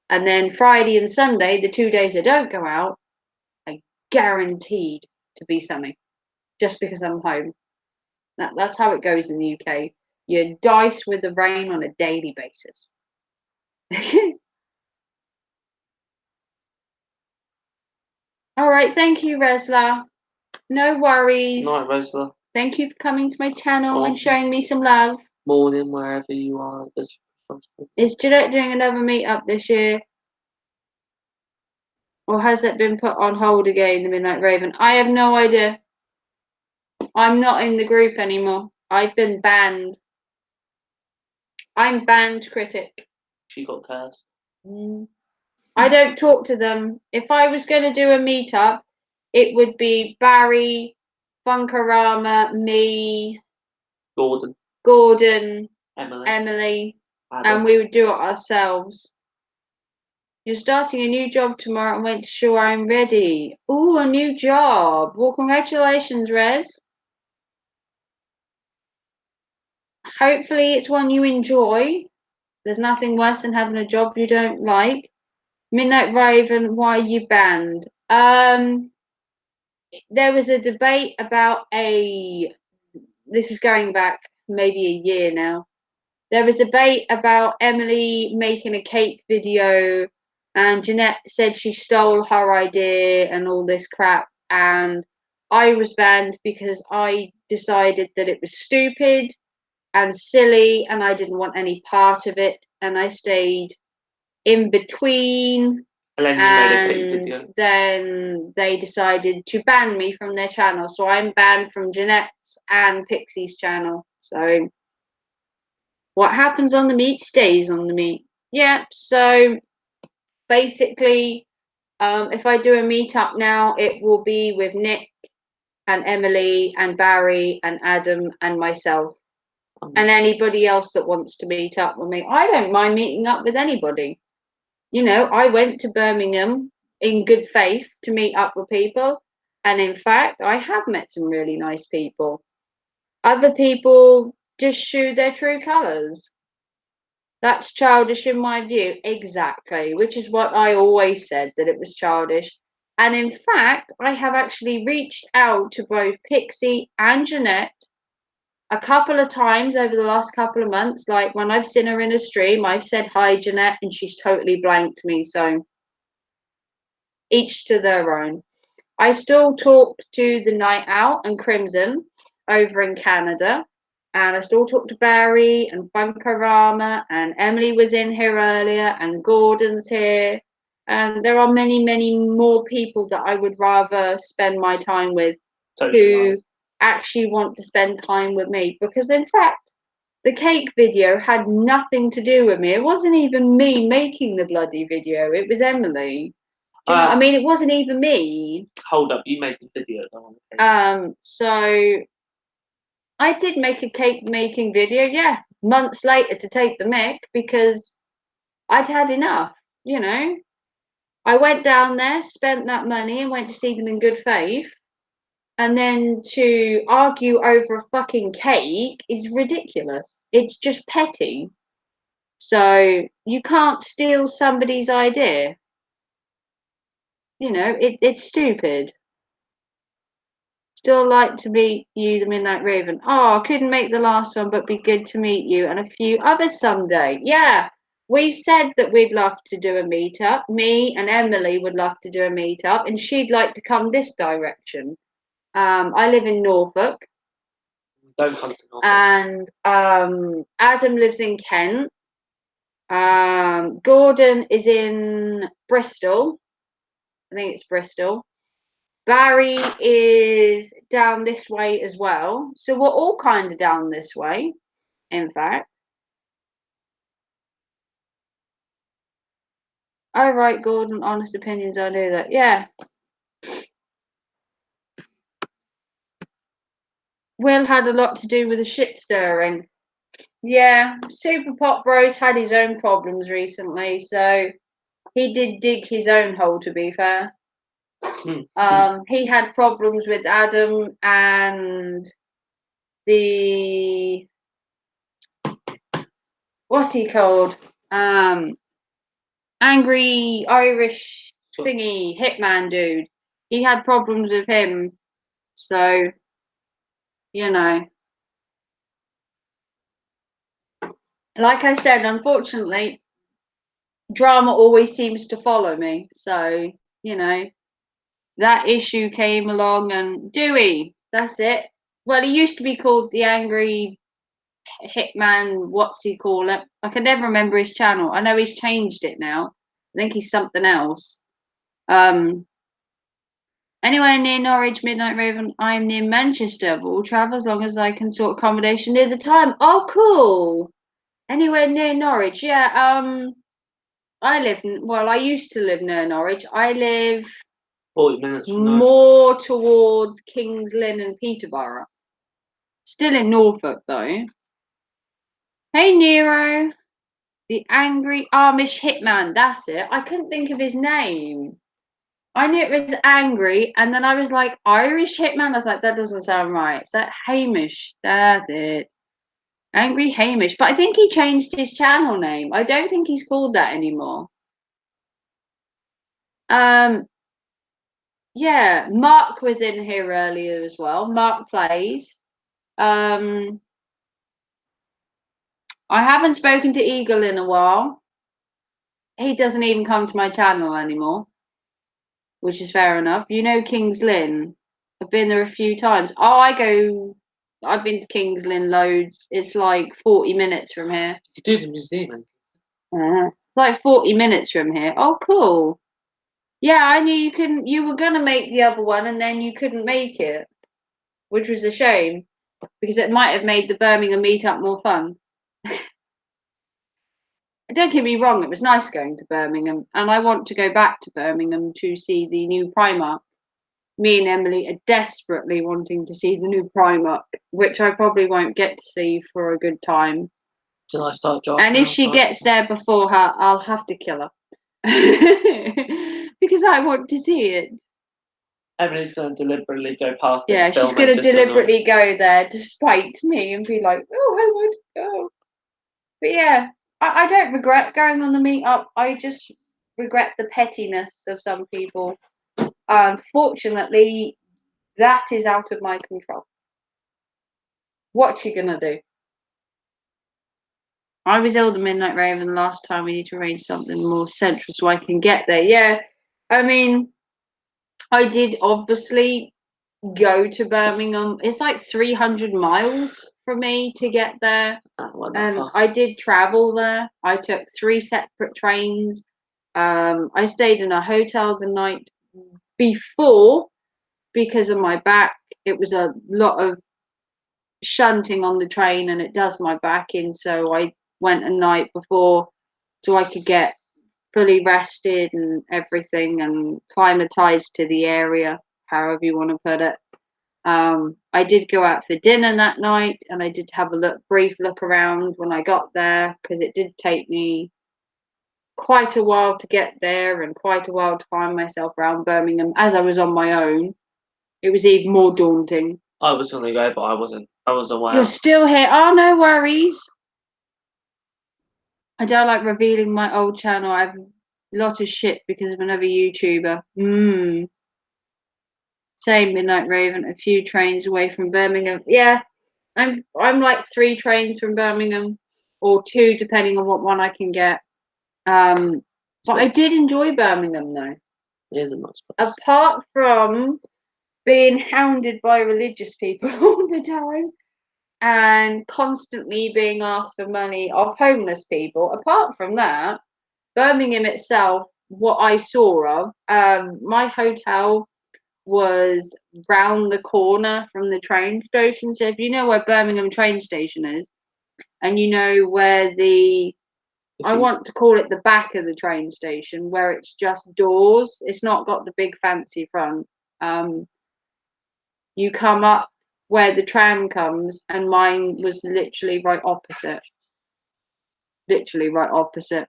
And then Friday and Sunday, the 2 days I don't go out, are guaranteed to be sunny just because I'm home. That's how it goes in the UK. You dice with the rain on a daily basis. All right, thank you, Resla. No worries. Night, Rosla. Thank you for coming to my channel and Oh. showing me some love. Morning, wherever you are. Is Jeanette doing another meetup this year? Or has it been put on hold again, the Midnight Raven? I have no idea. I'm not in the group anymore. I've been banned. I'm banned critic. She got cursed. I don't talk to them. If I was going to do a meetup, it would be Barry, Funkarama, me, Gordon, Emily, and we would do it ourselves. You're starting a new job tomorrow and went to sure I'm ready. Ooh, a new job. Well, congratulations, Rez. Hopefully it's one you enjoy. There's nothing worse than having a job you don't like. Midnight Raven, why are you banned? There was a debate about this is going back maybe a year now. There was a debate about Emily making a cake video, and Jeanette said she stole her idea and all this crap, and I was banned because I decided that it was stupid and silly and I didn't want any part of it, and I stayed in between. And then they decided to ban me from their channel, so I'm banned from Jeanette's and Pixie's channel. So what happens on the meet stays on the meet. Yeah, so basically, if I do a meetup now, it will be with Nick and Emily and Barry and Adam and myself and anybody else that wants to meet up with me. I don't mind meeting up with anybody. You know, I went to Birmingham in good faith to meet up with people, and in fact, I have met some really nice people. Other people just show their true colours. That's childish in my view. Exactly, which is what I always said, that it was childish. And in fact, I have actually reached out to both Pixie and Jeanette a couple of times over the last couple of months. Like when I've seen her in a stream, I've said hi, Jeanette, and she's totally blanked me. So each to their own. I still talk to the Night Out and Crimson over in Canada. And I still talk to Barry and Funkarama, and Emily was in here earlier, and Gordon's here. And there are many, many more people that I would rather spend my time with who actually want to spend time with me. Because in fact, the cake video had nothing to do with me. It wasn't even me making the bloody video. It was Emily. Do you know what I mean? It wasn't even me. Hold up, you made the video. So I did make a cake making video, yeah, months later to take the mic because I'd had enough, you know. I went down there, spent that money and went to see them in good faith. And then to argue over a fucking cake is ridiculous. It's just petty. So you can't steal somebody's idea. You know, it's stupid. Still like to meet you, the Midnight Raven. Oh, I couldn't make the last one, but be good to meet you and a few others someday. Yeah, we said that we'd love to do a meetup. Me and Emily would love to do a meetup, and she'd like to come this direction. I live in Norfolk. Don't come to Norfolk. And Adam lives in Kent. Gordon is in Bristol. I think it's Bristol. Barry is down this way as well. So we're all kind of down this way, in fact. Oh, right, Gordon, honest opinions, I knew that. Yeah. Will had a lot to do with the shit stirring. Yeah, Super Pop Bros had his own problems recently, so he did dig his own hole, to be fair. He had problems with Adam and the what's he called? Angry Irish thingy hitman dude. He had problems with him, so you know. like I said, unfortunately, drama always seems to follow me. So, you know, that issue came along and Dewey, that's it. Well, he used to be called the Angry Hitman, what's he call it? I can never remember his channel. I know he's changed it now. I think he's something else. Anywhere near Norwich, Midnight Raven. I'm near Manchester, but will travel as long as I can sort accommodation near the time. Oh, cool. Anywhere near Norwich, yeah. I used to live near Norwich. I live 40 minutes from now. more towards Kings Lynn and Peterborough. Still in Norfolk, though. Hey, Nero. The Angry Amish Hitman. That's it. I couldn't think of his name. I knew it was Angry, and then I was like, Irish Hitman? I was like, that doesn't sound right. So Hamish. That's it. Angry Hamish. But I think he changed his channel name. I don't think he's called that anymore. Yeah, Mark was in here earlier as well. Mark Plays. I haven't spoken to Eagle in a while. He doesn't even come to my channel anymore, which is fair enough. You know Kings Lynn. I've been there a few times. I've been to Kings Lynn loads. It's like 40 minutes from here. You do the museum. It's like 40 minutes from here. Oh, cool. Yeah, I knew you were gonna make the other one and then you couldn't make it, which was a shame because it might have made the Birmingham meetup more fun. Don't get me wrong, it was nice going to Birmingham, and I want to go back to Birmingham to see the new Primark. Me and Emily are desperately wanting to see the new Primark, which I probably won't get to see for a good time. Till I start driving. And if she gets there before her, I'll have to kill her. Because I want to see it. Emily's going to deliberately go past it. Yeah, she's going to deliberately go there to spite me and be like, oh, I want to go. But yeah, I don't regret going on the meetup. I just regret the pettiness of some people. Unfortunately, that is out of my control. What you gonna do? I was ill the Midnight Raven last time. We need to arrange something more central so I can get there. Yeah, I mean, I did obviously go to Birmingham. It's like 300 miles for me to get there. I did travel there. I took 3 separate trains. I stayed in a hotel the night before because of my back. It was a lot of shunting on the train and it does my back in, so I went a night before so I could get fully rested and everything and climatized to the area, however you want to put it. I did go out for dinner that night and I did have a brief look around when I got there because it did take me quite a while to get there and quite a while to find myself around Birmingham. As I was on my own, it was even more daunting. I was going to go, but I wasn't. I was away. You're still here. Oh, no worries. I don't like revealing my old channel. I have a lot of shit because of another YouTuber. Same, Midnight Raven, a few trains away from Birmingham. Yeah, I'm like 3 trains from Birmingham, or 2 depending on what one I can get. But I did enjoy Birmingham though. It is a nice place. Apart from being hounded by religious people all the time and constantly being asked for money off homeless people. Apart from that, Birmingham itself, what I saw of, my hotel was round the corner from the train station. So if you know where Birmingham train station is, and you know where I want to call it the back of the train station, where it's just doors. It's not got the big fancy front. You come up where the tram comes, and mine was literally right opposite. Literally right opposite.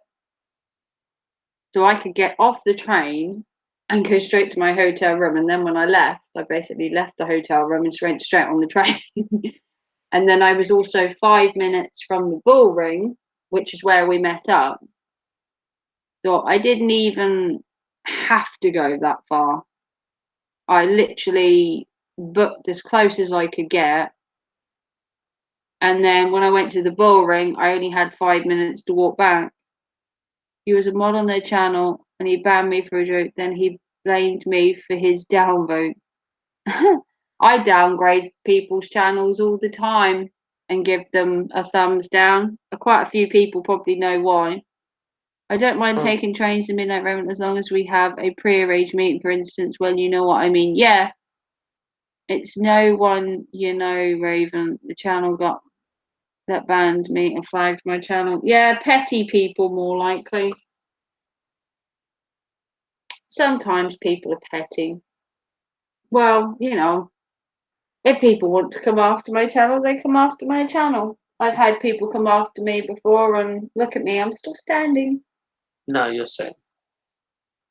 So I could get off the train and go straight to my hotel room. And then when I left, I basically left the hotel room and went straight on the train. And then I was also 5 minutes from the Bull Ring, which is where we met up. So I didn't even have to go that far. I literally booked as close as I could get And then when I went to the bullring, I only had 5 minutes to walk back. He was a mod on their channel and he banned me for a joke. Then he blamed me for his downvotes. I downgrade people's channels all the time and give them a thumbs down. Quite a few people probably know why. I don't mind Oh. taking trains to Midnight Raven as long as we have a pre-arranged meeting, for instance. Well, you know what I mean. Yeah. It's no one, you know, Raven. The channel got that banned me and flagged my channel. Yeah, petty people more likely. Sometimes people are petty. Well, you know, if people want to come after my channel, they come after my channel. I've had people come after me before and look at me, I'm still standing. No, you're saying.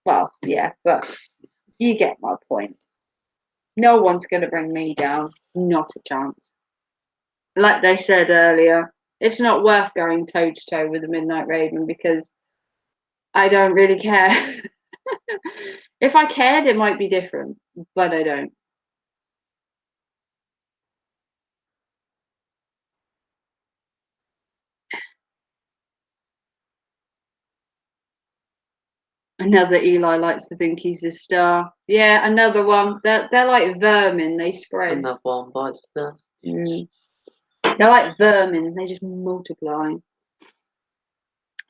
Well, yeah, but you get my point. No one's going to bring me down. Not a chance. Like they said earlier, it's not worth going toe to toe with the Midnight Raven because I don't really care. If I cared, it might be different, but I don't. Another Eli likes to think he's a star. Yeah, another one. They're like vermin. They spread. Another one bites the dust. Mm. They're like vermin. They just multiply.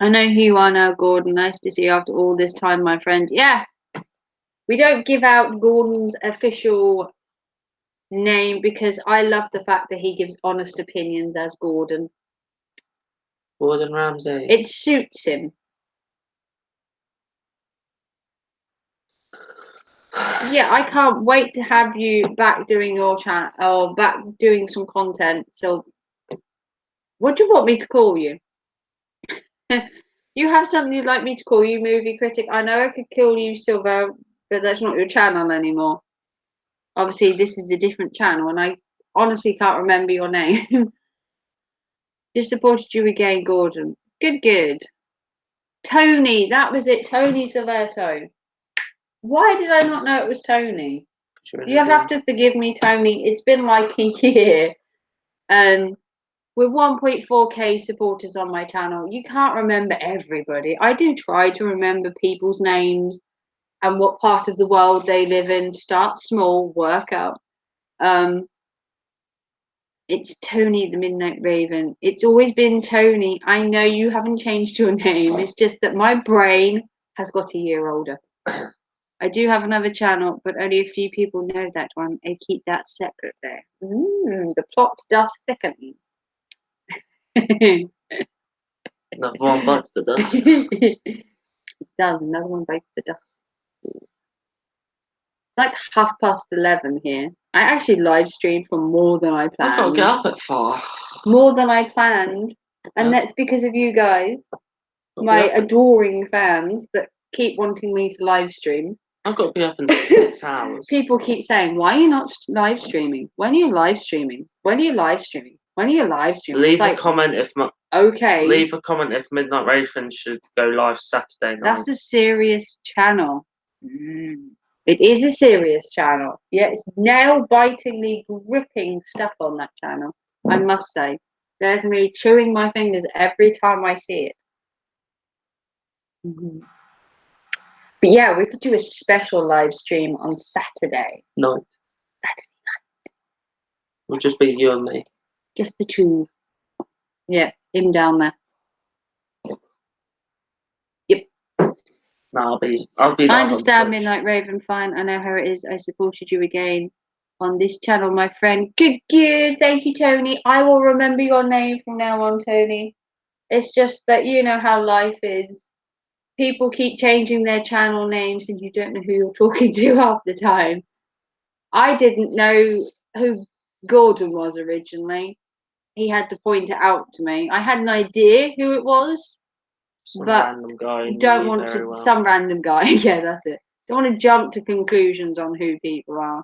I know who you are now, Gordon. Nice to see you after all this time, my friend. Yeah, we don't give out Gordon's official name because I love the fact that he gives honest opinions as Gordon. Gordon Ramsay. It suits him. Yeah, I can't wait to have you back doing your chat or back doing some content. So, what do you want me to call you? You have something you'd like me to call you, movie critic? I know I could call you Silver, but that's not your channel anymore. Obviously, this is a different channel, and I honestly can't remember your name. Just supported you again, Gordon. Good, good. Tony, that was it. Tony Silverto. Why did I not know it was Tony? You have to forgive me, Tony. It's been like a year. With 1.4k supporters on my channel, you can't remember everybody. I do try to remember people's names and what part of the world they live in. Start small, work up. It's Tony the Midnight Raven. It's always been Tony. I know you haven't changed your name. It's just that my brain has got a year older. I do have another channel, but only a few people know that one. I keep that separate there. The plot does thicken. Another one bites the dust. It does. Another one bites the dust. It's like 11:30 here. I actually live streamed for more than I I've got to planned. get up at 4. More than I planned. And that's because of you guys, my adoring fans that keep wanting me to live stream. I've got to be up in 6 hours. People keep saying, why are you not live streaming? When are you live streaming? When are you live streaming? When are you live streaming? Leave a comment if okay. Leave a comment if Midnight Raven should go live Saturday night. That's a serious channel. It is a serious channel. Yeah, it's nail-bitingly gripping stuff on that channel, I must say. There's me chewing my fingers every time I see it. But yeah, we could do a special live stream on Saturday. Night. Saturday night. It'll just be you and me. Just the two. Yeah, him down there. Yep. No, I'll be. I understand, Midnight Raven. Fine, I know how it is. I supported you again on this channel, my friend. Good, good. Thank you, Tony. I will remember your name from now on, Tony. It's just that you know how life is. People keep changing their channel names and you don't know who you're talking to half the time. I didn't know who Gordon was originally. He had to point it out to me. I had an idea who it was, Some but random guy. don't want to. Some random guy. Yeah, that's it. Don't want to jump to conclusions on who people are.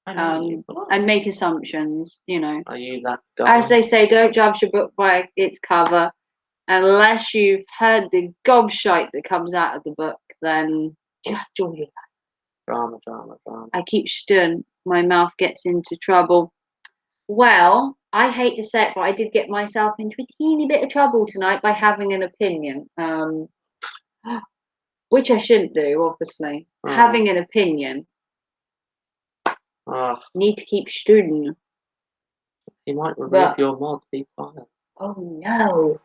And make assumptions, you know. Are you that guy? As they say, don't judge a book by its cover. Unless you've heard the gobshite that comes out of the book, then judge all you like. Drama, drama, drama. I keep stern. My mouth gets into trouble. Well, I hate to say it, but I did get myself into a teeny bit of trouble tonight by having an opinion. Which I shouldn't do, obviously. Oh. Having an opinion. Ah, Need to keep student. you might remove But- your mod. Be quiet. Oh no.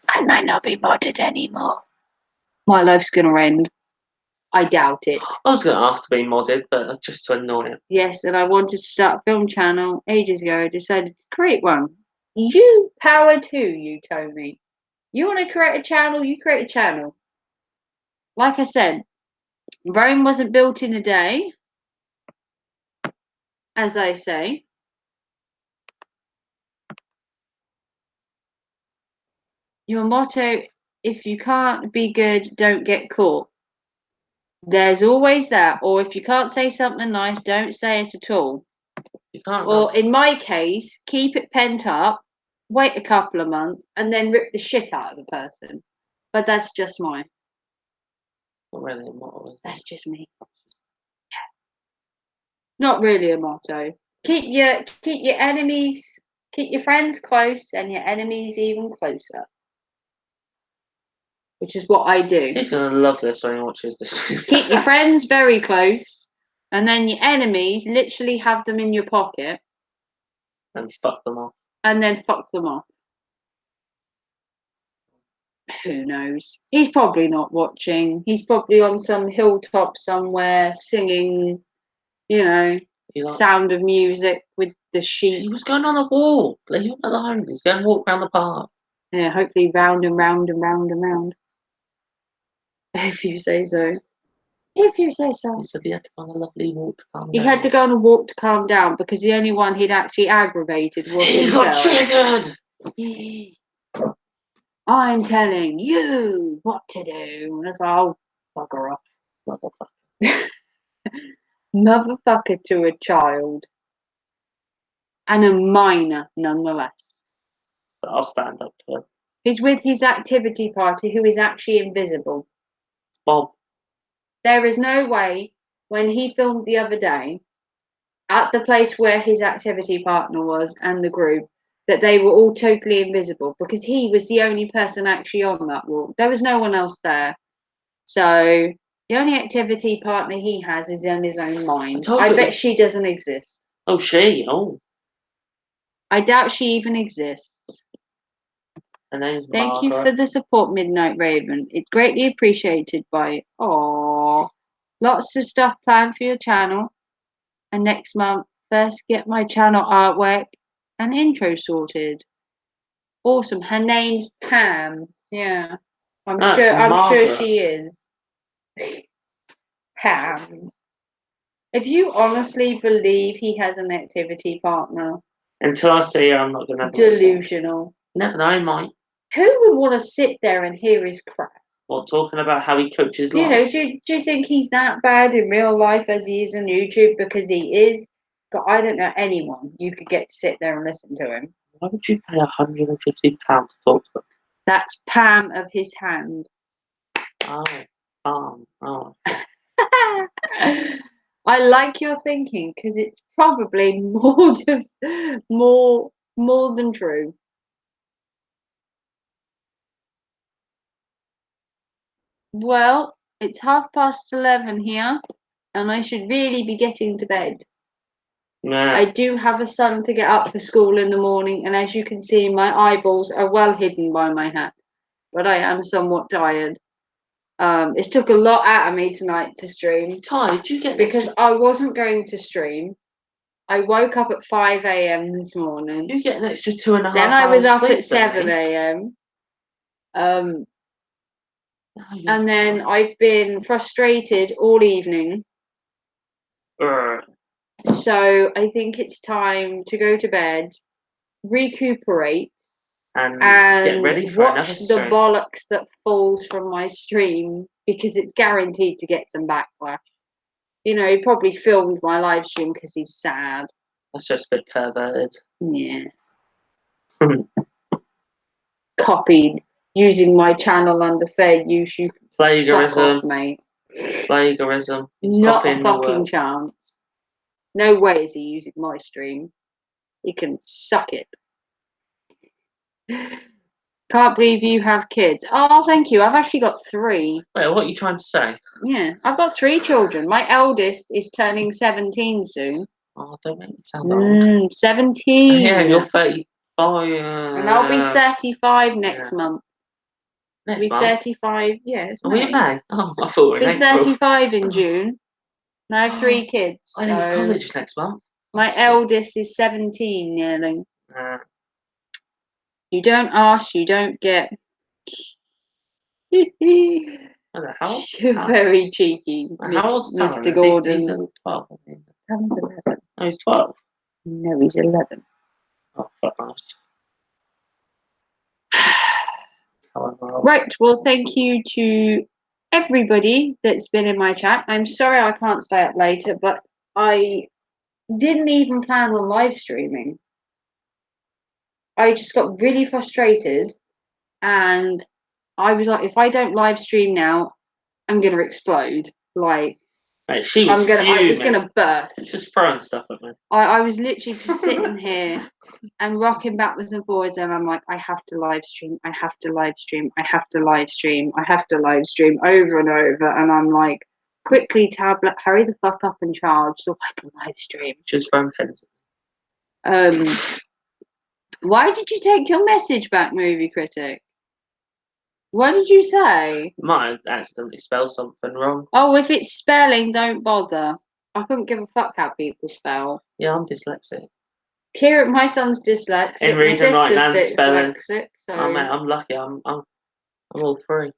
I might not be modded anymore. My life's gonna end. I doubt it. I was going to ask to be modded, but just to annoy him. Yes, and I wanted to start a film channel ages ago. I decided to create one. You power to you, Tony. You want to create a channel, you create a channel. Like I said, Rome wasn't built in a day, as I say. Your motto, if you can't be good, don't get caught. There's always that. Or if you can't say something nice, don't say it at all. You can't. Or in my case, keep it pent up, wait a couple of months, and then rip the shit out of the person. But that's just mine. Not really a motto, is it? That's just me. Not really a motto. Keep your enemies, keep your friends close, and your enemies even closer. Which is what I do. He's going to love this when he watches this. Keep your friends very close, and then your enemies literally have them in your pocket, and fuck them off. and then fuck them off. Who knows? He's probably not watching. He's probably on some hilltop somewhere singing, you know, He, like, Sound of Music with the he sheep. was going on a walk. Leave him alone. He's going to walk around the park. Yeah, hopefully round and round and round and round. If you say so. If you say so. He said he had to go on a lovely walk to calm He down. had to go on a walk to calm down because the only one he'd actually aggravated was He got himself. triggered. I'm telling you what to do. And it's like, oh, bugger off. Motherfucker. Motherfucker to a child. And a minor, nonetheless. But I'll stand up to him. He's with his activity party who is actually invisible. Bob. There is no way, when he filmed the other day, at the place where his activity partner was and the group, that they were all totally invisible because he was the only person actually on that walk. There was no one else there. So the only activity partner he has is in his own mind. told I you. bet she doesn't exist. Oh, she. Oh. I doubt she even exists. Her name's Thank you Margaret. for the support, Midnight Raven. It's greatly appreciated by lots of stuff planned for your channel. And next month, first get my channel artwork and intro sorted. Awesome. Her name's Pam. Yeah. I'm No, it's sure Margaret. she is. Pam. If you honestly believe he has an activity partner, Until I see her, I'm not going to. delusional. Never know, mate. Who would want to sit there and hear his crap? What, talking about how he coaches You know, life? do you think he's that bad in real life as he is on YouTube? Because he is. But I don't know anyone you could get to sit there and listen to him. Why would you pay £150 to talk to him? That's Pam of his hand. Oh, oh. I like your thinking because it's probably more than true. Well, it's 11:30 here, and I should really be getting to bed. Yeah. I do have a son to get up for school in the morning, and as you can see, my eyeballs are well hidden by my hat. But I am somewhat tired. It took a lot out of me tonight to stream. Ty, did you get Because I wasn't going to stream. I woke up at 5 a.m. this morning. You get an extra 2.5 Then I was hours up at sleep, 7 a.m. Oh, And then I've been frustrated all evening. So I think it's time to go to bed, recuperate, and and get ready for watch another the stream. bollocks that falls from my stream because it's guaranteed to get some backlash. You know, he probably filmed my live stream because he's sad. That's just a bit perverted. Yeah. Copied using my channel under fair use. You fuck Plagiarism. off, mate. Plagiarism. He's Not a copying the fucking world. chance. No way is he using my stream. He can suck it. Can't believe you have kids. Oh, thank you. I've actually got 3. Wait, what are you trying to say? Yeah, I've got 3 children. My eldest is turning 17 soon. Oh, don't make me sound old. 17. Yeah, you're 35. And I'll be 35 next month. Next Be month. 35. Yeah, it's Are we May. in May? Oh, I thought we were Be in April. 35 in June. And I have 3 kids. I leave So college next month. my eldest is 17 nearly. Uh, You don't ask, you don't get. how You're very cheeky, how old's Talon? Mr. Gordon. He's 12. I think. Talon's 11. Oh, he's 12. No, he's 11. Oh, fuck knows. However, Right, well, thank you to everybody that's been in my chat. I'm sorry I can't stay up later, but I didn't even plan on live streaming. I just got really frustrated and I was like, if I don't live stream now, I'm gonna explode. Like, mate, she was it's fuming. gonna burst. Just throwing stuff at me. I was literally just sitting here and rocking backwards and forwards, and I'm like, I have to live stream, I have to live stream, I have to live stream, I have to live stream over and over, and I'm like, quickly tablet, hurry the fuck up and charge so I can live stream. Just throwing pens. Why did you take your message back, movie critic? What did you say? Might have accidentally spelled something wrong. Oh, if it's spelling, don't bother. I couldn't give a fuck how people spell. Yeah, I'm dyslexic. Kieran, my son's dyslexic. In reading, writing, and spelling. Dyslexic, so Oh mate, I'm lucky. I'm all 3.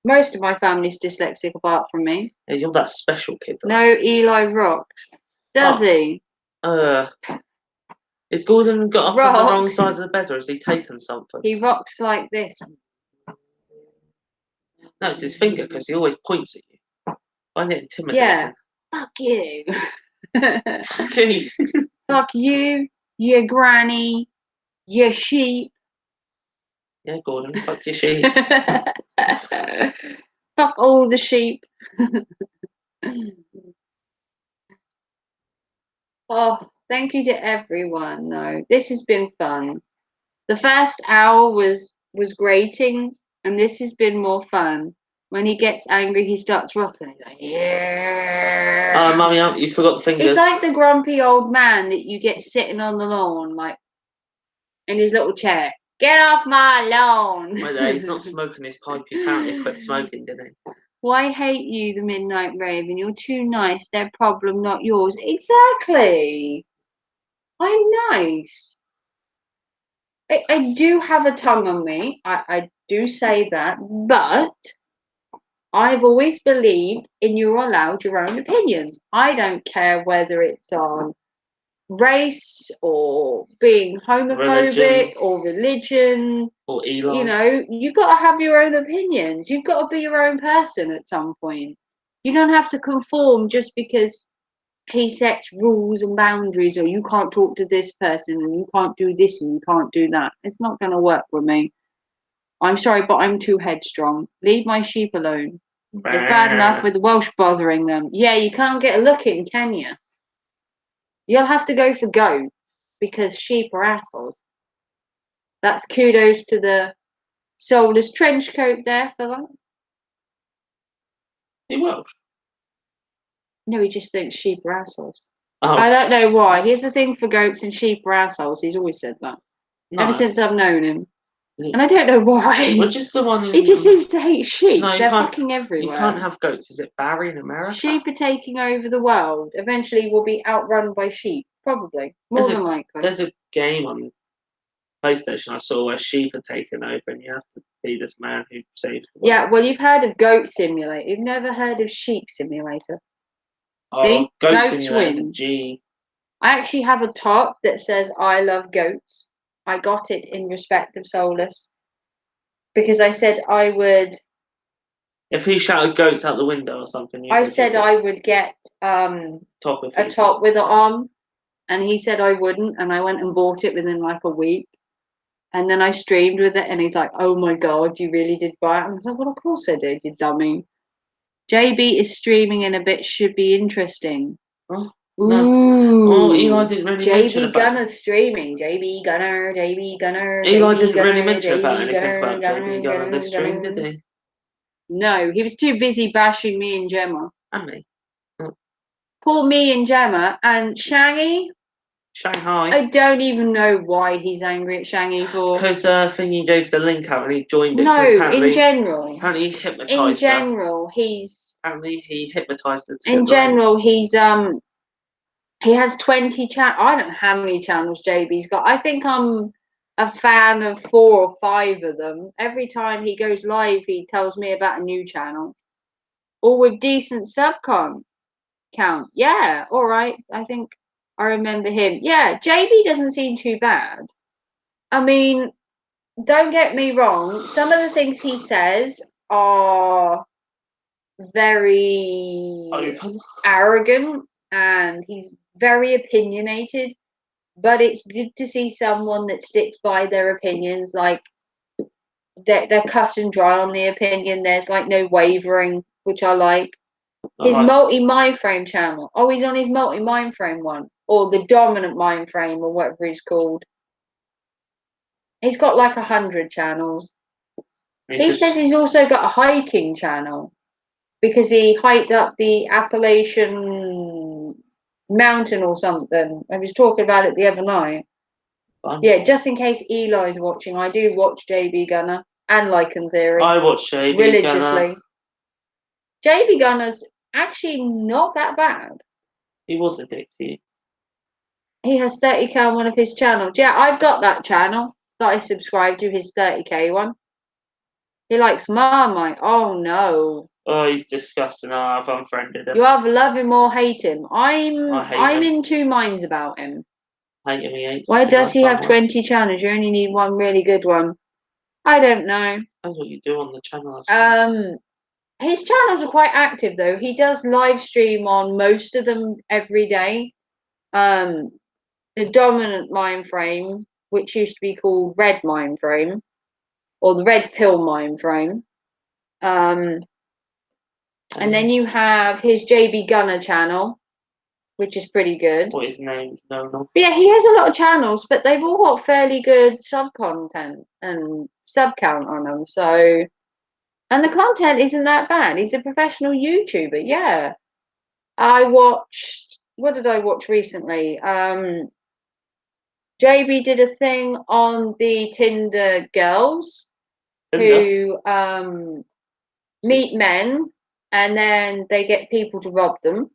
most of my family's dyslexic apart from me. Yeah, you're that special kid. Though. No, Eli rocks. Does he? Is Gordon got up on the wrong Rocks. side of the bed, or has he taken something? He rocks like this. No, it's his finger because he always points at you. I find it intimidating. Yeah. Fuck you. Gee. Fuck you, your granny, your sheep. Yeah, Gordon, fuck your sheep. Fuck all the sheep. Oh, thank you to everyone though. This has been fun. The first hour was grating, and this has been more fun. When he gets angry, he starts rocking. He's like, yeah. Oh, mummy, you forgot the fingers. He's like the grumpy old man that you get sitting on the lawn, like in his little chair. Get off my lawn. Wait there, he's not smoking his pipe. He apparently quit smoking, didn't he? Why hate you, the Midnight Raven? You're too nice. Their problem, not yours. Exactly. I'm nice. I do have a tongue on me. I do say that, but I've always believed in you're allowed your own opinions. I don't care whether it's on race or being homophobic or religion. Or Elon. You know, you've got to have your own opinions. You've got to be your own person at some point. You don't have to conform just because he sets rules and boundaries, or you can't talk to this person and you can't do this and you can't do that. It's not going to work with me. I'm sorry, but I'm too headstrong. Leave my sheep alone. It's bad enough with the Welsh bothering them. Yeah, you can't get a look in, can you? You'll have to go for goats because sheep are assholes. That's kudos to the soulless trench coat there for that. He Welsh. No, he just thinks sheep are assholes. Oh. I don't know why. Here's the thing for goats and sheep are assholes. He's always said that. No. Ever since I've known him. And I don't know why. Which is the one? He just seems to hate sheep. No, They're fucking everywhere. You can't have goats. Is it Barry in America? Sheep are taking over the world. Eventually, we'll be outrun by sheep. Probably. More than likely. There's a game on PlayStation I saw where sheep are taken over, and you have to be this man who saves the world. Yeah, well, you've heard of Goat Simulator. You've never heard of Sheep Simulator. See? Goats win. G. I actually have a top that says I love goats. I got it in respect of Solus. Because I said I would... If he shouted goats out the window or something... I said I would get a top with it on. And he said I wouldn't. And I went and bought it within like a week. And then I streamed with it. And he's like, oh my God, you really did buy it? And I was like, well, of course I did, you dummy. JB is streaming in a bit. Should be interesting. Oh, Ooh. Oh, Eli didn't really mention JB about. Gunner's streaming. JB Gunner, JB Gunner. Eli JB didn't really Gunner, mention about JB anything Gunner, about JB Gunner this stream, did Gunner. he? No, he was too busy bashing me and Gemma. And me. Poor me and Gemma and Shangy. Shanghai. I don't even know why he's angry at Shangy for. Because Thingy gave the link out and he joined it. 'cause No, apparently, in general. Apparently he In hypnotised her. general, he's. Apparently he hypnotised her. In general, he's he has 20 channels. I don't know how many channels JB's got. I think I'm a fan of 4 or 5 of them. Every time he goes live, he tells me about a new channel. All with decent count. Yeah, all right. I think I remember him. Yeah, JB doesn't seem too bad. I mean, don't get me wrong. Some of the things he says are very Open. arrogant and he's very opinionated, but it's good to see someone that sticks by their opinions. Like they're cut and dry on the opinion. There's like no wavering, which I like. His multi-mind frame channel. Oh, he's on his multi-mind frame one, or the dominant mind frame, or whatever he's called. He's got like 100 channels. He says he's also got a hiking channel because he hiked up the Appalachian Mountain or something. I was talking about it the other night. Fun. Yeah, just in case Eli's watching, I do watch JB Gunner and Lycan Theory. I watch JB religiously. Gunner. JB Gunner's actually not that bad. He was addicted. He has 30k on one of his channels. Yeah, I've got that channel that I subscribe to, his 30k one. He likes Marmite. Oh no. Oh, he's disgusting. Oh, I've unfriended him. You either love him or hate him. I hate I'm him. in 2 minds about him. Hate him, he hates Why me, does he have someone. 20 channels? You only need one really good one. I don't know. That's what you do on the channel. His channels are quite active though. He does live stream on most of them every day. The dominant mind frame, which used to be called red mind frame, or the red pill mind frame. And then you have his JB Gunner channel, which is pretty good. What is his name? No. But yeah, he has a lot of channels, but they've all got fairly good sub content and sub count on them. So, and the content isn't that bad. He's a professional YouTuber. Yeah, I watched. What did I watch recently? JB did a thing on the Tinder girls who meet men and then they get people to rob them.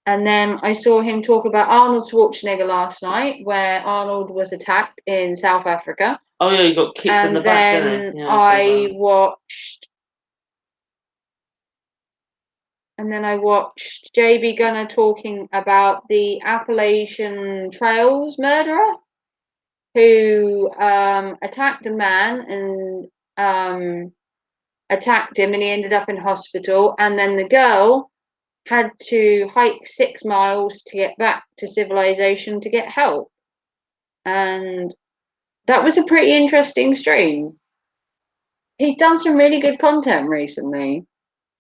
And then I saw him talk about Arnold Schwarzenegger last night, where Arnold was attacked in South Africa. Oh yeah, he got kicked in the back, didn't he? Yeah, I watched. And then I watched JB Gunner talking about the Appalachian Trails murderer who attacked a man and attacked him, and he ended up in hospital. And then the girl had to hike 6 miles to get back to civilization to get help. And that was a pretty interesting stream. He's done some really good content recently.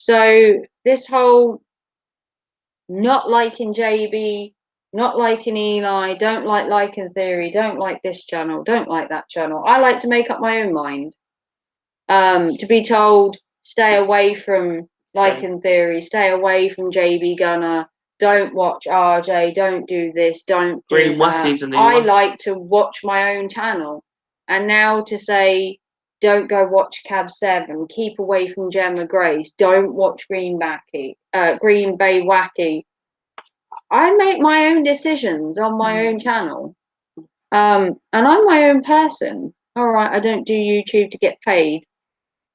So this whole not liking JB, not liking Eli, don't like Lycan Theory, don't like this channel, don't like that channel. I like to make up my own mind. To be told, stay away from Lycan Theory, stay away from JB Gunner, don't watch RJ, don't do this, don't do Green that. Wacky's a new I one. like to watch my own channel. And now to say, don't go watch Cab 7, keep away from Gemma Grace, don't watch Green Bay Wacky. I make my own decisions on my own channel. And I'm my own person. All right, I don't do YouTube to get paid.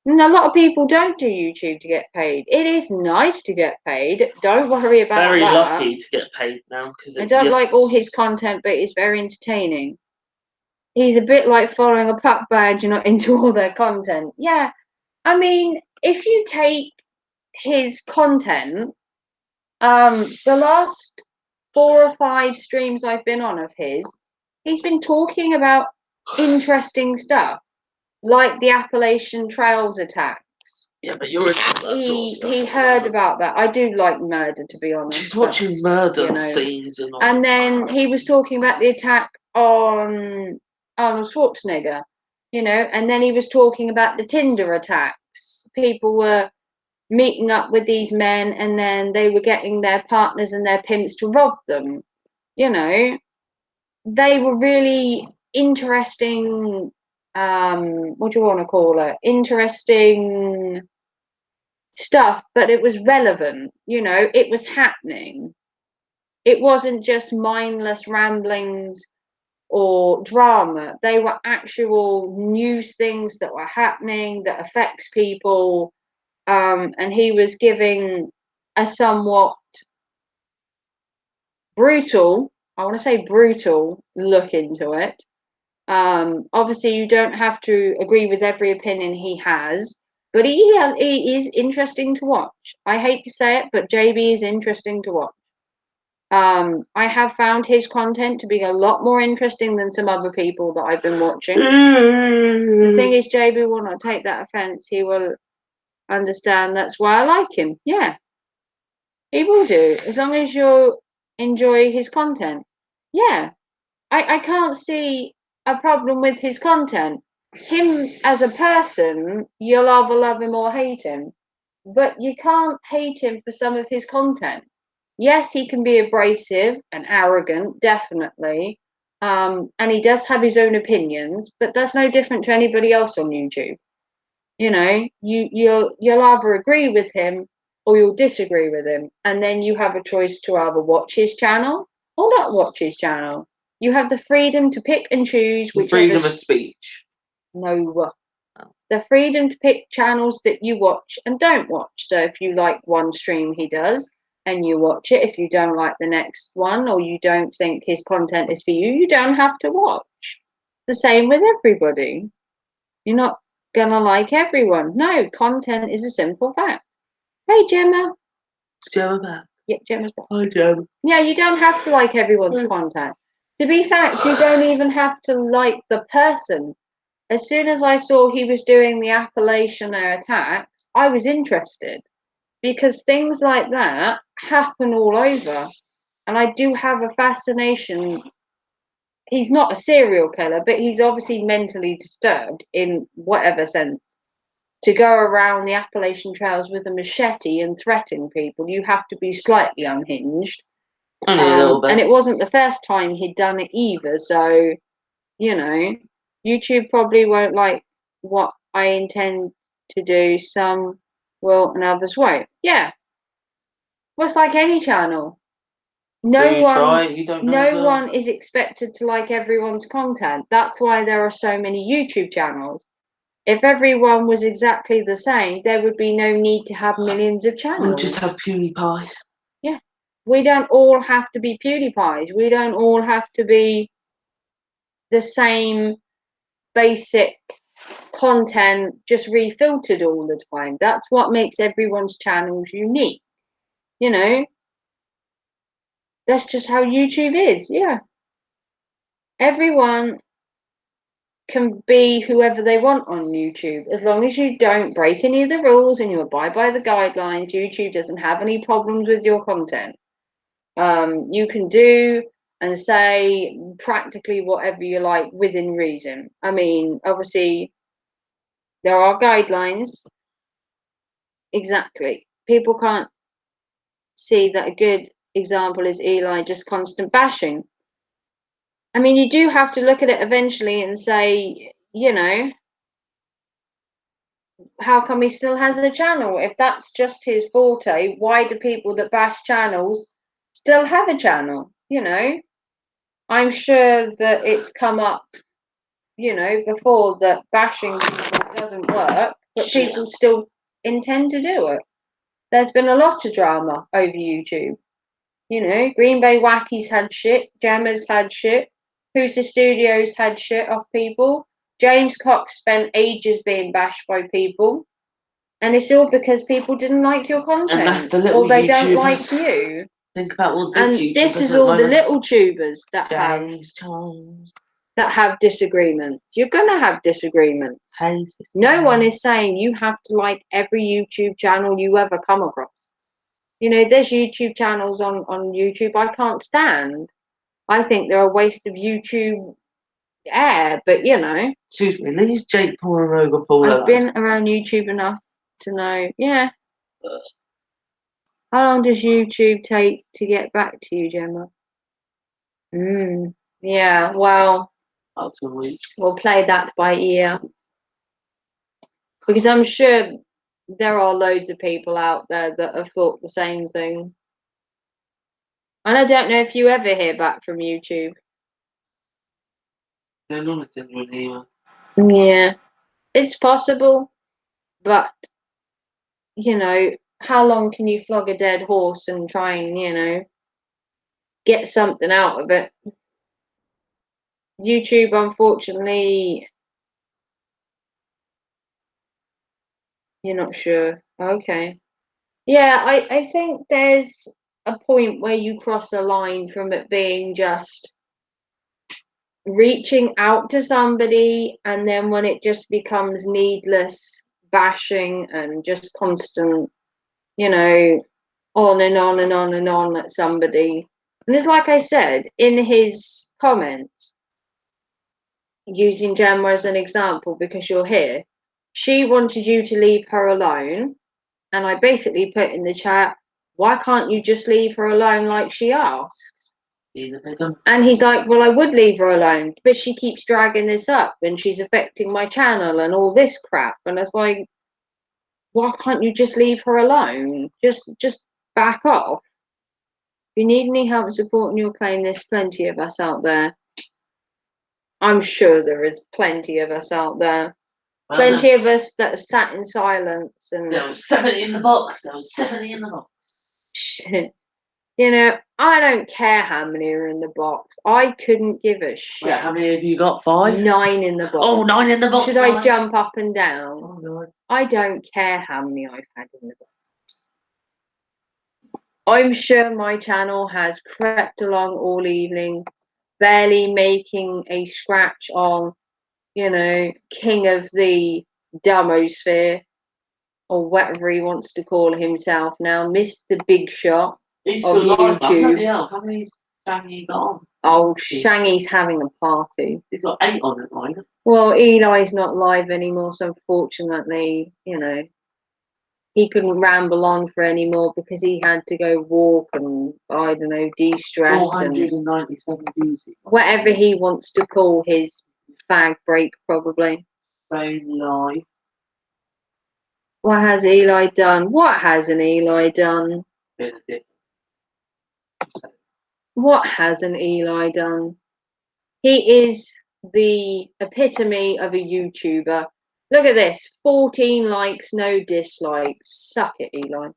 And a lot of people don't do YouTube to get paid. It is nice to get paid. Don't worry about that. Very lucky to get paid now. I don't like all his content, but it's very entertaining. He's a bit like following a pup band. You're not into all their content. Yeah, I mean, if you take his content, the last 4 or 5 streams I've been on of his, he's been talking about interesting stuff, like the Appalachian Trails attacks. Yeah, but you're into that sort of stuff. he at the heard moment. about that. I do like murder, to be honest. She's but, watching murder you know. scenes and all. And then he was talking about the attack on Arnold Schwarzenegger, you know, and then he was talking about the Tinder attacks. People were meeting up with these men and then they were getting their partners and their pimps to rob them. You know, they were really interesting, what do you want to call it? Interesting stuff, but it was relevant, you know, it was happening. It wasn't just mindless ramblings or drama. They were actual news things that were happening that affects people. And he was giving a somewhat brutal, I want to say brutal, look into it. Obviously, you don't have to agree with every opinion he has, but he is interesting to watch. I hate to say it, but JB is interesting to watch. I have found his content to be a lot more interesting than some other people that I've been watching. The thing is, JB will not take that offense. He will understand that's why I like him. Yeah, he will do, as long as you enjoy his content. Yeah, I can't see a problem with his content. Him as a person, you'll either love him or hate him, but you can't hate him for some of his content. Yes, he can be abrasive and arrogant, definitely, and he does have his own opinions, but that's no different to anybody else on YouTube. You know, you'll either agree with him or you'll disagree with him, and then you have a choice to either watch his channel or not watch his channel. You have the freedom to pick and choose Freedom of speech. No, the freedom to pick channels that you watch and don't watch. So if you like one stream he does and you watch it, if you don't like the next one or you don't think his content is for you, you don't have to watch. The same with everybody. You're not gonna like everyone. No, content is a simple fact. Hey Gemma. Is Gemma back? Yeah, Gemma's back. Hi, Gemma. Yeah, you don't have to like everyone's content. To be fact, you don't even have to like the person. As soon as I saw he was doing the Appalachian attacks, I was interested because things like that happen all over. And I do have a fascination. He's not a serial killer, but he's obviously mentally disturbed in whatever sense. To go around the Appalachian trails with a machete and threaten people, you have to be slightly unhinged. Only a little bit. And it wasn't the first time he'd done it either. So, you know, YouTube probably won't like what I intend to do. Some will and others won't. Yeah. Well, it's like any channel. No one is expected to like everyone's content. That's why there are so many YouTube channels. If everyone was exactly the same, there would be no need to have millions of channels. We'll just have PewDiePie. Yeah. We don't all have to be PewDiePies. We don't all have to be the same basic content just refiltered all the time. That's what makes everyone's channels unique. You know, that's just how YouTube is. Yeah. Everyone can be whoever they want on YouTube. As long as you don't break any of the rules and you abide by the guidelines, YouTube doesn't have any problems with your content. You can do and say practically whatever you like within reason. I mean, obviously, there are guidelines. Exactly. People can't see that a good example is Eli just constant bashing. I mean, you do have to look at it eventually and say, you know, how come he still has a channel? If that's just his forte, why do people that bash channels still have a channel? You know, I'm sure that it's come up, you know, before that bashing people doesn't work, but people still intend to do it. There's been a lot of drama over YouTube. You know, Green Bay Wackies had shit, Gemma's had shit, Hoosa Studios had shit off people, James Cox spent ages being bashed by people, and it's all because people didn't like your content, and that's the little or they YouTubers. Don't like you. Think about all the and YouTubers this is all the moment. little tubers that James Charles. that have disagreements. You're going to have disagreements. No one is saying you have to like every YouTube channel you ever come across. You know, there's YouTube channels on YouTube I can't stand. I think they're a waste of YouTube air, but you know. Excuse me, leave Jake Paul and Logan Paul I've alone. been around YouTube enough to know, yeah. How long does YouTube take to get back to you, Gemma? Yeah, well, Up to a week. we'll play that by ear. Because I'm sure there are loads of people out there that have thought the same thing. And I don't know if you ever hear back from YouTube. They're not send you an email. Yeah, it's possible. But, you know, how long can you flog a dead horse and try and, you know, get something out of it? YouTube, unfortunately, you're not sure. Okay. Yeah, I think there's a point where you cross a line from it being just reaching out to somebody, and then when it just becomes needless bashing and just constant, you know, on and on and on and on at somebody. And it's like I said in his comments, using Gemma as an example because you're here, she wanted you to leave her alone. And I basically put in the chat, why can't you just leave her alone like she asked? And he's like, well, I would leave her alone, but she keeps dragging this up and she's affecting my channel and all this crap. And it's like, why can't you just leave her alone? Just back off. If you need any help supporting your claim, there's plenty of us out there. I'm sure there is plenty of us out there. Well, Plenty of us that have sat in silence and there was 70 in the box. There was 70 in the box. you know, I don't care how many are in the box. I couldn't give a shit. Wait, how many have you got? 5? 9 in the box. Oh, 9 in the box. Should I nice. jump up and down? Oh, nice. I don't care how many I've had in the box. I'm sure my channel has crept along all evening, barely making a scratch on, you know, king of the Dumosphere, or whatever he wants to call himself now, Mr. Big Shot He's of still live, YouTube. bloody hell, how many Shangy got on? Oh, Shangy's having a party. He's got 8 on it, right? Well, Eli's not live anymore, so unfortunately, you know, he couldn't ramble on for any more because he had to go walk and, I don't know, de-stress and 497 views. whatever he wants to call his fag break, probably. Spain live. What has Eli done? What hasn't Eli done? Bit of different. What hasn't Eli done? He is the epitome of a YouTuber. Look at this, 14 likes, no dislikes. Suck it, Eli.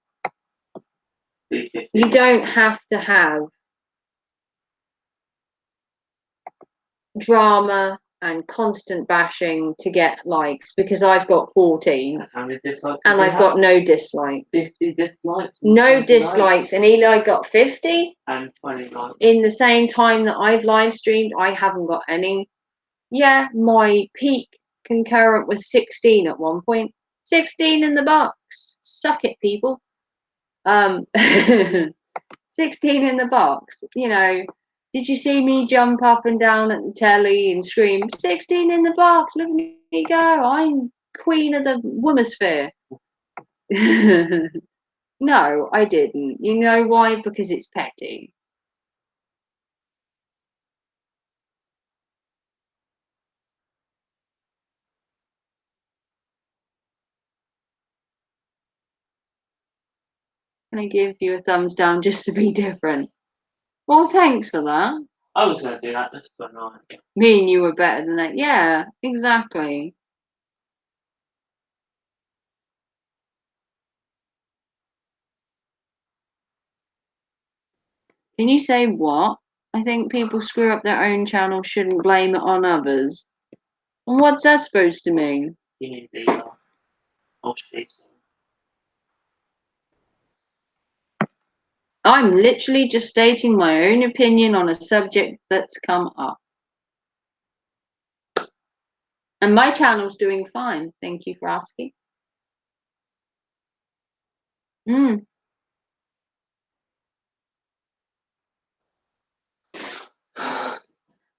You don't have to have drama and constant bashing to get likes because I've got 14 How many dislikes? and I've got no dislikes. 50 dislikes. No dislikes, and Eli got 50 and 20 likes. in the same time that I've live streamed. I haven't got any. Yeah, my peak concurrent was 16 at one point. 16 in the box. Suck it, people. 16 in the box. You know, did you see me jump up and down at the telly and scream, 16 in the box, look at me go, I'm queen of the womosphere. No, I didn't. You know why? Because it's petty. Can I give you a thumbs down just to be different? Well, thanks for that. I was going to do that just for night. Me and you were better than that. Yeah, exactly. Can you say what? I think people screw up their own channel, shouldn't blame it on others. And what's that supposed to mean? You mean the oh shit. I'm literally just stating my own opinion on a subject that's come up. And my channel's doing fine. Thank you for asking.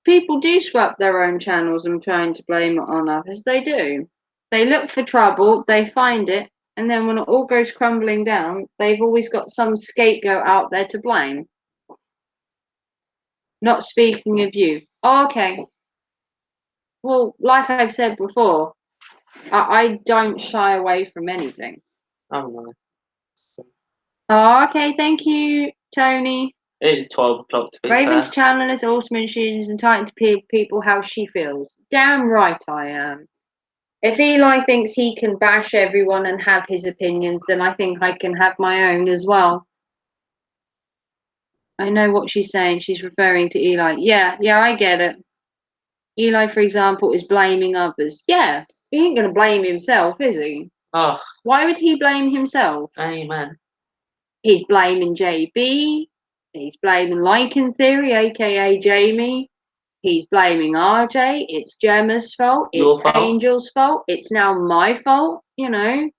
People do scrap their own channels and trying to blame it on others. They do. They look for trouble, they find it, and then when it all goes crumbling down, they've always got some scapegoat out there to blame. Not speaking of you. Oh, okay. Well, like I've said before, I don't shy away from anything. Oh no. Oh, okay. Thank you, Tony. It is 12 o'clock to be Raven's fair. channel is ultimate students and entitled to people how she feels. Damn right I am. If Eli thinks he can bash everyone and have his opinions, then I think I can have my own as well. I know what she's saying. She's referring to Eli. Yeah, I get it. Eli, for example, is blaming others. Yeah, he ain't going to blame himself, is he? Oh, Why would he blame himself? amen. He's blaming JB. He's blaming Lycan Theory, aka Jamie. He's blaming RJ. It's Gemma's fault. Your It's fault. Angel's fault. It's now my fault, you know.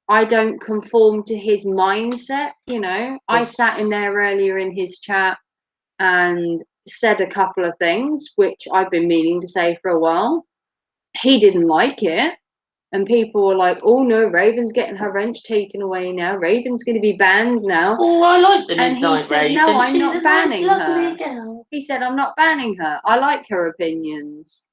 I don't conform to his mindset, you know. I sat in there earlier in his chat and said a couple of things which I've been meaning to say for a while. He didn't like it. And people were like, oh no, Raven's getting her wrench taken away now. Raven's going to be banned now. Oh, I like the And he Midnight said, Raven. no, I'm She's not a nice, banning lovely her. girl. He said, I'm not banning her. I like her opinions.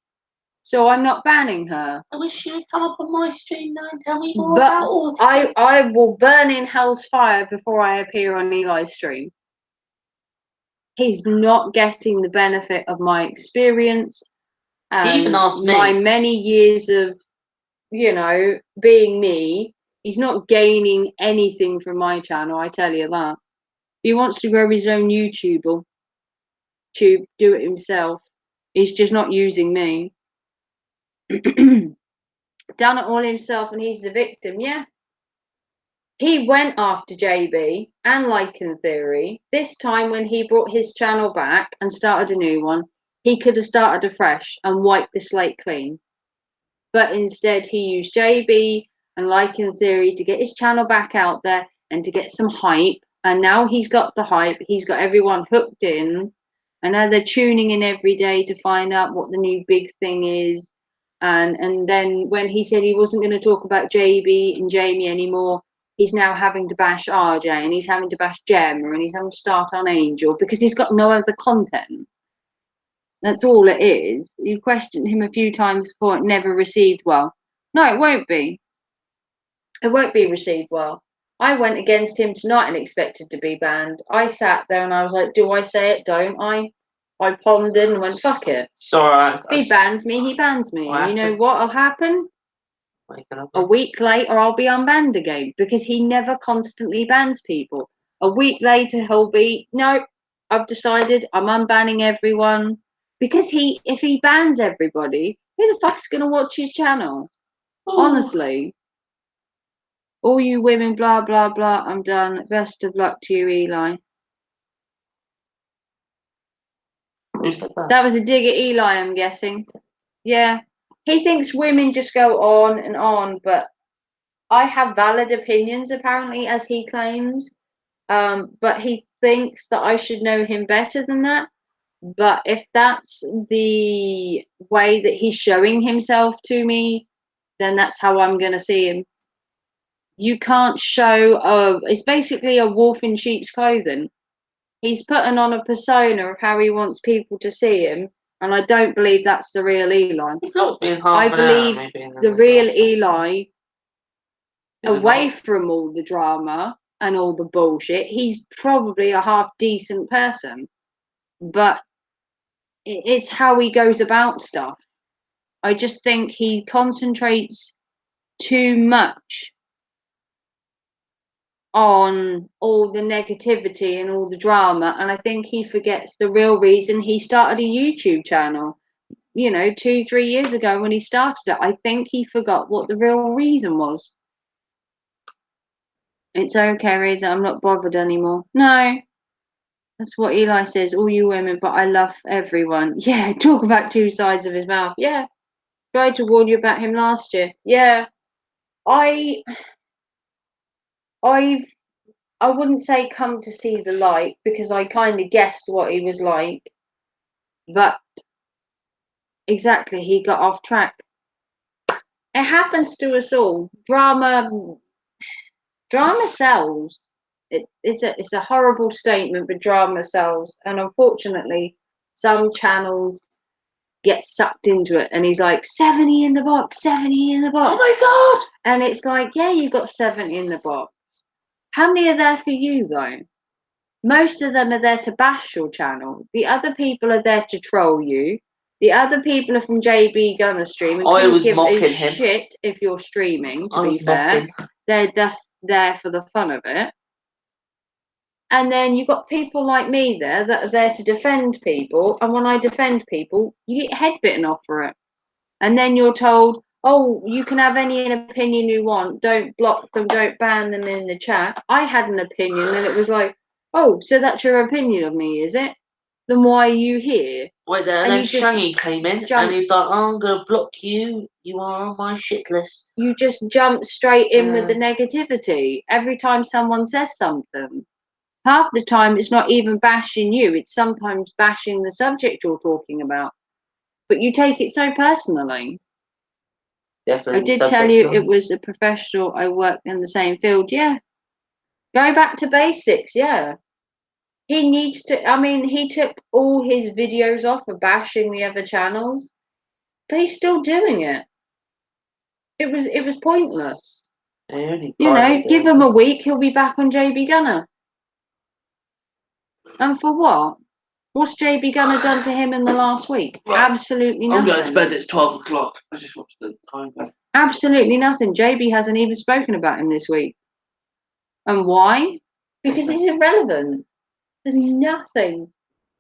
So I'm not banning her. I wish she would come up on my stream now and tell me more But about all. I will burn in hell's fire before I appear on Eli's stream. He's not getting the benefit of my experience and Even asked me. my many years of, you know, being me. He's not gaining anything from my channel, I tell you that. He wants to grow his own YouTube, do it himself. He's just not using me. Done it all himself and he's the victim, yeah. He went after JB and Lycan Theory. This time when he brought his channel back and started a new one, he could have started afresh and wiped the slate clean. But instead he used JB and Lycan Theory to get his channel back out there and to get some hype. And now he's got the hype. He's got everyone hooked in. And now they're tuning in every day to find out what the new big thing is. And then when he said he wasn't going to talk about JB and Jamie anymore, he's now having to bash RJ and he's having to bash Gemma and he's having to start on Angel because he's got no other content. That's all it is. You questioned him a few times before, it never received well. No, it won't be. It won't be received well. I went against him tonight and expected to be banned. I sat there and I was like, do I say it? Don't I? I pondered and went, fuck it. Sorry. If he bans me, he bans me. And you know what'll happen? A week later, I'll be unbanned again because he never constantly bans people. A week later, he'll be, no, I've decided I'm unbanning everyone. Because if he bans everybody, who the fuck's going to watch his channel? Ooh. Honestly. All you women, blah, blah, blah. I'm done. Best of luck to you, Eli. Who said that? That was a dig at Eli, I'm guessing. Yeah. He thinks women just go on and on, but I have valid opinions, apparently, as he claims. But he thinks that I should know him better than that. But if that's the way that he's showing himself to me, then that's how I'm going to see him. You can't show it's basically a wolf in sheep's clothing. He's putting on a persona of how he wants people to see him, and I don't believe that's the real Eli. I believe the real Eli, away from all the drama and all the bullshit, he's probably a half decent person, but it's how he goes about stuff. I just think he concentrates too much on all the negativity and all the drama, and I think he forgets the real reason he started a YouTube channel. You know, 2-3 years ago when he started it, I think he forgot what the real reason was. It's okay, Reza, I'm not bothered anymore. No, that's what Eli says, all you women, but I love everyone. Yeah, talk about two sides of his mouth. Yeah, Tried to warn you about him last year. Yeah, I've I wouldn't say come to see the light because I kind of guessed what he was like, but exactly, he got off track. It happens to us all. Drama sells. It's a horrible statement, but drama sells, and unfortunately, some channels get sucked into it. And he's like 70 in the box, 70 in the box. Oh my god! And it's like, yeah, you got 70 in the box. How many are there for you though? Most of them are there to bash your channel. The other people are there to troll you. The other people are from JB Gunner Stream and I couldn't was give a mocking him. shit if you're streaming, to I be was fair. mocking. They're just there for the fun of it. And then you've got people like me there that are there to defend people. And when I defend people, you get head bitten off for it. And then you're told, oh, you can have any opinion you want. Don't block them, don't ban them in the chat. I had an opinion and it was like, oh, so that's your opinion of me, is it? Then why are you here? Wait there, and And then you just Shaggy came in jump- and he's like, oh, I'm gonna block you. You are on my shit list. You just jump straight in with the Yeah. negativity every time someone says something. Half the time it's not even bashing you, it's sometimes bashing the subject you're talking about. But you take it so personally. Definitely. I did tell you it was a professional. I worked in the same field. Yeah. Go back to basics. Yeah. He needs to. I mean, he took all his videos off of bashing the other channels, but he's still doing it. It was pointless. You know, give him a week, he'll be back on JB Gunner. And for what? What's JB Gunner done to him in the last week? Right. Absolutely nothing. I'm going to bed. It's 12 o'clock. I just watched the time. Absolutely nothing. JB hasn't even spoken about him this week. And why? Because he's irrelevant. There's nothing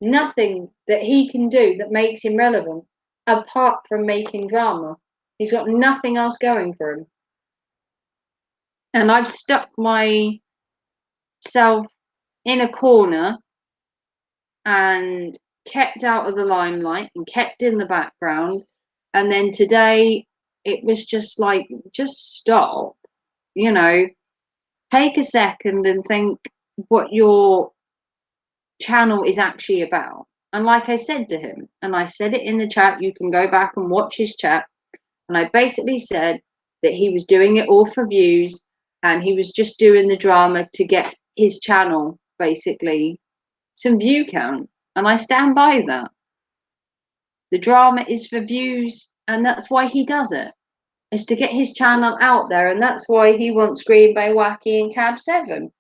that he can do that makes him relevant apart from making drama. He's got nothing else going for him. And I've stuck myself in a corner and kept out of the limelight and kept in the background. And then today it was just like, just stop, you know, take a second and think what your channel is actually about. And like I said to him, and I said it in the chat, you can go back and watch his chat. And I basically said that he was doing it all for views and he was just doing the drama to get his channel basically some view count. And I stand by that. The drama is for views and that's why he does it. It's to get his channel out there, and that's why he wants Green Bay Wacky and Cab 7.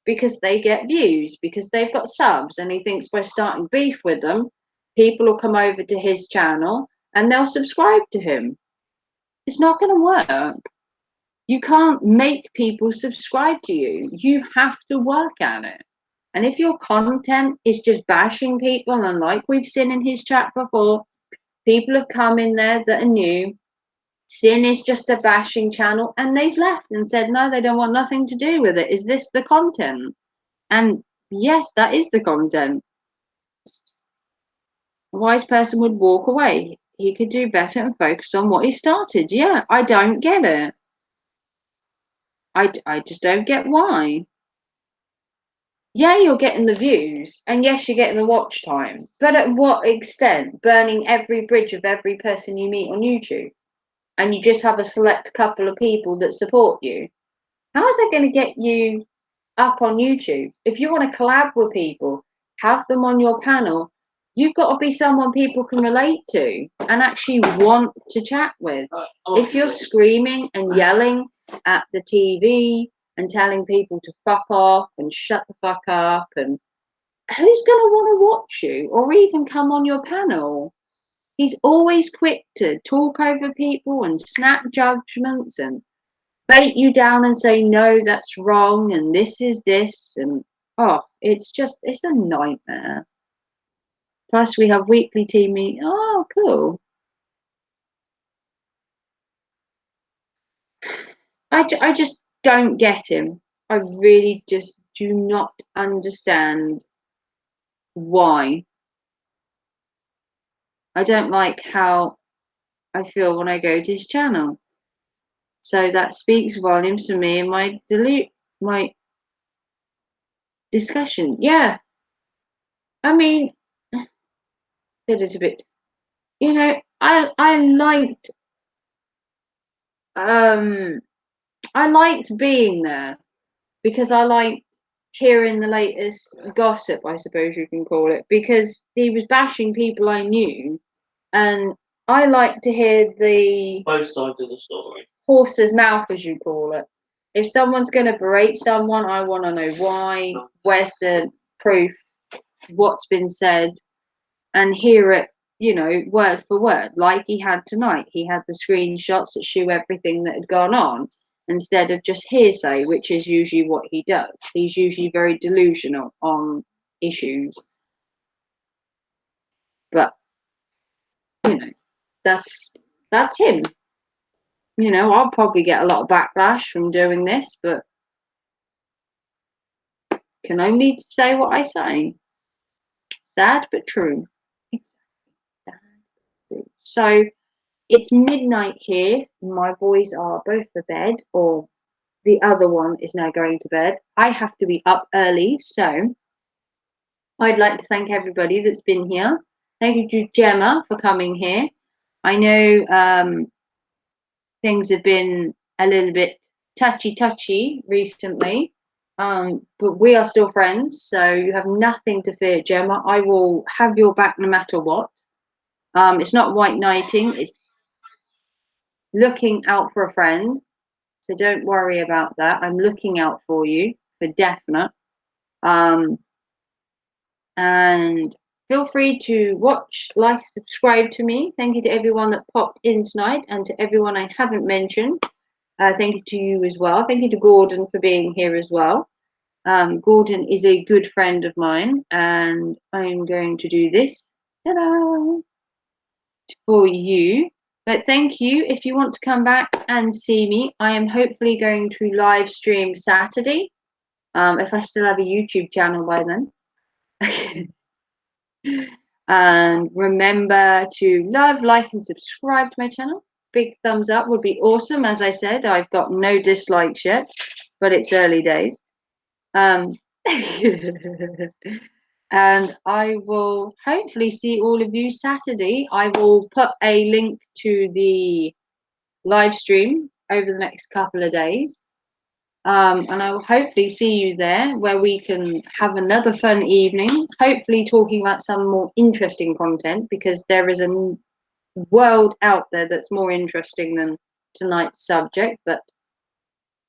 Because they get views, because they've got subs, and he thinks by starting beef with them, people will come over to his channel and they'll subscribe to him. It's not going to work. You can't make people subscribe to you. You have to work at it. And if your content is just bashing people, and like we've seen in his chat before, people have come in there that are new. Sin is just a bashing channel, and they've left and said no, they don't want nothing to do with it. Is this the content? And yes, that is the content. A wise person would walk away. He could do better and focus on what he started. Yeah, I don't get it. I just don't get why. Yeah, you're getting the views, and yes, you're getting the watch time. But at what extent? Burning every bridge of every person you meet on YouTube, and you just have a select couple of people that support you. How is that going to get you up on YouTube? If you want to collab with people, have them on your panel, you've got to be someone people can relate to and actually want to chat with. If you're screaming and yelling at the TV and telling people to fuck off and shut the fuck up, and who's going to want to watch you or even come on your panel? He's always quick to talk over people and snap judgments and bait you down and say, no, that's wrong, and this is this, and oh, it's a nightmare. Plus, we have weekly team meetings. Oh, cool. I just don't get him. I really just do not understand why. I don't like how I feel when I go to his channel. So that speaks volumes to me and my discussion. Yeah. I mean, did it a bit. You know, I liked being there because I liked hearing the latest gossip, I suppose you can call it, because he was bashing people I knew, and I like to hear the Both sides of the story. horse's mouth, as you call it. If someone's going to berate someone, I want to know why, where's the proof, what's been said, and hear it, you know, word for word, like he had tonight. He had the screenshots that show everything that had gone on instead of just hearsay, which is usually what he does. He's usually very delusional on issues. But, you know, that's him. You know, I'll probably get a lot of backlash from doing this, but can only say what I say. Sad but true. Sad but true. So it's midnight here. My boys are both for bed, or the other one is now going to bed. I have to be up early, so I'd like to thank everybody that's been here. Thank you to Gemma for coming here. I know things have been a little bit touchy recently, but we are still friends, so you have nothing to fear, Gemma. I will have your back no matter what. It's not white knighting, it's looking out for a friend. So don't worry about that. I'm looking out for you for definite. And feel free to watch, like, subscribe to me. Thank you to everyone that popped in tonight, and to everyone I haven't mentioned. Thank you to you as well. Thank you to Gordon for being here as well. Gordon is a good friend of mine, and I'm going to do this for you. But thank you. If you want to come back and see me, I am hopefully going to live stream Saturday, if I still have a YouTube channel by then. And remember to love, like, and subscribe to my channel. Big thumbs up would be awesome. As I said, I've got no dislikes yet, but it's early days. And I will hopefully see all of you Saturday. I will put a link to the live stream over the next couple of days. And I will hopefully see you there, where we can have another fun evening, hopefully talking about some more interesting content, because there is a world out there that's more interesting than tonight's subject. But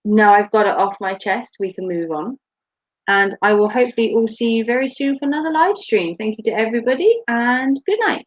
now I've got it off my chest, we can move on. And I will hopefully all see you very soon for another live stream. Thank you to everybody, and good night.